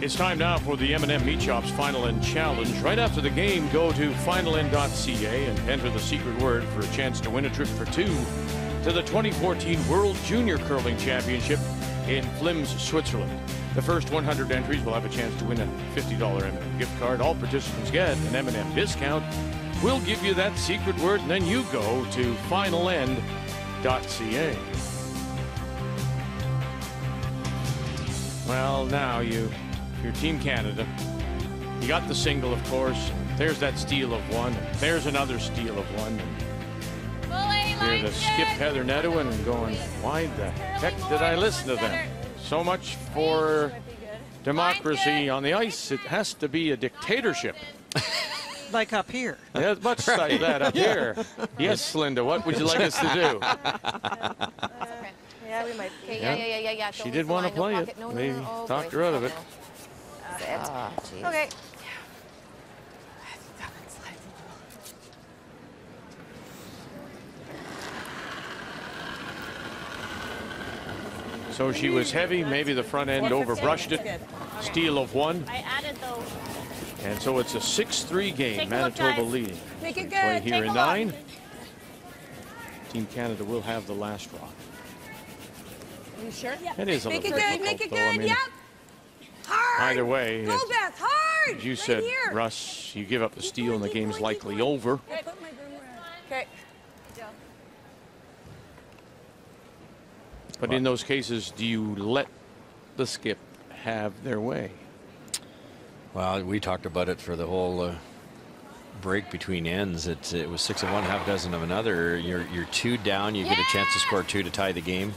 Speaker 1: It's time now for the M&M Meat Shop's Final End Challenge. Right after the game, go to finalend.ca and enter the secret word for a chance to win a trip for 2 to the 2014 World Junior Curling Championship in Flims, Switzerland. The first 100 entries will have a chance to win a $50 M&M gift card. All participants get an M&M discount. We'll give you that secret word, and then you go to finalend.ca. Well, now you're Team Canada. You got the single, of course. There's that steal of 1. There's another steal of 1. You're the skip Heather Nedohin and going, why the heck did I listen to them? So much for democracy on the ice. It has to be a dictatorship.
Speaker 5: Like up here.
Speaker 1: Yeah, much like that up here. Yes, Linda, what would you like us to do?
Speaker 8: Yeah, we might. Okay, yeah.
Speaker 1: She did want to play it. They talked her out of it.
Speaker 8: Okay.
Speaker 1: So she was heavy. Maybe the front end overbrushed it. Steal of 1.
Speaker 7: I added those.
Speaker 1: And so it's a 6-3 game.
Speaker 7: Take a look,
Speaker 1: Manitoba
Speaker 7: guys.
Speaker 1: leading.
Speaker 9: Make it
Speaker 1: Play
Speaker 9: good.
Speaker 1: here
Speaker 9: Take
Speaker 1: in
Speaker 9: a
Speaker 1: 9.
Speaker 9: look.
Speaker 1: Team Canada will have the last rock.
Speaker 9: You sure?
Speaker 1: It is a
Speaker 9: Make it
Speaker 1: little
Speaker 9: good. Make it
Speaker 1: difficult, though. I
Speaker 9: good.
Speaker 1: mean,
Speaker 9: Yep. Hard.
Speaker 1: either way,
Speaker 9: Go, Beth. Hard.
Speaker 1: as you
Speaker 9: Right
Speaker 1: said,
Speaker 9: here.
Speaker 1: Russ, you give up the steal and the game's likely over.
Speaker 9: Okay.
Speaker 1: But in those cases, do you let the skip have their way?
Speaker 6: Well, we talked about it for the whole break between ends. It was 6 of one, half dozen of another. You're 2 down. You get a chance to score 2 to tie the game.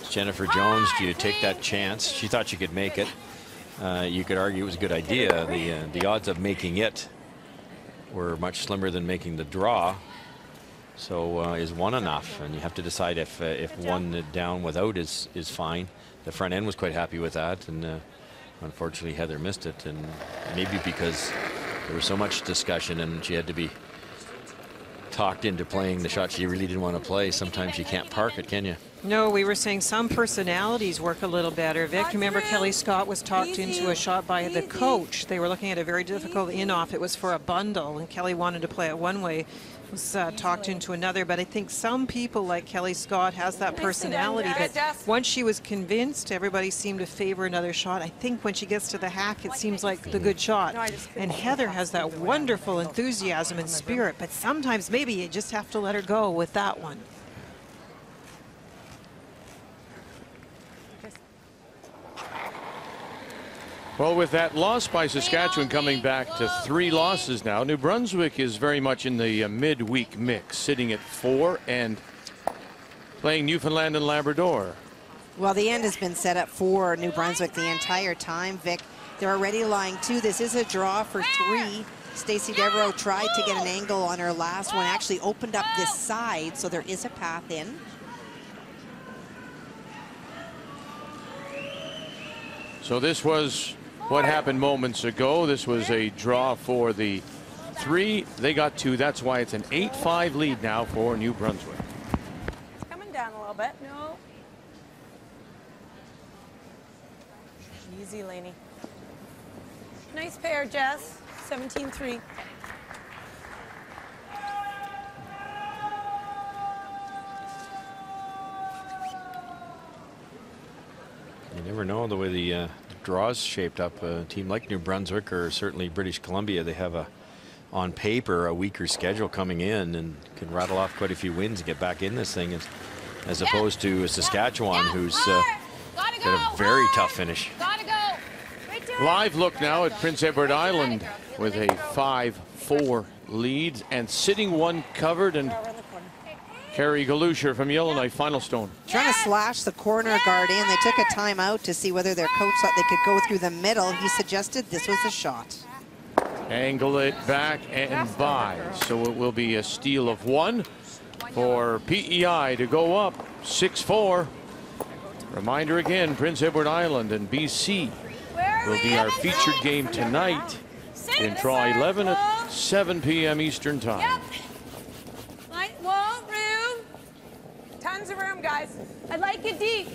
Speaker 6: Jennifer Jones, do you take that chance? She thought she could make it. You could argue it was a good idea. The odds of making it were much slimmer than making the draw. So is 1 enough? And you have to decide if 1 down without is fine. The front end was quite happy with that, and unfortunately Heather missed it, and maybe because there was so much discussion and she had to be talked into playing the shot she really didn't want to play. Sometimes you can't park it, can you?
Speaker 5: No, we were saying some personalities work a little better. Vic, remember Kelly Scott was talked into a shot by the coach. They were looking at a very difficult in-off. It was for a bundle, and Kelly wanted to play it one way. Was talked into another, but I think some people like Kelly Scott has that personality that once she was convinced, everybody seemed to favor another shot. I think when she gets to the hack, it seems like the good shot. And Heather has that wonderful enthusiasm and spirit, but sometimes maybe you just have to let her go with that one.
Speaker 1: Well, with that loss by Saskatchewan coming back to 3 losses now, New Brunswick is very much in the midweek mix, sitting at 4 and playing Newfoundland and Labrador.
Speaker 2: Well, the end has been set up for New Brunswick the entire time, Vic. They're already lying 2. This is a draw for 3. Stacey Devereaux tried to get an angle on her last one, actually opened up this side, so there is a path in.
Speaker 1: So this was what happened moments ago. This was a draw for the 3. They got 2. That's why it's an 8-5 lead now for New Brunswick.
Speaker 9: It's coming down a little bit. No. Easy, Lainey. Nice pair, Jess. 17-3.
Speaker 6: You never know the way the draws shaped up. A team like New Brunswick or certainly British Columbia, they have on paper a weaker schedule coming in and can rattle off quite a few wins and get back in this thing as opposed to Saskatchewan, who's got a very tough finish.
Speaker 1: Live look now at Prince Edward Island with a 5-4 lead and sitting one covered, and Carrie Galusher from Yellowknife, final stone.
Speaker 2: Trying to slash the corner guard in. They took a timeout to see whether their coach thought they could go through the middle. He suggested this was a shot.
Speaker 1: Angle it back and by. So it will be a steal of 1 for PEI to go up 6-4. Reminder again, Prince Edward Island and BC will be our featured game tonight in Draw 11 at 7 p.m. Eastern Time.
Speaker 9: Yep. Whoa, room. Tons of room, guys. I'd like it deep.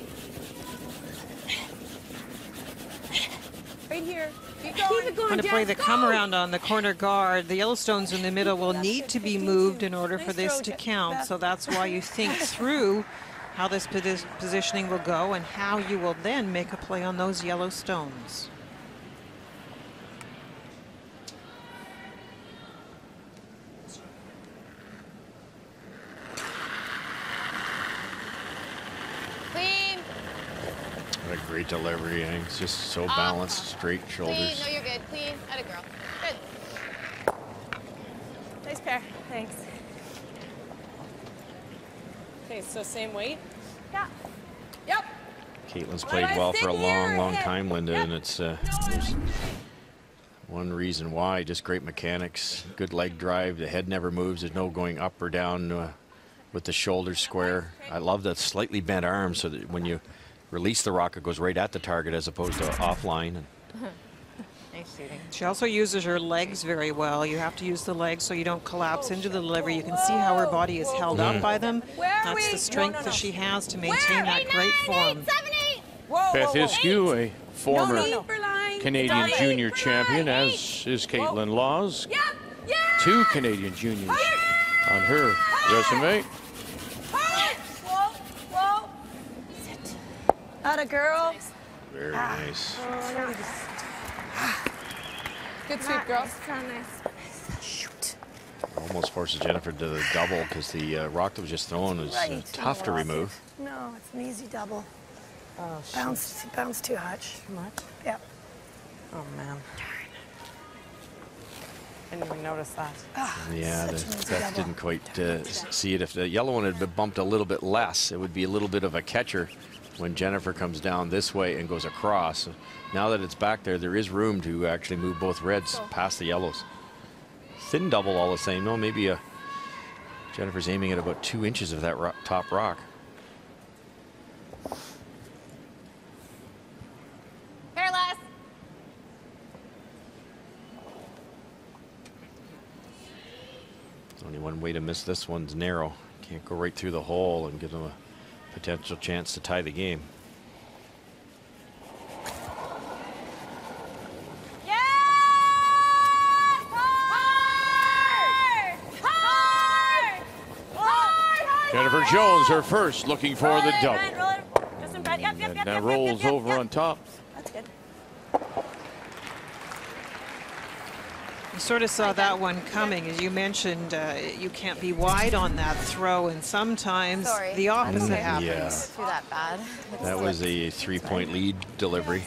Speaker 9: Right here. Keep going. Keep it going.
Speaker 5: Want to play the come around on the corner guard. The Yellowstones in the middle will need to be moved in order for this to count. So that's why you think through how this positioning will go and how you will then make a play on those Yellowstones.
Speaker 6: What a great delivery. It's just so balanced, straight shoulders.
Speaker 8: Clean. No, you're good. Clean. Atta girl. Good.
Speaker 9: Nice pair. Thanks. Okay, so same weight? Yeah. Yep.
Speaker 6: Caitlin's played well for a long time, Linda, and it's there's one reason why. Just great mechanics, good leg drive. The head never moves. There's no going up or down with the shoulders square. I love that slightly bent arm so that when you release the rock, it goes right at the target as opposed to offline.
Speaker 8: Nice shooting.
Speaker 5: She also uses her legs very well. You have to use the legs so you don't collapse into the delivery. You can see how her body is held up by them. That's the strength that she has to maintain that great form.
Speaker 1: Beth Iskew, a former Canadian junior champion, as is Caitlin Laws. 2 Canadian juniors on her resume.
Speaker 9: Atta girl.
Speaker 6: Very nice.
Speaker 9: Good sweep, girls.
Speaker 2: Shoot.
Speaker 6: Almost forces Jennifer to the double because the rock that was just thrown was tough to remove.
Speaker 12: No, it's an easy double.
Speaker 9: Oh,
Speaker 12: Bounce too much.
Speaker 9: Too much?
Speaker 12: Yep.
Speaker 9: Oh, man. Didn't even notice that.
Speaker 6: Yeah, Beth didn't quite see it. If the yellow one had been bumped a little bit less, it would be a little bit of a catcher when Jennifer comes down this way and goes across. Now that it's back there, there is room to actually move both reds past the yellows. Thin double all the same. No, maybe Jennifer's aiming at about 2 inches of that top rock.
Speaker 8: Careless.
Speaker 6: Only one way to miss this one's narrow. Can't go right through the hole and give them a potential chance to tie the game.
Speaker 1: Jennifer Jones, her first, looking for the double.
Speaker 9: Just in front. Yep.
Speaker 1: And that rolls over on top.
Speaker 9: That's good.
Speaker 5: You sort of saw that one coming. As you mentioned, you can't be wide on that throw, and sometimes the opposite happens.
Speaker 6: Yeah.
Speaker 8: Too that bad.
Speaker 6: That was a 3-point lead delivery.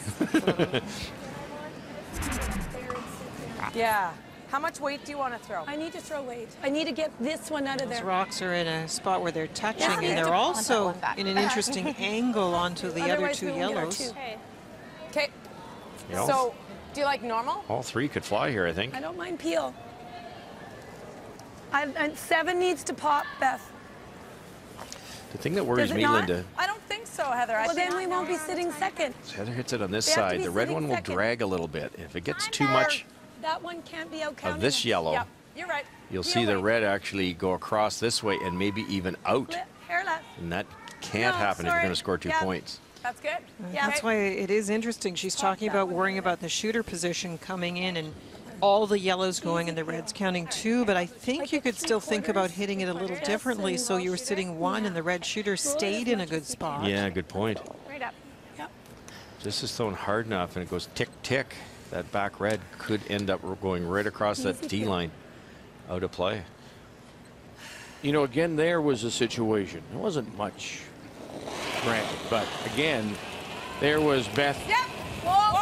Speaker 9: Yeah. How much weight do you want to throw?
Speaker 12: I need to throw weight. I need to get this one out of
Speaker 5: Those
Speaker 12: there.
Speaker 5: rocks are in a spot where they're touching,
Speaker 12: Yeah,
Speaker 5: and they're also in an interesting angle onto the other
Speaker 12: Otherwise,
Speaker 5: two
Speaker 12: we won't get our
Speaker 5: yellows.
Speaker 12: two.
Speaker 9: Okay.
Speaker 6: You know,
Speaker 9: So, do you like normal?
Speaker 6: all three could fly here, I think.
Speaker 12: I don't mind peel. And 7 needs to pop, Beth.
Speaker 6: The thing that worries
Speaker 12: Does it
Speaker 6: me,
Speaker 12: not?
Speaker 6: Linda,
Speaker 9: I don't think so, Heather. I
Speaker 12: Well,
Speaker 9: think
Speaker 12: then we won't be sitting second.
Speaker 6: is Heather hits it on this
Speaker 12: They have to
Speaker 6: side.
Speaker 12: be
Speaker 6: The red
Speaker 12: sitting
Speaker 6: one will
Speaker 12: second.
Speaker 6: drag a little bit. If it gets too much
Speaker 12: That one can't be out counting.
Speaker 6: of this yellow,
Speaker 9: Yep, you're right.
Speaker 6: you'll
Speaker 9: Peel
Speaker 6: see the
Speaker 9: weight.
Speaker 6: red actually go across this way and maybe even out.
Speaker 12: Hair left.
Speaker 6: And that can't
Speaker 12: No,
Speaker 6: happen if you're
Speaker 12: sorry.
Speaker 6: going to score 2
Speaker 12: Yeah.
Speaker 6: points.
Speaker 9: That's good.
Speaker 12: Yeah.
Speaker 5: That's why it is interesting. She's talking about worrying about the shooter position coming in and all the yellows going and the reds counting 2, but I think you could still think about hitting it a little differently so you were sitting 1 and the red shooter stayed in a good spot.
Speaker 6: Yeah, good point.
Speaker 9: Right up.
Speaker 12: Yep.
Speaker 6: This is thrown hard enough and it goes tick, tick. That back red could end up going right across that D line out of play.
Speaker 1: You know, again, there was a situation. There wasn't much, granted, but again, there was Beth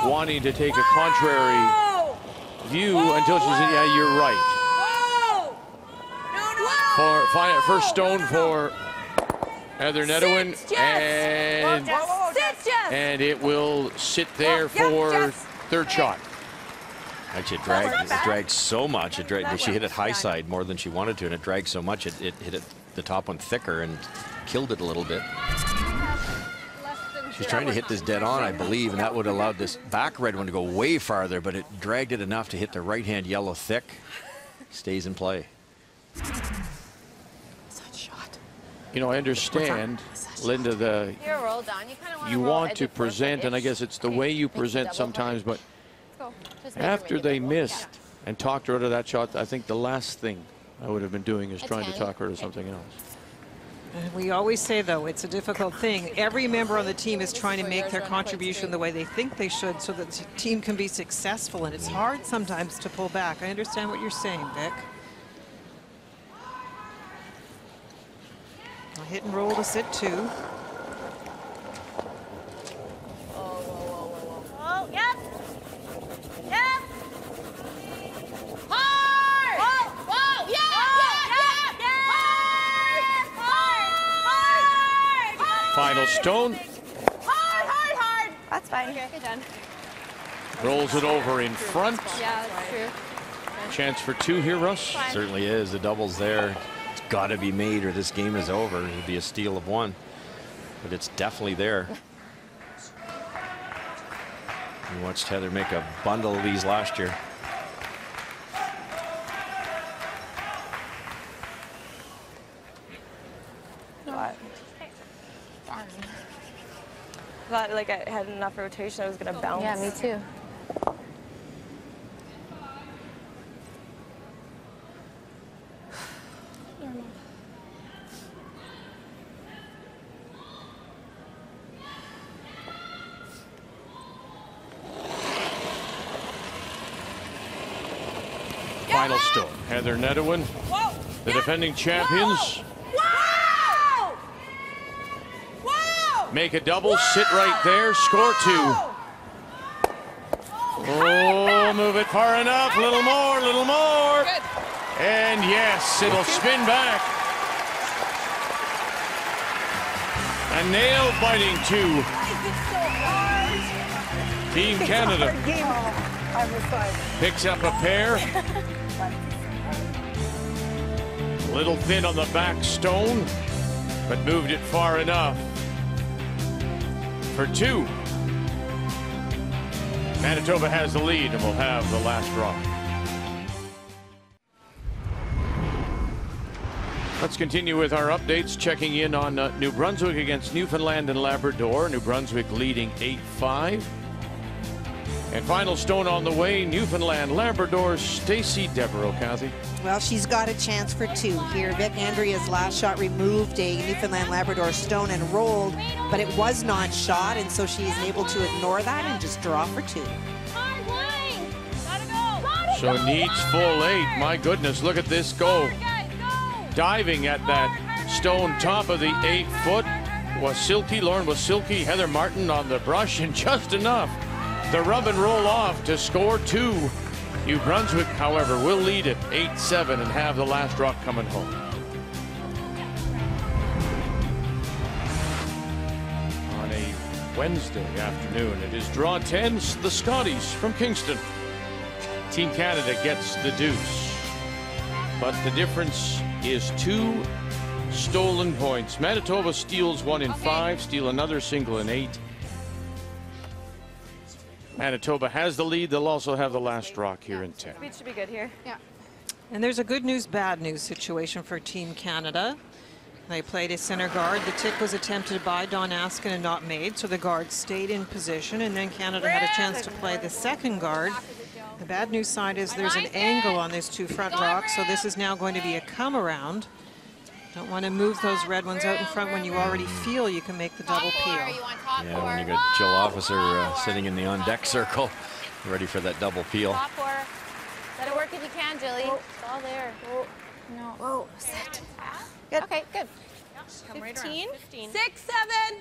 Speaker 1: wanting to take a contrary view until she said, yeah, you're right. For first stone for Heather Nedohin, and it will sit there for third shot.
Speaker 6: Actually, it dragged so much. She hit it high side more than she wanted to, and it dragged so much it hit the top one thicker and killed it a little bit. She's trying to hit this dead on, I believe, and that would have allowed this back red one to go way farther, but it dragged it enough to hit the right-hand yellow thick. Stays in play.
Speaker 1: You know, I understand, Linda,
Speaker 8: You're roll down. You kind of
Speaker 1: you want to present, and I guess it's the way you present sometimes, but after they missed and talked her out of that shot, I think the last thing I would have been doing is trying to talk her to something else.
Speaker 5: And we always say, though, it's a difficult thing. Every member on the team is trying to make their contribution the way they think they should so that the team can be successful, and it's hard sometimes to pull back. I understand what you're saying, Vic. A hit and roll to sit 2.
Speaker 7: Oh, yep. Yep. Hard. Whoa, whoa, yeah, hard.
Speaker 1: Final stone.
Speaker 7: Hard.
Speaker 8: That's fine. Okay, good done.
Speaker 1: Rolls it over in front.
Speaker 8: Yeah, that's true.
Speaker 1: Chance for 2 here, Russ.
Speaker 6: Certainly is. The double's there. It's got to be made or this game is over. It'd be a steal of 1. But it's definitely there. We watched Heather make a bundle of these last year.
Speaker 13: Thought like I had enough rotation, I was gonna bounce.
Speaker 4: Yeah, me too.
Speaker 1: Final stone. Heather Nedohin, the defending champions. Make a double, sit right there, score 2. Oh, move it far enough, little more, little more. And yes, it'll spin back. A nail-biting 2. Team Canada picks up a pair. A little thin on the back stone, but moved it far enough for 2. Manitoba has the lead and will have the last draw. Let's continue with our updates, checking in on New Brunswick against Newfoundland and Labrador. New Brunswick leading 8-5. And final stone on the way, Newfoundland, Labrador, Stacey Devereaux. Kathy.
Speaker 2: Well, she's got a chance for 2 here. Vic Andrea's last shot removed a Newfoundland Labrador stone and rolled, but it was not shot, and so she's able to ignore that and just draw for 2.
Speaker 1: So needs full 8. My goodness, look at this go. Diving at that stone top of the 8-foot was Silky. Lauren was Silky. Heather Martin on the brush, and just enough to rub and roll off to score 2. New Brunswick, however, will lead it 8-7 and have the last rock coming home. On a Wednesday afternoon, it is draw 10, the Scotties from Kingston. Team Canada gets the deuce, but the difference is 2 stolen points. Manitoba steals 1 in 5, steal another single in 8. Manitoba has the lead. They'll also have the last rock here in 10.
Speaker 13: Speed should be good here.
Speaker 8: Yeah.
Speaker 5: And there's a good news, bad news situation for Team Canada. They played a center guard. The tick was attempted by Don Askin and not made, so the guard stayed in position, and then Canada had a chance to play the second guard. The bad news side is there's an angle on these 2 front rocks, so this is now going to be a come around. Don't want to move those red ones out in front when you already feel you can make the double peel.
Speaker 6: Yeah, when you got Jill Officer sitting in the on-deck circle, ready for that double peel.
Speaker 8: Top 4. Let it work if you can, Jilly. It's all there. Whoa. No. Whoa. Sit. Good. Okay, good. 15.
Speaker 9: 6, 7.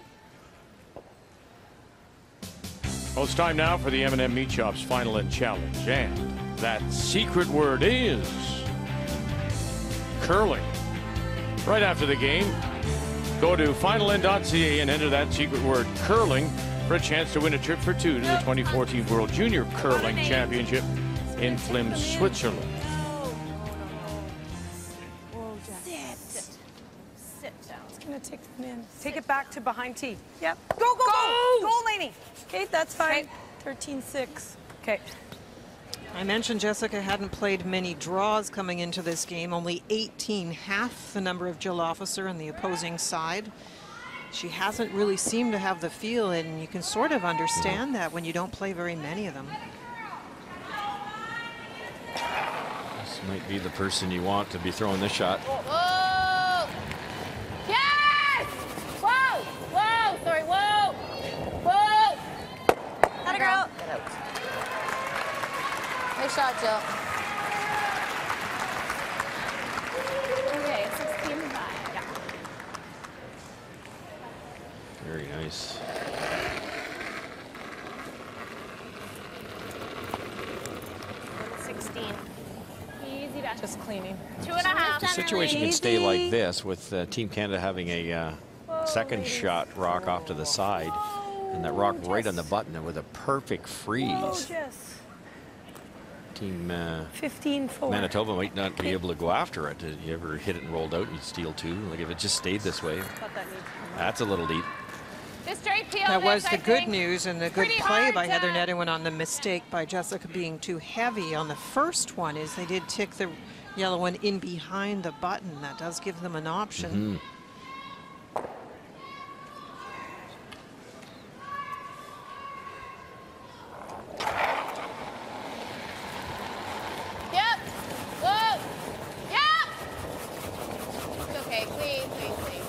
Speaker 1: Well, it's time now for the M&M Meat Shop's Final End Challenge. And that secret word is curling. Right after the game, go to finalend.ca and enter that secret word curling for a chance to win a trip for 2 to the 2014 World Junior Curling Championship in Flims, Switzerland.
Speaker 12: Sit down. It's going to take them in.
Speaker 9: Take it back to behind tee.
Speaker 12: Yep.
Speaker 9: Go, go, go! Go, Lainey.
Speaker 12: Okay, that's fine. 13-6.
Speaker 9: Okay.
Speaker 5: I mentioned Jessica hadn't played many draws coming into this game, only 18, half the number of Jill Officer on the opposing side. She hasn't really seemed to have the feel, and you can sort of understand that when you don't play very many of them.
Speaker 6: This might be the person you want to be throwing this shot.
Speaker 8: Whoa! Yes! Whoa! Whoa! Sorry, whoa! Whoa! Atta girl! Get out. Nice shot, Jill. Okay, 16-5. Yeah.
Speaker 6: Very nice.
Speaker 8: Easy back.
Speaker 9: Just cleaning.
Speaker 8: 2.5.
Speaker 6: The situation can stay like this with Team Canada having a second shot rock off to the side, and that rock right on the button with a perfect freeze. Team
Speaker 12: 15-4.
Speaker 6: Manitoba might not be able to go after it. You ever hit it and rolled out and you steal 2? Like if it just stayed this way, that's a little deep.
Speaker 8: Just straight peel.
Speaker 5: That was the good
Speaker 8: think.
Speaker 5: news and the good play by Heather Nedohin on the mistake by Jessica being too heavy on the first one. Is they did tick the yellow one in behind the button. That does give them an option.
Speaker 8: Yep. Whoa. Yep. It's okay. Clean, clean, clean.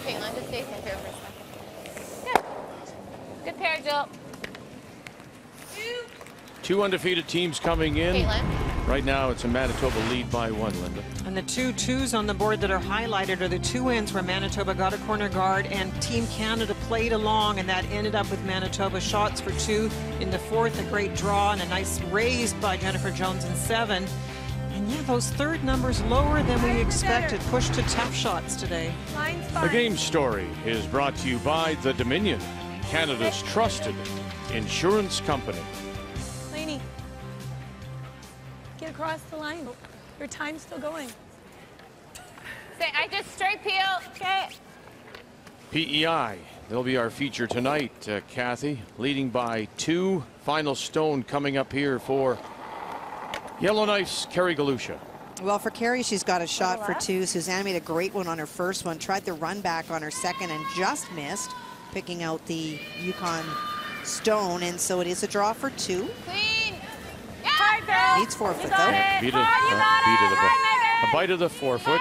Speaker 8: Caitlin, just stay center for a second. Good. Good pair, Jill.
Speaker 1: 2 undefeated teams coming in.
Speaker 8: Caitlin.
Speaker 1: Right now, it's a Manitoba lead by 1, Linda.
Speaker 5: And the 2 2s on the board that are highlighted are the 2 ends where Manitoba got a corner guard and Team Canada played along, and that ended up with Manitoba shots for 2 in the 4th. A great draw and a nice raise by Jennifer Jones in 7. And yeah, those third numbers lower than we expected. Pushed to tough shots today.
Speaker 1: The game story is brought to you by the Dominion, Canada's trusted insurance company.
Speaker 12: Lainey, get across the line. Your time's still going.
Speaker 8: I just straight peel. Okay.
Speaker 1: PEI, they'll be our feature tonight, Kathy, leading by 2. Final stone coming up here for Yellowknife's Kerry Galusha.
Speaker 2: Well, for Kerry, she's got a shot for 2. Suzanne made a great one on her first one, tried the run back on her second and just missed, picking out the Yukon stone, and so it is a draw for 2.
Speaker 8: Clean. Yeah.
Speaker 2: Needs 4 foot though.
Speaker 1: Beat a bite of the 4 foot.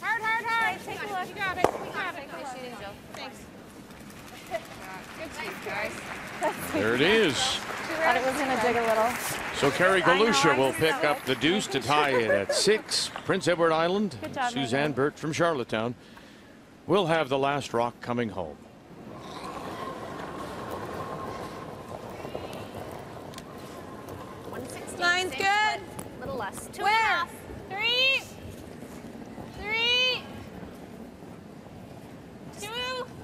Speaker 8: Hard, hard, hard. Take a look. You grab it. You grab it. Good shooting, Jill. Thanks. Good shoot, guys.
Speaker 1: There it is.
Speaker 13: Thought it was going to dig a little.
Speaker 1: So Kerry Galusha will pick up the deuce to tie it at 6. Prince Edward Island,
Speaker 13: Good job,
Speaker 1: Suzanne
Speaker 13: Megan.
Speaker 1: Burt from Charlottetown will have the last rock coming home.
Speaker 9: Line's good.
Speaker 8: A little less. 2.5. 3. 3. 2.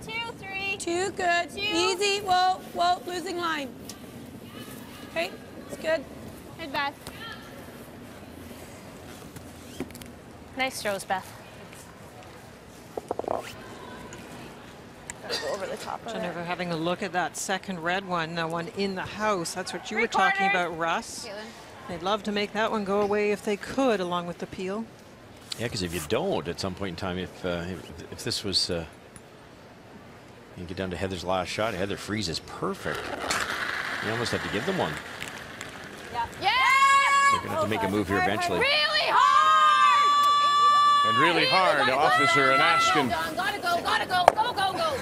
Speaker 8: 2. 3.
Speaker 9: 2, good.
Speaker 8: 2.
Speaker 9: Easy. Whoa, whoa, losing line. Okay, it's good.
Speaker 8: Good, Beth. Nice throws, Beth. Gotta go over the top of
Speaker 5: Jennifer,
Speaker 8: it.
Speaker 5: having a look at that second red one, the one in the house. That's what you were
Speaker 8: 3/4.
Speaker 5: talking about, Russ.
Speaker 8: Caitlin.
Speaker 5: They'd love to make that one go away if they could, along with the peel.
Speaker 6: Yeah, because if you don't, at some point in time, if this was, you get down to Heather's last shot, Heather freezes perfect. You almost have to give them one.
Speaker 8: Yeah. Yeah!
Speaker 6: They're going to have to make a move here eventually.
Speaker 8: Really hard!
Speaker 1: And really hard, Officer and Askin.
Speaker 8: Don, gotta go, gotta go, go, go, go.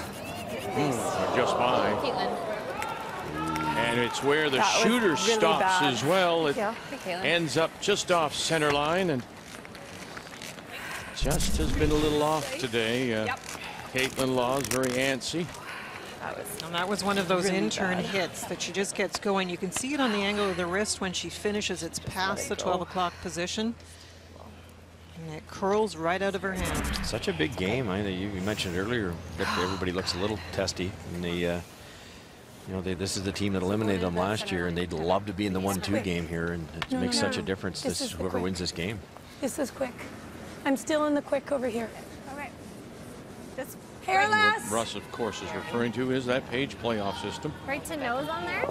Speaker 1: Just by.
Speaker 8: Caitlin.
Speaker 1: And it's where the
Speaker 9: That was
Speaker 1: shooter
Speaker 9: really
Speaker 1: stops
Speaker 9: bad.
Speaker 1: as well. It
Speaker 9: Yeah.
Speaker 1: ends up just off center line and just has been a little off today. Caitlin Laws very antsy.
Speaker 5: And that was one of those
Speaker 9: really
Speaker 5: intern
Speaker 9: bad.
Speaker 5: hits that she just gets going. You can see it on the angle of the wrist when she finishes. It's past the 12 o'clock position. And it curls right out of her hand.
Speaker 6: Such a big game. You mentioned earlier that everybody looks a little testy. And they, you know, this is the team that eliminated them last year, and they'd love to be in the 1-2 game here, and it
Speaker 12: No,
Speaker 6: makes
Speaker 12: no,
Speaker 6: such
Speaker 12: no.
Speaker 6: a difference.
Speaker 12: This
Speaker 6: This
Speaker 12: is the
Speaker 6: whoever
Speaker 12: quick.
Speaker 6: wins this game.
Speaker 12: This is quick. I'm still in the quick over here.
Speaker 8: Okay. Just
Speaker 9: Hairless.
Speaker 1: What Russ, of course, is referring to is that page playoff system.
Speaker 8: right to nose on there.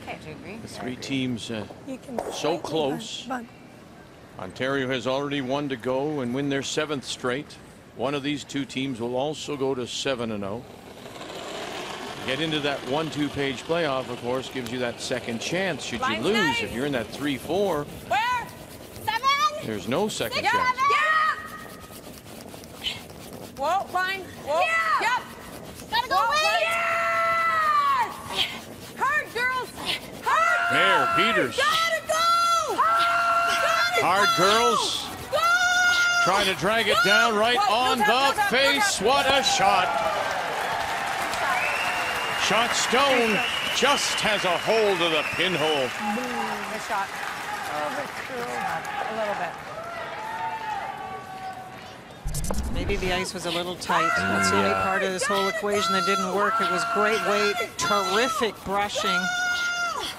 Speaker 8: Okay.
Speaker 1: The three teams
Speaker 12: You can
Speaker 1: so close.
Speaker 12: But
Speaker 1: Ontario has already one to go and win their 7th straight. One of these two teams will also go to 7-0. Get into that 1-2 page playoff, of course, gives you that second chance should you
Speaker 9: Line's
Speaker 1: lose.
Speaker 9: nice.
Speaker 1: If you're in that 3-4,
Speaker 9: Where?
Speaker 8: 7.
Speaker 1: there's no second
Speaker 9: Yeah.
Speaker 1: chance.
Speaker 9: Yeah. Whoa, line. Whoa.
Speaker 8: Yeah.
Speaker 9: Yep.
Speaker 8: Gotta go
Speaker 9: Whoa,
Speaker 8: away.
Speaker 9: yes! Hard, girls. Hard.
Speaker 1: There, Peters.
Speaker 9: Gotta go.
Speaker 1: Hard girls. Trying to drag it down right on the face. What a shot. Shot Stone just has a hold of the pinhole.
Speaker 9: Good shot. A little bit.
Speaker 5: Maybe the ice was a little tight. That's the only part of this whole equation that didn't work. It was great weight, terrific brushing.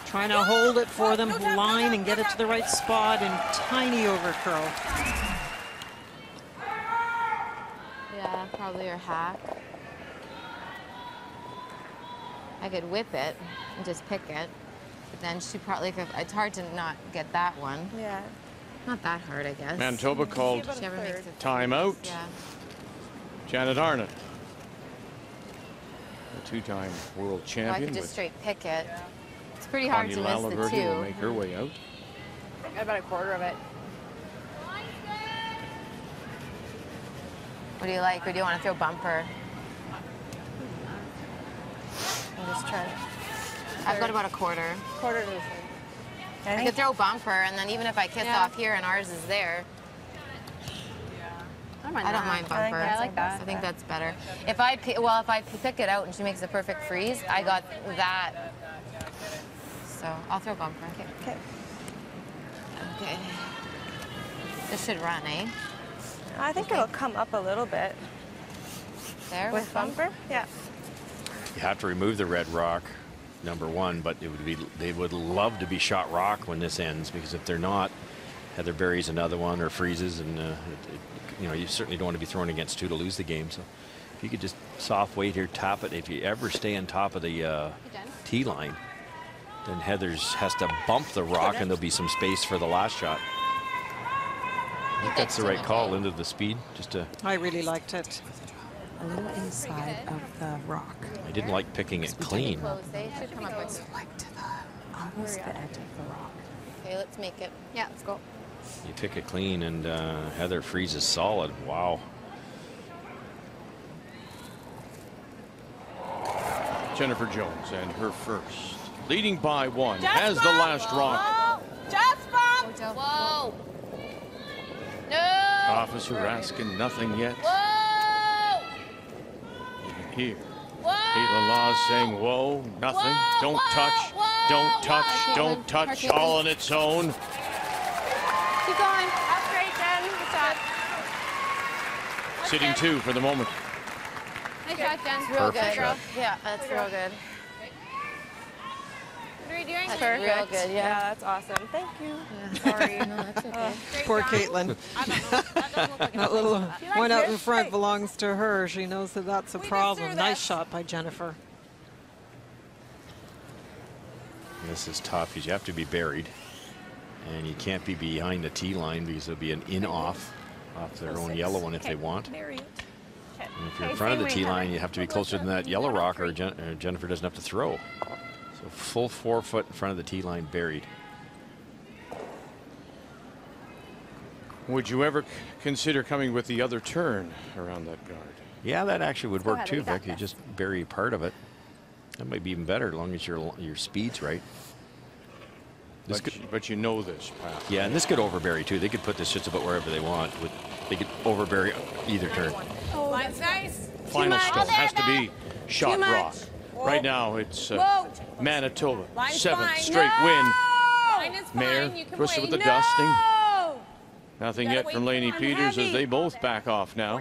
Speaker 5: Trying to hold it for them, line and get it to the right spot, and tiny overcurl.
Speaker 4: Yeah, probably her hack. I could whip it and just pick it, but then she probably could. It's hard to not get that one.
Speaker 13: Yeah.
Speaker 4: Not that hard, I guess.
Speaker 1: Manitoba called
Speaker 4: She never makes it.
Speaker 1: timeout.
Speaker 4: Yeah.
Speaker 1: Janet Arnott, the two-time world
Speaker 4: Well, I
Speaker 1: champion,
Speaker 4: could just
Speaker 1: with
Speaker 4: straight pick it. It's pretty hard
Speaker 1: Connie
Speaker 4: to miss the
Speaker 1: Lalaverty will make
Speaker 4: two.
Speaker 1: her way out.
Speaker 8: Got about a quarter of it.
Speaker 4: What do you like? Or do you want to throw bumper?
Speaker 13: I'm just trying.
Speaker 4: I've got about a quarter.
Speaker 13: Quarter to the
Speaker 4: I could throw bumper, and then even if I kiss off here and ours is there, I don't mind bumper.
Speaker 13: I like that.
Speaker 4: I think that's better. If I pick it out and she makes a perfect freeze, I got that. So I'll throw bumper.
Speaker 13: Okay.
Speaker 4: Okay. This should run, eh?
Speaker 13: I think it'll come up a little bit.
Speaker 4: There
Speaker 13: With bumper? Yeah.
Speaker 6: You have to remove the red rock, number one, but they would love to be shot rock when this ends, because if they're not, Heather buries another one or freezes, and you know, you certainly don't want to be thrown against two to lose the game. So if you could just soft weight here, tap it. If you ever stay on top of the tee line, then Heather's has to bump the rock, and there'll be some space for the last shot. I think that's the right call into the speed. Just to.
Speaker 5: I really liked it.
Speaker 14: A little inside of the rock.
Speaker 6: I didn't like picking it clean.
Speaker 4: Close, eh? Should come up with.
Speaker 14: Like to the almost the edge of the rock.
Speaker 4: Okay, let's make it.
Speaker 8: Yeah, let's go.
Speaker 6: You pick it clean, and Heather freezes solid. Wow.
Speaker 1: Jennifer Jones and her first. Leading by one, has the last rock.
Speaker 9: Just bump.
Speaker 8: Whoa. No.
Speaker 1: Officer Raskin, nothing yet.
Speaker 8: Whoa.
Speaker 1: You can hear
Speaker 8: Whoa.
Speaker 1: Caitlin Laws saying, whoa, nothing,
Speaker 8: Whoa.
Speaker 1: don't
Speaker 8: Whoa.
Speaker 1: touch.
Speaker 8: Whoa.
Speaker 1: Don't touch, all on its own.
Speaker 10: Keep going. That's great, Jen. Good shot.
Speaker 1: Sitting 2 for the moment.
Speaker 10: Nice shot, Jen.
Speaker 4: It's real
Speaker 6: Perfect
Speaker 4: good.
Speaker 6: shot.
Speaker 4: Yeah, that's real good.
Speaker 10: What are we doing?
Speaker 4: That's
Speaker 13: Perfect.
Speaker 4: real good,
Speaker 13: Yeah, that's awesome. Thank you.
Speaker 4: Sorry. No, that's okay.
Speaker 5: Poor Caitlin. That little one out in front belongs to her. She knows that that's a problem. Nice shot by Jennifer.
Speaker 6: This is tough because you have to be buried. And you can't be behind the tee line because there'll be an in-off off their own yellow one if they want. And if you're in front of the tee line, you have to be closer than that yellow rock or Jennifer doesn't have to throw. So full 4 foot in front of the tee line buried.
Speaker 1: Would you ever consider coming with the other turn around that guard?
Speaker 6: Yeah, that actually would work too, Vic. You just bury part of it. That might be even better as long as your speed's right.
Speaker 1: But you know this path.
Speaker 6: Yeah, and this could overbury too. They could put this just about wherever they want. They could overbury either turn.
Speaker 10: Oh, that's nice.
Speaker 1: Final stone has to be shot rock. Right now it's Manitoba, 7th straight win. Mayer, Bristol with the dusting. Nothing yet from Lainey Peters as they both back off now.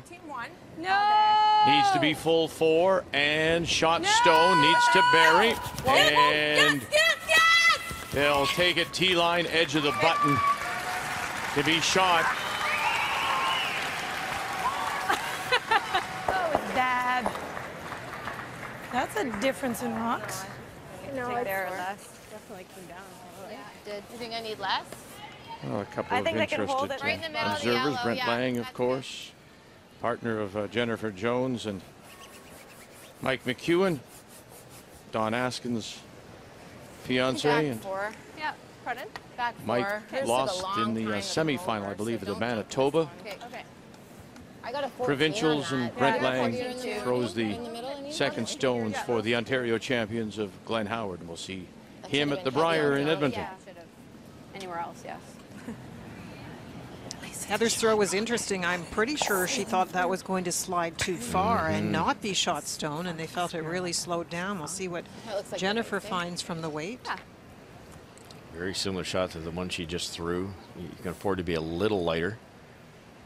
Speaker 10: No.
Speaker 1: Needs to be full 4 and shot stone needs to bury. And they'll take it tee line, edge of the button to be shot.
Speaker 12: That was bad. That's a difference in rocks.
Speaker 13: No, there or less. Definitely came down.
Speaker 3: Do you think I need less?
Speaker 1: Well, a couple
Speaker 13: I
Speaker 1: of
Speaker 13: think they can hold
Speaker 1: interested
Speaker 13: it right in the middle of the
Speaker 1: observers.
Speaker 3: yellow,
Speaker 1: Brent
Speaker 3: yeah.
Speaker 1: Lang, of course, partner of Jennifer Jones, and Mike McEwen, Don Askin's fiance,
Speaker 3: Back
Speaker 1: and
Speaker 3: 4. Yeah. Pardon? Back 4.
Speaker 1: Mike
Speaker 3: This
Speaker 1: lost
Speaker 3: took a
Speaker 1: in
Speaker 3: long
Speaker 1: the
Speaker 3: time to come
Speaker 1: semifinal,
Speaker 3: over,
Speaker 1: I believe,
Speaker 3: so
Speaker 1: at the
Speaker 3: don't
Speaker 1: Manitoba.
Speaker 3: Okay. I got a 14
Speaker 1: Provincials,
Speaker 3: on
Speaker 1: and
Speaker 3: that.
Speaker 1: Brent
Speaker 3: Yeah,
Speaker 1: Lang
Speaker 3: 14
Speaker 1: throws the
Speaker 3: in the middle, I mean.
Speaker 1: second stones for the Ontario champions of Glen Howard. And we'll see
Speaker 3: That
Speaker 1: him
Speaker 3: should've
Speaker 1: at the
Speaker 3: been heavy
Speaker 1: Briar
Speaker 3: on
Speaker 1: in
Speaker 3: the-
Speaker 1: Edmonton.
Speaker 3: Yeah, should've. Anywhere else, yes.
Speaker 5: Heather's throw was interesting. I'm pretty sure she thought that was going to slide too far and not be shot stone, and they felt it really slowed down. We'll see what
Speaker 3: Like
Speaker 5: Jennifer finds from the weight.
Speaker 3: Yeah.
Speaker 6: Very similar shot to the one she just threw. You can afford to be a little lighter.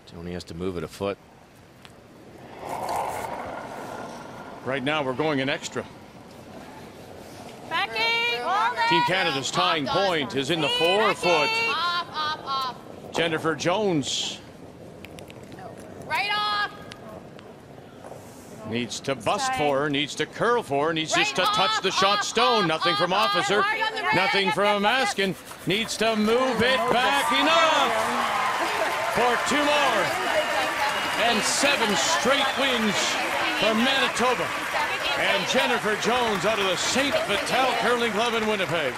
Speaker 6: Tony has to move it a foot.
Speaker 1: Right now, we're going an extra.
Speaker 10: Becky.
Speaker 1: Team Canada's tying point is in the 4 foot.
Speaker 3: Off.
Speaker 1: Jennifer Jones
Speaker 3: Right off.
Speaker 1: needs to bust for her, needs to curl for her, needs just to touch the shot stone. Nothing from Officer, nothing from Askin. Needs to move it back enough for 2 more. And 7 straight wins for Manitoba. And Jennifer Jones out of the St. Vital Curling Club in Winnipeg.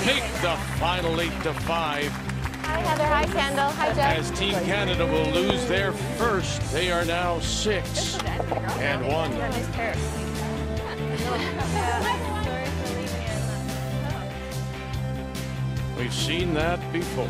Speaker 1: Take the final 8-5.
Speaker 4: Hi, Heather. Hi, Kendall. Hi, Jeff.
Speaker 1: As Team Canada will lose their first, they are now 6-1. We've seen that before.